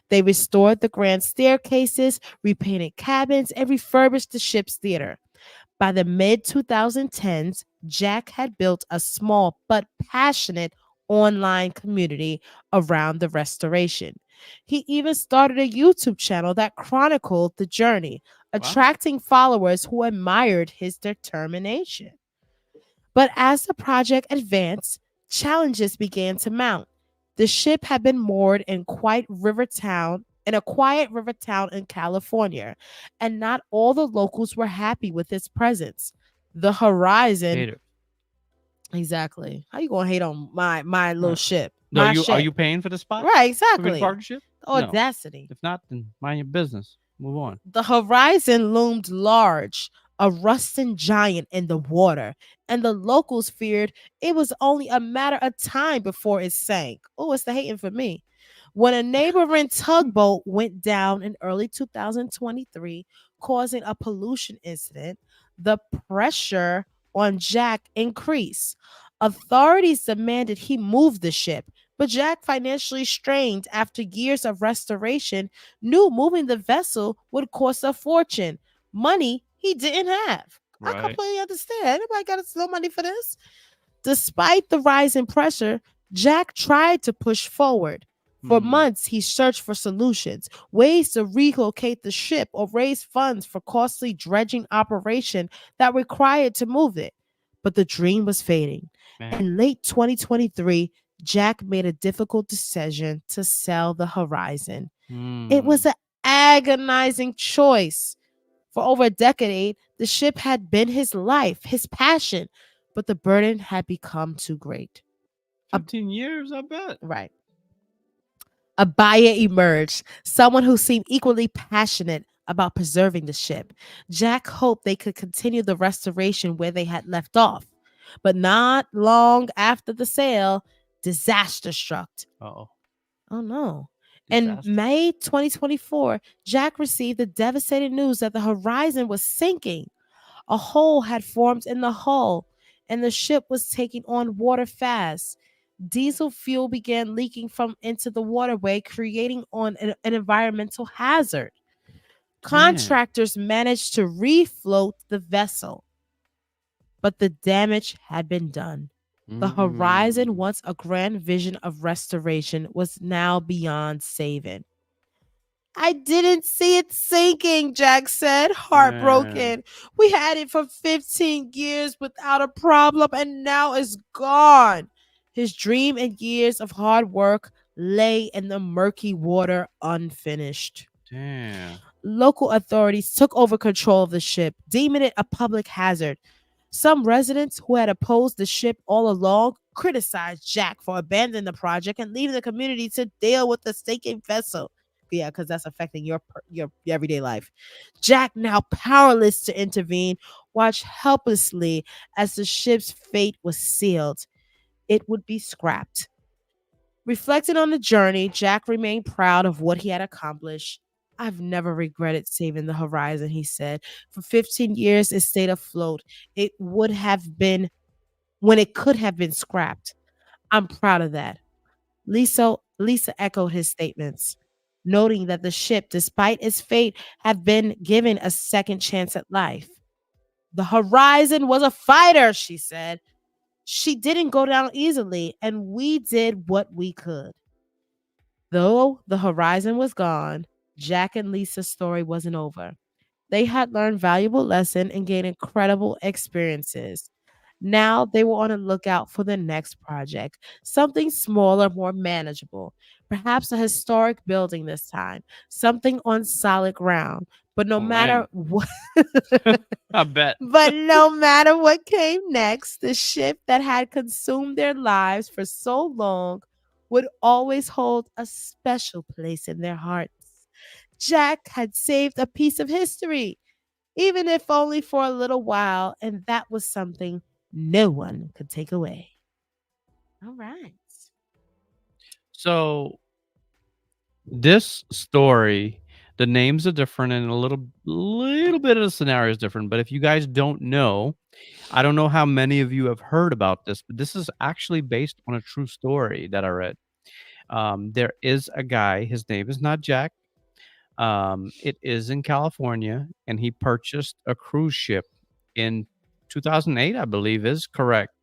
Speaker 1: They restored the grand staircases, repainted cabins, and refurbished the ship's theater. By the mid 2010s, Jack had built a small but passionate online community around the restoration. He even started a YouTube channel that chronicled the journey,
Speaker 2: Wow.
Speaker 1: attracting followers who admired his determination. But as the project advanced, challenges began to mount. The ship had been moored in a quiet river town in California, and not all the locals were happy with its presence. The Horizon,
Speaker 2: Hater.
Speaker 1: exactly. How you gonna hate on my little
Speaker 2: Right.
Speaker 1: ship?
Speaker 2: No,
Speaker 1: My
Speaker 2: are
Speaker 1: ship.
Speaker 2: you paying for the spot?
Speaker 1: Right,
Speaker 2: For being
Speaker 1: exactly.
Speaker 2: partnership? No.
Speaker 1: Audacity.
Speaker 2: If not, then mind your business. Move on.
Speaker 1: The horizon loomed large, a rusting giant in the water, and the locals feared it was only a matter of time before it sank. Oh, it's the hating for me. When a neighboring tugboat went down in early 2023, causing a pollution incident, the pressure on Jack increased. Authorities demanded he move the ship, but Jack, financially strained after years of restoration, knew moving the vessel would cost a fortune, money he didn't have. I
Speaker 2: Right.
Speaker 1: completely understand. Anybody got no money for this? Despite the rise in pressure, Jack tried to push forward. For
Speaker 2: Hmm.
Speaker 1: months, he searched for solutions, ways to relocate the ship or raise funds for costly dredging operation that required to move it. But the dream was fading.
Speaker 2: Man.
Speaker 1: In late 2023, Jack made a difficult decision to sell the Horizon. It was
Speaker 2: Hmm.
Speaker 1: an agonizing choice. For over a decade, the ship had been his life, his passion, but the burden had become too great.
Speaker 2: 15 years, I bet.
Speaker 1: Right. A buyer emerged, someone who seemed equally passionate about preserving the ship. Jack hoped they could continue the restoration where they had left off. But not long after the sale, disaster struck.
Speaker 2: Uh-oh.
Speaker 1: Oh no. In
Speaker 2: Disaster.
Speaker 1: May 2024, Jack received the devastating news that the Horizon was sinking. A hole had formed in the hull, and the ship was taking on water fast. Diesel fuel began leaking from into the waterway, creating an environmental hazard.
Speaker 2: Damn.
Speaker 1: Contractors managed to refloat the vessel, but the damage had been done. The Horizon,
Speaker 2: Mm.
Speaker 1: once a grand vision of restoration, was now beyond saving. I didn't see it sinking, Jack said,
Speaker 2: Man.
Speaker 1: heartbroken. We had it for 15 years without a problem, and now it's gone. His dream and years of hard work lay in the murky water unfinished.
Speaker 2: Damn.
Speaker 1: Local authorities took over control of the ship, deeming it a public hazard. Some residents who had opposed the ship all along criticized Jack for abandoning the project and leaving the community to deal with the sinking vessel. Yeah, because that's affecting your everyday life. Jack, now powerless to intervene, watched helplessly as the ship's fate was sealed. It would be scrapped. Reflecting on the journey, Jack remained proud of what he had accomplished. I've never regretted saving the Horizon, he said. For 15 years, it stayed afloat. It would have been when it could have been scrapped. I'm proud of that. Lisa echoed his statements, noting that the ship, despite its fate, had been given a second chance at life. The Horizon was a fighter, she said. She didn't go down easily, and we did what we could. Though the Horizon was gone, Jack and Lisa's story wasn't over. They had learned valuable lesson and gained incredible experiences. Now they were on the lookout for the next project, something smaller, more manageable, perhaps a historic building this time, something on solid ground. But no
Speaker 2: Oh
Speaker 1: matter
Speaker 2: man,
Speaker 1: what
Speaker 2: I bet.
Speaker 1: but no matter what came next, the ship that had consumed their lives for so long would always hold a special place in their hearts. Jack had saved a piece of history, even if only for a little while, and that was something no one could take away. All right.
Speaker 2: So this story, the names are different and a little bit of the scenario is different. But if you guys don't know, I don't know how many of you have heard about this, but this is actually based on a true story that I read. There is a guy, his name is not Jack. It is in California, and he purchased a cruise ship in 2008, I believe is correct.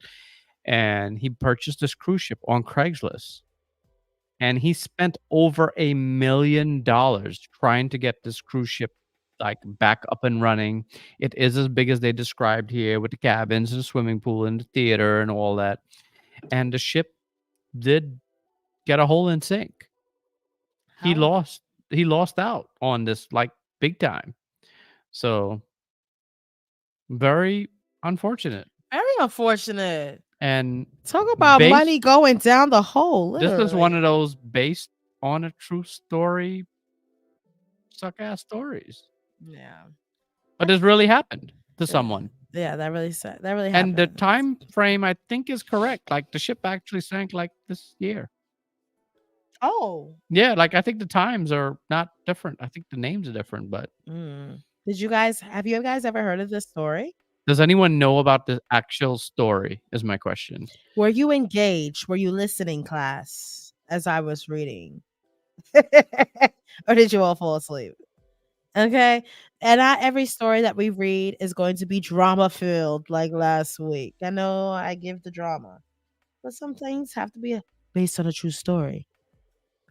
Speaker 2: And he purchased this cruise ship on Craigslist. And he spent over $1 million trying to get this cruise ship like back up and running. It is as big as they described here with the cabins and the swimming pool and the theater and all that. And the ship did get a hole in sink. He
Speaker 1: How
Speaker 2: lost he lost out on this like big time. So very unfortunate.
Speaker 1: very unfortunate.
Speaker 2: And
Speaker 1: Talk about
Speaker 2: based
Speaker 1: money going down the hole,
Speaker 2: this is one
Speaker 1: literally.
Speaker 2: of those based on a true story suck ass stories.
Speaker 1: Yeah.
Speaker 2: But this really happened to
Speaker 1: Yeah.
Speaker 2: someone.
Speaker 1: Yeah, that really sad. That really
Speaker 2: And the
Speaker 1: happened.
Speaker 2: time frame I think is correct. Like the ship actually sank like this year.
Speaker 1: Oh.
Speaker 2: Yeah, like I think the times are not different. I think the names are different, but
Speaker 1: Have you guys ever heard of this story?
Speaker 2: does anyone know about the actual story? Is my question.
Speaker 1: Were you engaged? Were you listening, class, as I was reading? Or did you all fall asleep? Okay. And not every story that we read is going to be drama filled like last week. I know I give the drama, but some things have to be based on a true story.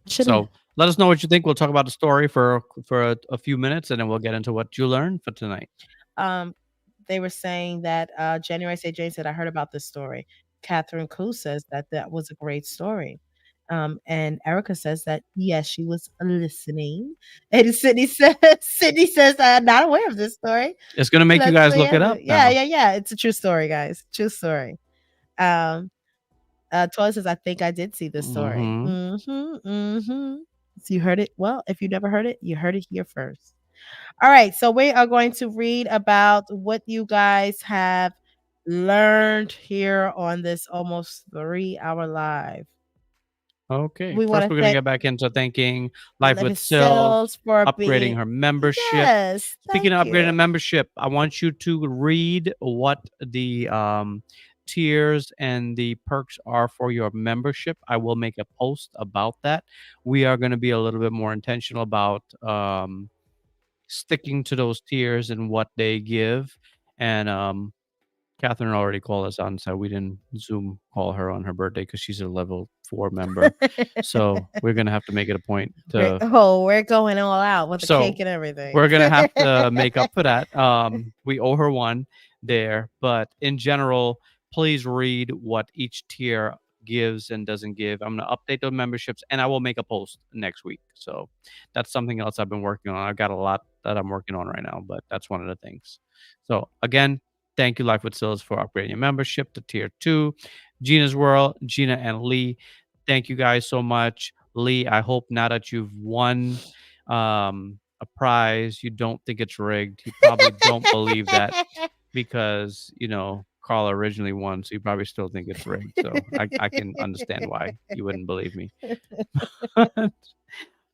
Speaker 1: Shouldn't
Speaker 2: So let us know what you think. We'll talk about the story for a few minutes, and then we'll get into what you learned for tonight.
Speaker 1: they were saying that January St. Jane said, I heard about this story. Catherine Koo says that that was a great story. And Erica says that yes, she was listening. And Sydney says not aware of this story.
Speaker 2: It's gonna make you
Speaker 1: Let's
Speaker 2: guys
Speaker 1: see
Speaker 2: look it
Speaker 1: it.
Speaker 2: up
Speaker 1: Yeah,
Speaker 2: now.
Speaker 1: yeah. It's a true story, guys. True story. Toya says, I think I did see this story. So you heard it. Well, if you never heard it, you heard it here first. All right. So we are going to read about what you guys have learned here on this almost 3-hour live.
Speaker 2: Okay.
Speaker 1: We
Speaker 2: First,
Speaker 1: want
Speaker 2: we're
Speaker 1: to
Speaker 2: gonna
Speaker 1: thank
Speaker 2: get back into thanking Life with
Speaker 1: Sills
Speaker 2: Sills,
Speaker 1: for
Speaker 2: upgrading
Speaker 1: being.
Speaker 2: her membership.
Speaker 1: Yes.
Speaker 2: Speaking of
Speaker 1: Thank
Speaker 2: upgrading a
Speaker 1: you.
Speaker 2: membership, I want you to read what the tiers and the perks are for your membership. I will make a post about that. We are going to be a little bit more intentional about sticking to those tiers and what they give. And Catherine already called us on, so we didn't Zoom call her on her birthday because she's a level 4 member. So we're gonna have to make it a point to.
Speaker 1: We're going all out with the cake
Speaker 2: So
Speaker 1: and everything.
Speaker 2: we're gonna have to make up for that. We owe her one there, but in general, please read what each tier gives and doesn't give. I'm gonna update the memberships, and I will make a post next week. So that's something else I've been working on. I've got a lot that I'm working on right now, but that's one of the things. So again, thank you, Life with Sills, for upgrading your membership to tier 2. Gina's World, Gina and Lee, thank you guys so much. Lee, I hope now that you've won a prize, you don't think it's rigged. You probably don't believe that because, Carla originally won, so you probably still think it's rigged. So I can understand why you wouldn't believe me.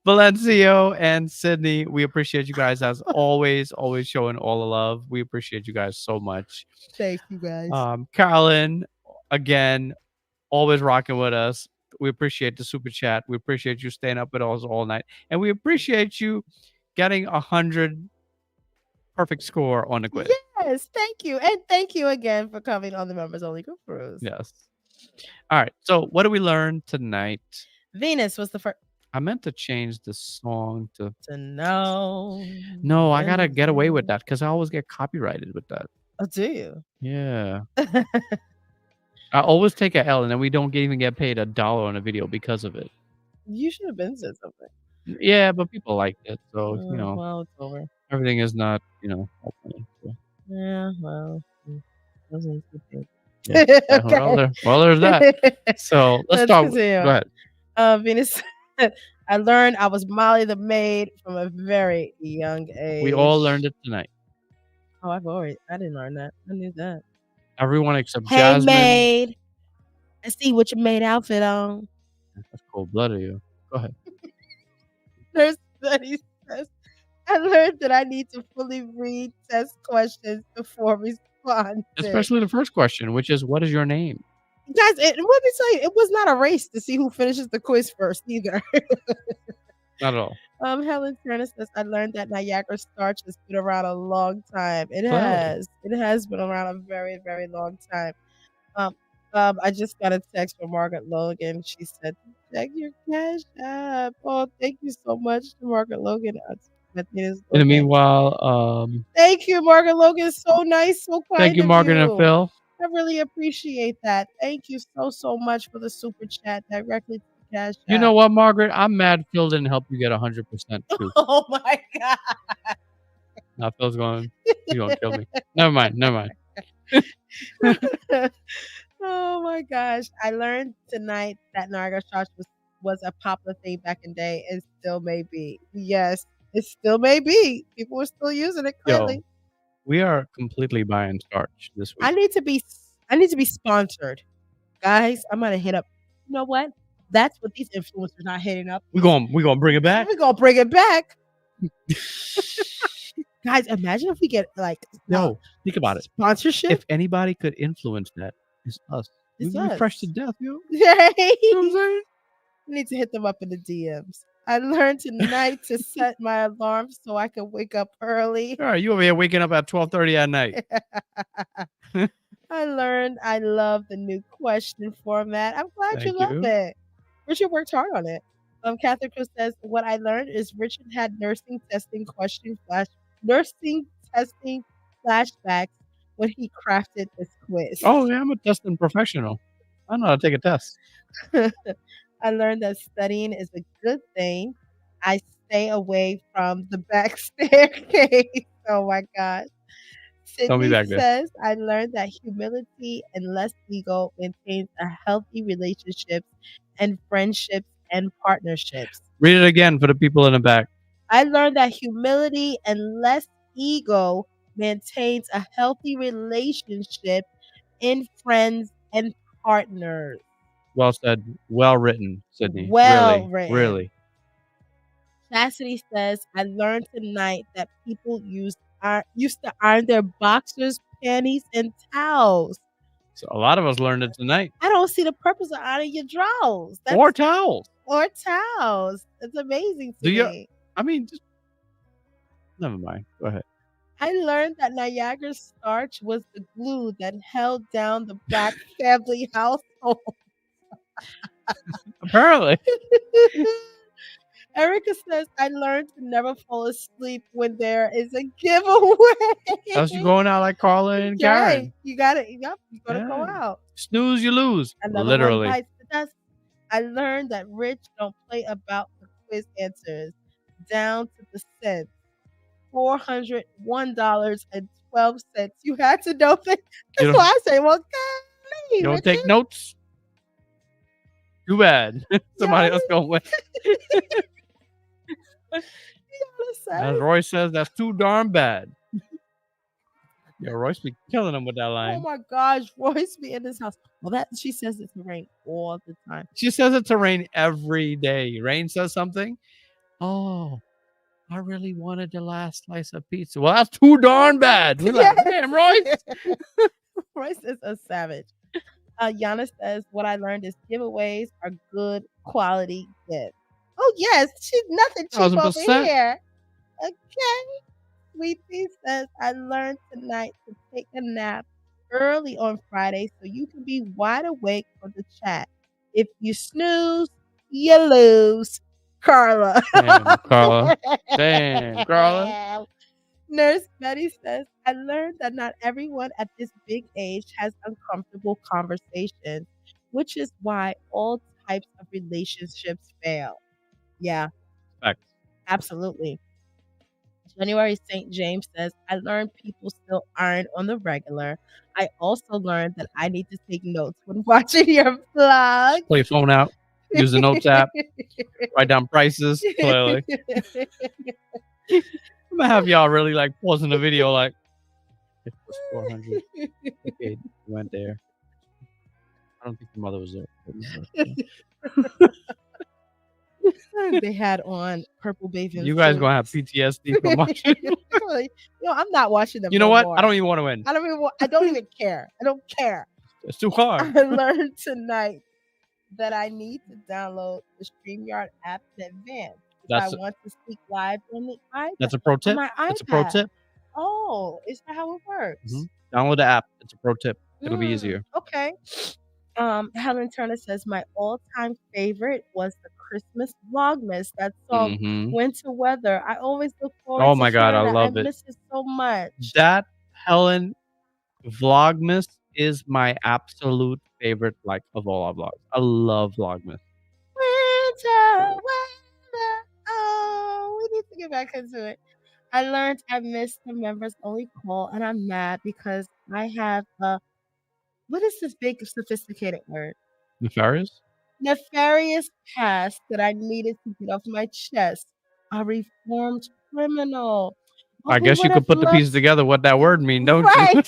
Speaker 2: Valencio and Sydney, we appreciate you guys as always showing all the love. We appreciate you guys so much.
Speaker 1: Thank you guys.
Speaker 2: Carolyn, again, always rocking with us. We appreciate the super chat. We appreciate you staying up with us all night. And we appreciate you getting 100 perfect score on the quiz.
Speaker 1: Yes, thank you. And thank you again for coming on the Members Only Group Cruise.
Speaker 2: Yes. All right. So what did we learn tonight?
Speaker 1: Venus was the first.
Speaker 2: I meant to change the song to.
Speaker 1: know.
Speaker 2: No, I gotta get away with that because I always get copyrighted with that.
Speaker 1: Oh, do you?
Speaker 2: Yeah. I always take a L, and then we don't even get paid $1 on a video because of it.
Speaker 1: You should have been said something.
Speaker 2: Yeah, but people like it, so
Speaker 1: Well, it's over.
Speaker 2: everything is not okay, so.
Speaker 1: Yeah, well, wasn't too big.
Speaker 2: Yeah.
Speaker 1: Okay.
Speaker 2: Well, there's that. So let's start.
Speaker 1: Continue.
Speaker 2: Go ahead.
Speaker 1: Venus said, I learned I was Molly the maid from a very young age.
Speaker 2: We all learned it tonight.
Speaker 1: Oh, I didn't learn that. I knew that.
Speaker 2: Everyone except
Speaker 1: Hey,
Speaker 2: Jasmine.
Speaker 1: maid. I see what your maid outfit on.
Speaker 2: That's cold-blooded of you. Go ahead.
Speaker 1: Nurse Study says, I learned that I need to fully read test questions before responding.
Speaker 2: Especially the first question, which is, what is your name?
Speaker 1: Guys, let me tell you, it was not a race to see who finishes the quiz first either.
Speaker 2: Not at all.
Speaker 1: Helen Turner says, I learned that Niagara starch has been around a long time. It
Speaker 2: Clearly.
Speaker 1: has. It has been around a very, very long time. I just got a text from Margaret Logan. She said, check your cash app. Oh, thank you so much to Margaret Logan.
Speaker 2: In the meanwhile,
Speaker 1: thank you, Margaret Logan. So nice, so kind.
Speaker 2: Thank you, Margaret and Phil.
Speaker 1: I really appreciate that. Thank you so much for the super chat directly to the cash app.
Speaker 2: You know what, Margaret? I'm mad Phil didn't help you get 100% too.
Speaker 1: Oh my God.
Speaker 2: Now Phil's he's going to kill me. Never mind.
Speaker 1: Oh my gosh. I learned tonight that Niagara Starch was a popular thing back in the day and still may be. Yes, it still may be. People are still using it clearly.
Speaker 2: Yo, we are completely buying starch this week.
Speaker 1: I need to be sponsored. Guys, I'm gonna hit up. You know what? That's what these influencers not hitting up.
Speaker 2: We're gonna bring it back.
Speaker 1: We're gonna bring it back. Guys, imagine if we get
Speaker 2: think about it.
Speaker 1: Sponsorship.
Speaker 2: If anybody could influence that, it's us.
Speaker 1: It's
Speaker 2: We'd be fresh to death, yo.
Speaker 1: You know what
Speaker 2: I'm saying?
Speaker 1: We need to hit them up in the DMs. I learned tonight to set my alarm so I can wake up early.
Speaker 2: All right, you over here waking up at 12:30 at night.
Speaker 1: I learned I love the new question format. I'm glad you love it. Richard worked hard on it. Catherine Cruz says, what I learned is Richard had nursing testing flashbacks when he crafted this quiz.
Speaker 2: Oh, yeah, I'm a testing professional. I know how to take a test.
Speaker 1: I learned that studying is a good thing. I stay away from the back staircase. Oh my gosh. Sydney says, I learned that humility and less ego maintains a healthy relationships and friendships and partnerships.
Speaker 2: Read it again for the people in the back.
Speaker 1: I learned that humility and less ego maintains a healthy relationship in friends and partners.
Speaker 2: Well said. Well written, Sydney.
Speaker 1: Well written.
Speaker 2: Really.
Speaker 1: Chastity says, I learned tonight that people used to iron their boxers, panties, and towels.
Speaker 2: So a lot of us learned it tonight.
Speaker 1: I don't see the purpose of ironing your drawers.
Speaker 2: Or towels.
Speaker 1: It's amazing to me.
Speaker 2: I mean, never mind. Go ahead.
Speaker 1: I learned that Niagara starch was the glue that held down the Black family household.
Speaker 2: Apparently.
Speaker 1: Erica says, I learned to never fall asleep when there is a giveaway.
Speaker 2: Else you going out like Carla and Karen.
Speaker 1: You got it. Yep, you got to go out.
Speaker 2: Snooze, you lose. Literally.
Speaker 1: I learned that Rich don't play about the quiz answers down to the cents. $401.12. You had to know that. That's why I say, well, golly,
Speaker 2: you don't
Speaker 1: Richard.
Speaker 2: take notes? Too bad. Somebody else gonna win. As Roy says, that's too darn bad. Yo, Royce be killing him with that line.
Speaker 1: Oh my gosh, Royce be in this house. Well, she says it to Rain all the time.
Speaker 2: She says it to Rain every day. Rain says something. Oh, I really wanted the last slice of pizza. Well, that's too darn bad. We're like, damn, Royce.
Speaker 1: Royce is a savage. Yana says, what I learned is giveaways are good quality gifts. Oh, yes. She's nothing cheap
Speaker 2: 1,000%.
Speaker 1: over here. Okay. Sweetie says, I learned tonight to take a nap early on Friday so you can be wide awake for the chat. If you snooze, you lose. Carla.
Speaker 2: Damn, Carla. Damn, Carla.
Speaker 1: Nurse Betty says, I learned that not everyone at this big age has uncomfortable conversations, which is why all types of relationships fail. Yeah,
Speaker 2: Facts.
Speaker 1: absolutely. January St. James says, I learned people still aren't on the regular. I also learned that I need to take notes when watching your vlog.
Speaker 2: Pull your phone out. Use the notes app. Write down prices. Clearly. I'm gonna have y'all really like pausing the video like it was 400. Okay, went there. I don't think your mother was there.
Speaker 1: They had on purple bathing
Speaker 2: You guys
Speaker 1: suits.
Speaker 2: gonna have PTSD from watching.
Speaker 1: I'm not watching them.
Speaker 2: You know
Speaker 1: no
Speaker 2: what?
Speaker 1: more.
Speaker 2: I don't even want to win.
Speaker 1: I don't even care. I don't care.
Speaker 2: It's too hard.
Speaker 1: I learned tonight that I need to download the StreamYard app in advance if I want to speak live on the iPad.
Speaker 2: That's a pro tip.
Speaker 1: My iPad.
Speaker 2: That's a pro tip.
Speaker 1: Oh, is that how it works?
Speaker 2: Mm-hmm. Download the app. It's a pro tip. It'll be easier.
Speaker 1: Okay. Helen Turner says my all-time favorite was the Christmas Vlogmas. That song, Winter Weather. I always look forward to
Speaker 2: Oh my God, I love it.
Speaker 1: I miss it so much.
Speaker 2: That Helen Vlogmas is my absolute favorite of all our vlogs. I love Vlogmas.
Speaker 1: Winter Weather. Oh, we need to get back into it. I learned I missed the members only call, and I'm mad because I have what is this big sophisticated word?
Speaker 2: Nefarious?
Speaker 1: Nefarious past that I needed to get off my chest. A reformed criminal.
Speaker 2: Oh, I guess you could put the pieces together what that word mean, don't you?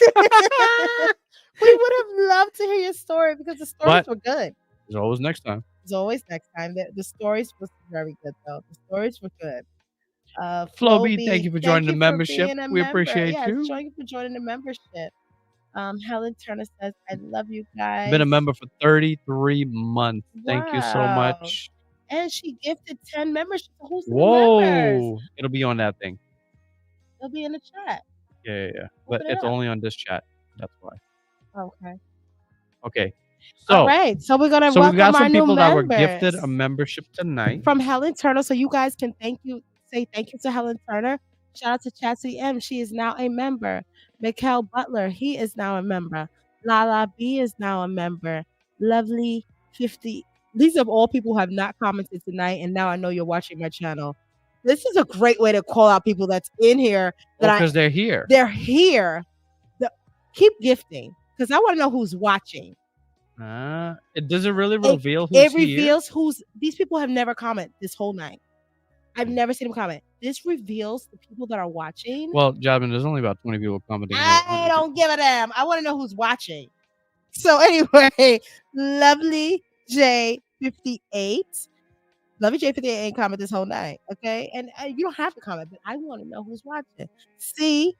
Speaker 1: We would have loved to hear your story because the stories were good.
Speaker 2: There's always next time.
Speaker 1: There's always next time. The stories was very good though. The stories were good.
Speaker 2: Flo B, thank you for joining the membership. We appreciate you.
Speaker 1: Thank you for joining the membership. Helen Turner says, I love you guys.
Speaker 2: Been a member for 33 months. Thank you so much.
Speaker 1: And she gifted 10 memberships. Who's
Speaker 2: Whoa.
Speaker 1: members?
Speaker 2: It'll be on that thing.
Speaker 1: It'll be in the chat.
Speaker 2: Yeah. But it's only on this chat. That's why. Okay. So,
Speaker 1: all right. So we're gonna welcome
Speaker 2: we got some people that were
Speaker 1: members.
Speaker 2: gifted a membership tonight
Speaker 1: from Helen Turner. So you guys can say thank you to Helen Turner. Shout out to Chatsy M. She is now a member. Mikhail Butler, he is now a member. Lala B is now a member. Lovely 50. These are all people who have not commented tonight, and now I know you're watching my channel. This is a great way to call out people that's in here.
Speaker 2: Because they're here.
Speaker 1: They're here. Keep gifting, because I want to know who's watching.
Speaker 2: Does it really reveal who's
Speaker 1: It reveals these people have never commented this whole night. I've never seen them comment. This reveals the people that are watching.
Speaker 2: Well, Jasmine, there's only about 20 people commenting.
Speaker 1: I don't give a damn. I want to know who's watching. So anyway, Lovely J58. Lovely J58 ain't comment this whole night, okay? And you don't have to comment, but I want to know who's watching. C,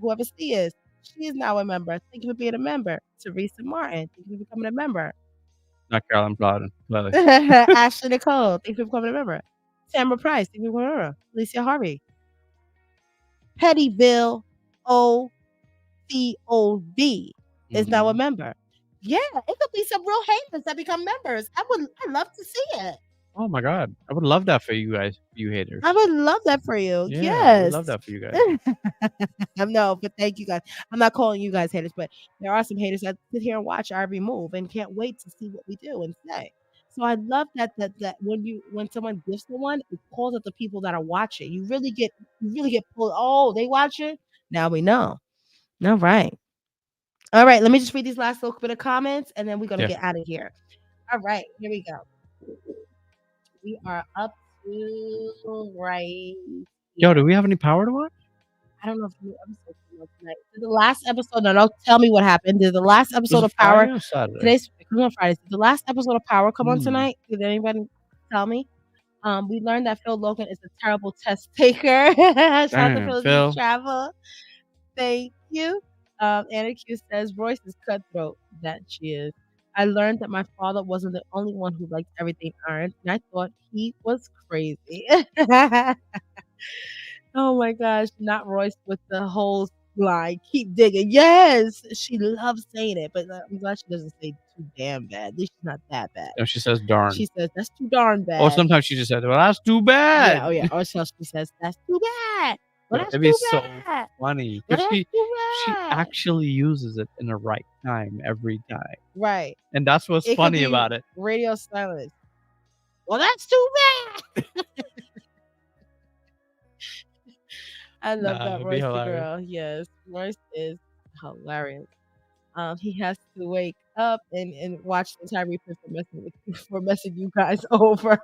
Speaker 1: whoever C is, she is now a member. Thank you for being a member. Teresa Martin, thank you for becoming a member.
Speaker 2: Not Carolyn Plowden.
Speaker 1: Ashley Nicole, thank you for becoming a member. Tamara Price, thank you for becoming a member. Alicia Harvey. Pettyville OCOV is now a member. Yeah, it could be some real haters that become members. I'd love to see it.
Speaker 2: Oh my God. I would love that for you guys, you haters.
Speaker 1: I would love that for you.
Speaker 2: Yeah,
Speaker 1: yes.
Speaker 2: I would love that for you guys.
Speaker 1: No, but thank you guys. I'm not calling you guys haters, but there are some haters that sit here and watch our every move and can't wait to see what we do and say. So I love that when someone gifts someone, it calls out the people that are watching. You really get pulled. Oh, they watching? Now we know. All right. Let me just read these last little bit of comments and then we're gonna get out of here. All right, here we go. We are up to right.
Speaker 2: Yo, do we have any power to watch?
Speaker 1: I don't know if new episode came out tonight. The last episode. No, don't tell me what happened. Did the last episode of Power? Today's on Friday. Did the last episode of Power come on tonight? Did anybody tell me? We learned that Phil Logan is a terrible test taker. Shout out to Phil Travel. Thank you. Anna Q says Royce is cutthroat. That she is. I learned that my father wasn't the only one who liked everything ironed, and I thought he was crazy. Oh my gosh, not Royce with the whole line. Keep digging. Yes, she loves saying it, but I'm glad she doesn't say too too damn bad. At least she's not that bad.
Speaker 2: No, she says darn.
Speaker 1: She says, that's too darn bad.
Speaker 2: Or sometimes she just says, well, that's too bad.
Speaker 1: Yeah, oh yeah. Or so she says, that's too bad. Well, that's
Speaker 2: It'd be
Speaker 1: too
Speaker 2: so
Speaker 1: bad.
Speaker 2: funny.
Speaker 1: Well,
Speaker 2: Because
Speaker 1: that's
Speaker 2: she
Speaker 1: too bad.
Speaker 2: actually uses it in the right time every time.
Speaker 1: Right.
Speaker 2: And that's what's
Speaker 1: It could
Speaker 2: funny
Speaker 1: be
Speaker 2: about it.
Speaker 1: Radio silence. Well, that's too bad. I love that
Speaker 2: it'd be
Speaker 1: Royce
Speaker 2: hilarious.
Speaker 1: girl. Yes, Royce is hilarious. He has to wake up and watch the entire replay for messing you guys over.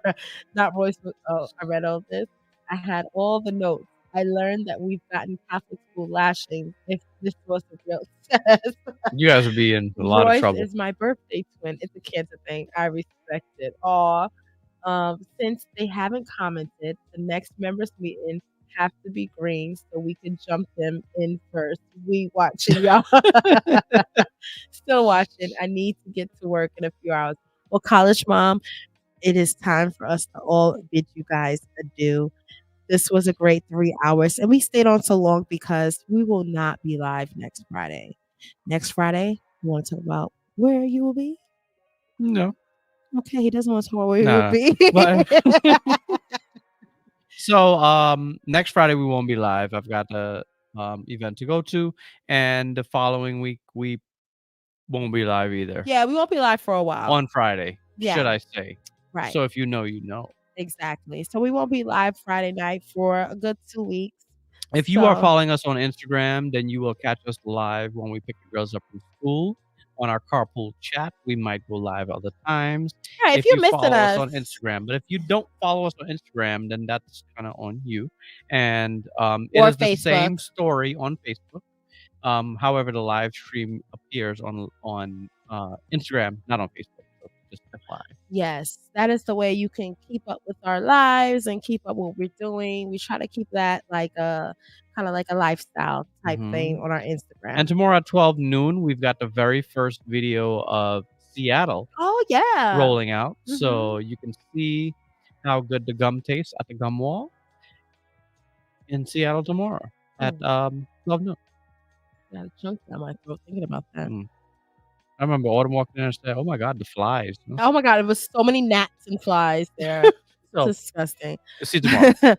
Speaker 1: Not Royce. Oh, I read all this. I had all the notes. I learned that we've gotten Catholic school lashings if this was a real test.
Speaker 2: You guys would be in a lot
Speaker 1: Royce
Speaker 2: of trouble.
Speaker 1: is my birthday twin. It's a cancer thing. I respect it. Aw. Since they haven't commented, the next members meeting have to be green so we can jump them in first. We watching y'all. Still watching. I need to get to work in a few hours. Well, college mom, it is time for us to all bid you guys adieu. This was a great 3 hours, and we stayed on so long because we will not be live next Friday. Next Friday, we want to talk about where you will be.
Speaker 2: No.
Speaker 1: Okay, he doesn't want to talk about where you will be.
Speaker 2: So next Friday we won't be live. I've got the event to go to, and the following week we won't be live either.
Speaker 1: Yeah, we won't be live for a while.
Speaker 2: On Friday, should I say.
Speaker 1: Right.
Speaker 2: So if you know, you know.
Speaker 1: Exactly. So we won't be live Friday night for a good 2 weeks.
Speaker 2: If you are following us on Instagram, then you will catch us live when we pick the girls up from school. On our carpool chat, we might go live other times.
Speaker 1: All right, if you're missing
Speaker 2: follow
Speaker 1: us
Speaker 2: on Instagram, but if you don't follow us on Instagram, then that's kind of on you. And it is the same story on Facebook. However, the live stream appears on Instagram, not on Facebook. So just FYI.
Speaker 1: Yes, that is the way you can keep up with our lives and keep up what we're doing. We try to keep that like a kind of like a lifestyle type thing on our Instagram.
Speaker 2: And tomorrow at 12 noon, we've got the very first video of Seattle.
Speaker 1: Oh yeah,
Speaker 2: rolling out, so you can see how good the gum tastes at the gum wall in Seattle tomorrow at 12 noon.
Speaker 1: Got a chunk down my throat thinking about that.
Speaker 2: I remember Autumn walked in and said, "Oh my God, the flies!"
Speaker 1: Oh my God, it was so many gnats and flies there. So, disgusting.
Speaker 2: See you tomorrow.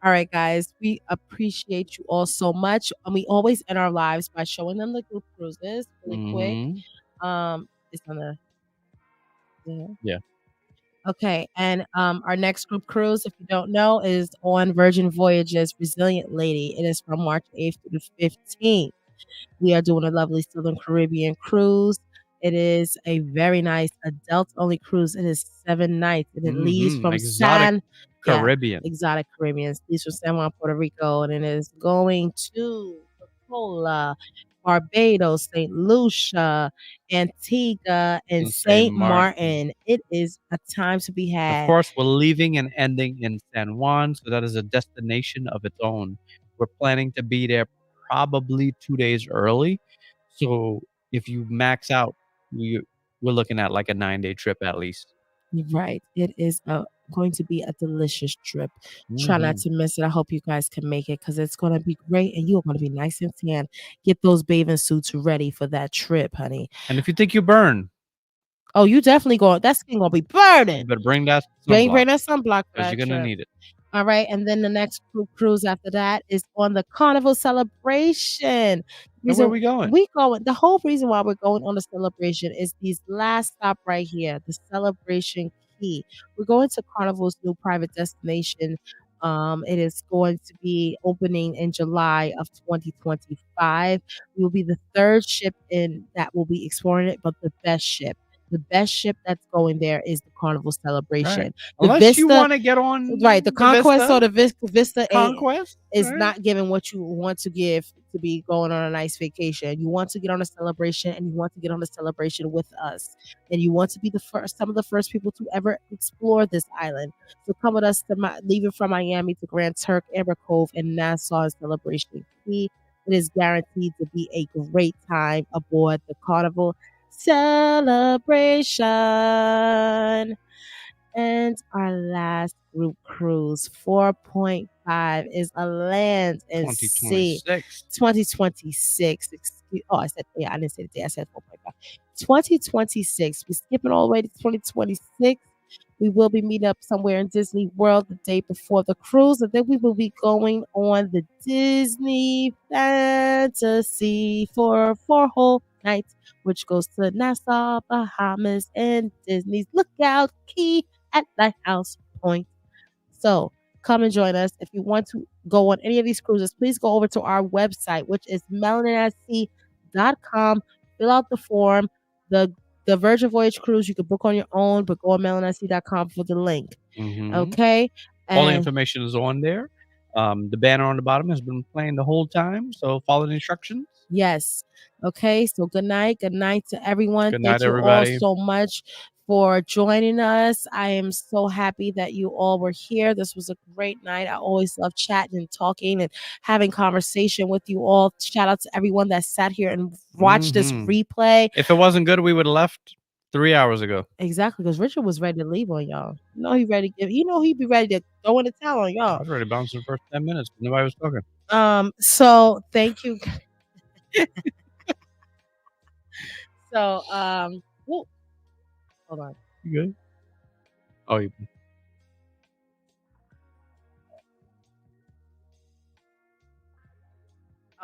Speaker 1: All right, guys, we appreciate you all so much, and we always end our lives by showing them the group cruises really quick. It's on the
Speaker 2: yeah.
Speaker 1: Okay, and our next group cruise, if you don't know, is on Virgin Voyages Resilient Lady. It is from March 8th to the 15th. We are doing a lovely Southern Caribbean cruise. It is a very nice adult-only cruise. It is 7 nights, and it leaves from
Speaker 2: exotic Caribbean.
Speaker 1: Exotic Caribbean. It leaves from San Juan, Puerto Rico, and it is going to Coca-Cola, Barbados, St. Lucia, Antigua, and St. Martin. It is a time to be had.
Speaker 2: Of course, we're leaving and ending in San Juan, so that is a destination of its own. We're planning to be there probably 2 days early. So if you max out, we're looking at like a 9-day trip at least.
Speaker 1: Right. It is going to be a delicious trip. Try not to miss it. I hope you guys can make it because it's going to be great and you're going to be nice and tan. Get those bathing suits ready for that trip, honey.
Speaker 2: And if you think you burn,
Speaker 1: oh, you definitely going. That skin going to be burning.
Speaker 2: You better bring that sunblock.
Speaker 1: Bring that sunblock
Speaker 2: because you're going to need it.
Speaker 1: All right, and then the next cruise after that is on the Carnival Celebration.
Speaker 2: Where are we going?
Speaker 1: The whole reason why we're going on the Celebration is these last stop right here, the Celebration Key. We're going to Carnival's new private destination. It is going to be opening in July of 2025. We will be the third ship that will be exploring it, but the best ship. The best ship that's going there is the Carnival Celebration.
Speaker 2: Right. Unless you want to get on
Speaker 1: the Conquest or the Vista
Speaker 2: Conquest
Speaker 1: is not giving what you want to give to be going on a nice vacation. You want to get on a celebration, and you want to get on a celebration with us, and you want to be some of the first people to ever explore this island. So come with us leaving from Miami to Grand Turk, Amber Cove, and Nassau and Celebration Key. It is guaranteed to be a great time aboard the Carnival Celebration. And our last group cruise, 4.5, is a land and sea 2026. I didn't say the day. I said 4.5. 2026. We're skipping all the way to 2026. We will be meeting up somewhere in Disney World the day before the cruise, and then we will be going on the Disney Fantasy for 4 whole nights, which goes to Nassau, Bahamas, and Disney's Lookout Key at Lighthouse Point. So come and join us. If you want to go on any of these cruises, please go over to our website, which is melaninatc.com. Fill out the form. The Virgin Voyage cruise you can book on your own, but go on melaninatc.com for the link. Okay.
Speaker 2: All the information is on there. The banner on the bottom has been playing the whole time, so follow the instructions.
Speaker 1: Yes. Okay. So good night. Good night to everyone.
Speaker 2: Good
Speaker 1: Thank
Speaker 2: night,
Speaker 1: you
Speaker 2: everybody.
Speaker 1: all so much for joining us. I am so happy that you all were here. This was a great night. I always love chatting and talking and having conversation with you all. Shout out to everyone that sat here and watched this replay.
Speaker 2: If it wasn't good, we would have left 3 hours ago.
Speaker 1: Exactly, because Richard was ready to leave on y'all. You know he ready to give. You know he'd be ready to throw in the towel on
Speaker 2: I
Speaker 1: y'all.
Speaker 2: was ready to bounce in the first 10 minutes. Nobody was talking.
Speaker 1: So thank you. So whoa. Hold on.
Speaker 2: You good? Oh, you.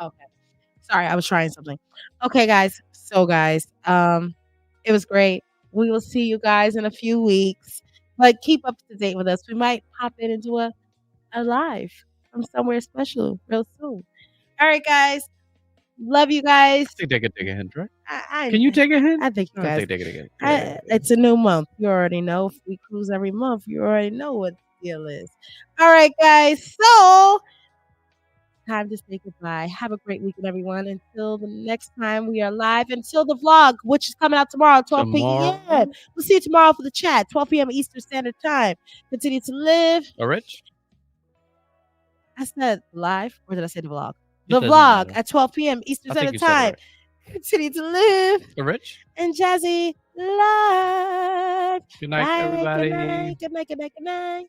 Speaker 1: Okay. Sorry, I was trying something. Okay, guys. So, guys, it was great. We will see you guys in a few weeks. But keep up to date with us. We might pop in and do a live from somewhere special real soon. All right, guys. Love you guys.
Speaker 2: I think they could take a hint, right?
Speaker 1: Can
Speaker 2: Can you take a hint?
Speaker 1: I think you guys.
Speaker 2: I think they could take
Speaker 1: It's a new month. You already know. If we cruise every month, you already know what the deal is. All right, guys. So, time to say goodbye. Have a great weekend, everyone. Until the next time we are live. Until the vlog, which is coming out tomorrow, 12 p.m. We'll see you tomorrow for the chat, 12 p.m. Eastern Standard Time. Continue to live.
Speaker 2: Rich?
Speaker 1: I said live, or did I say the vlog? The vlog at 12 p.m. Eastern Standard Time. Continue to live.
Speaker 2: Rich?
Speaker 1: And Jazzy live.
Speaker 2: Good night, everybody.
Speaker 1: Good night.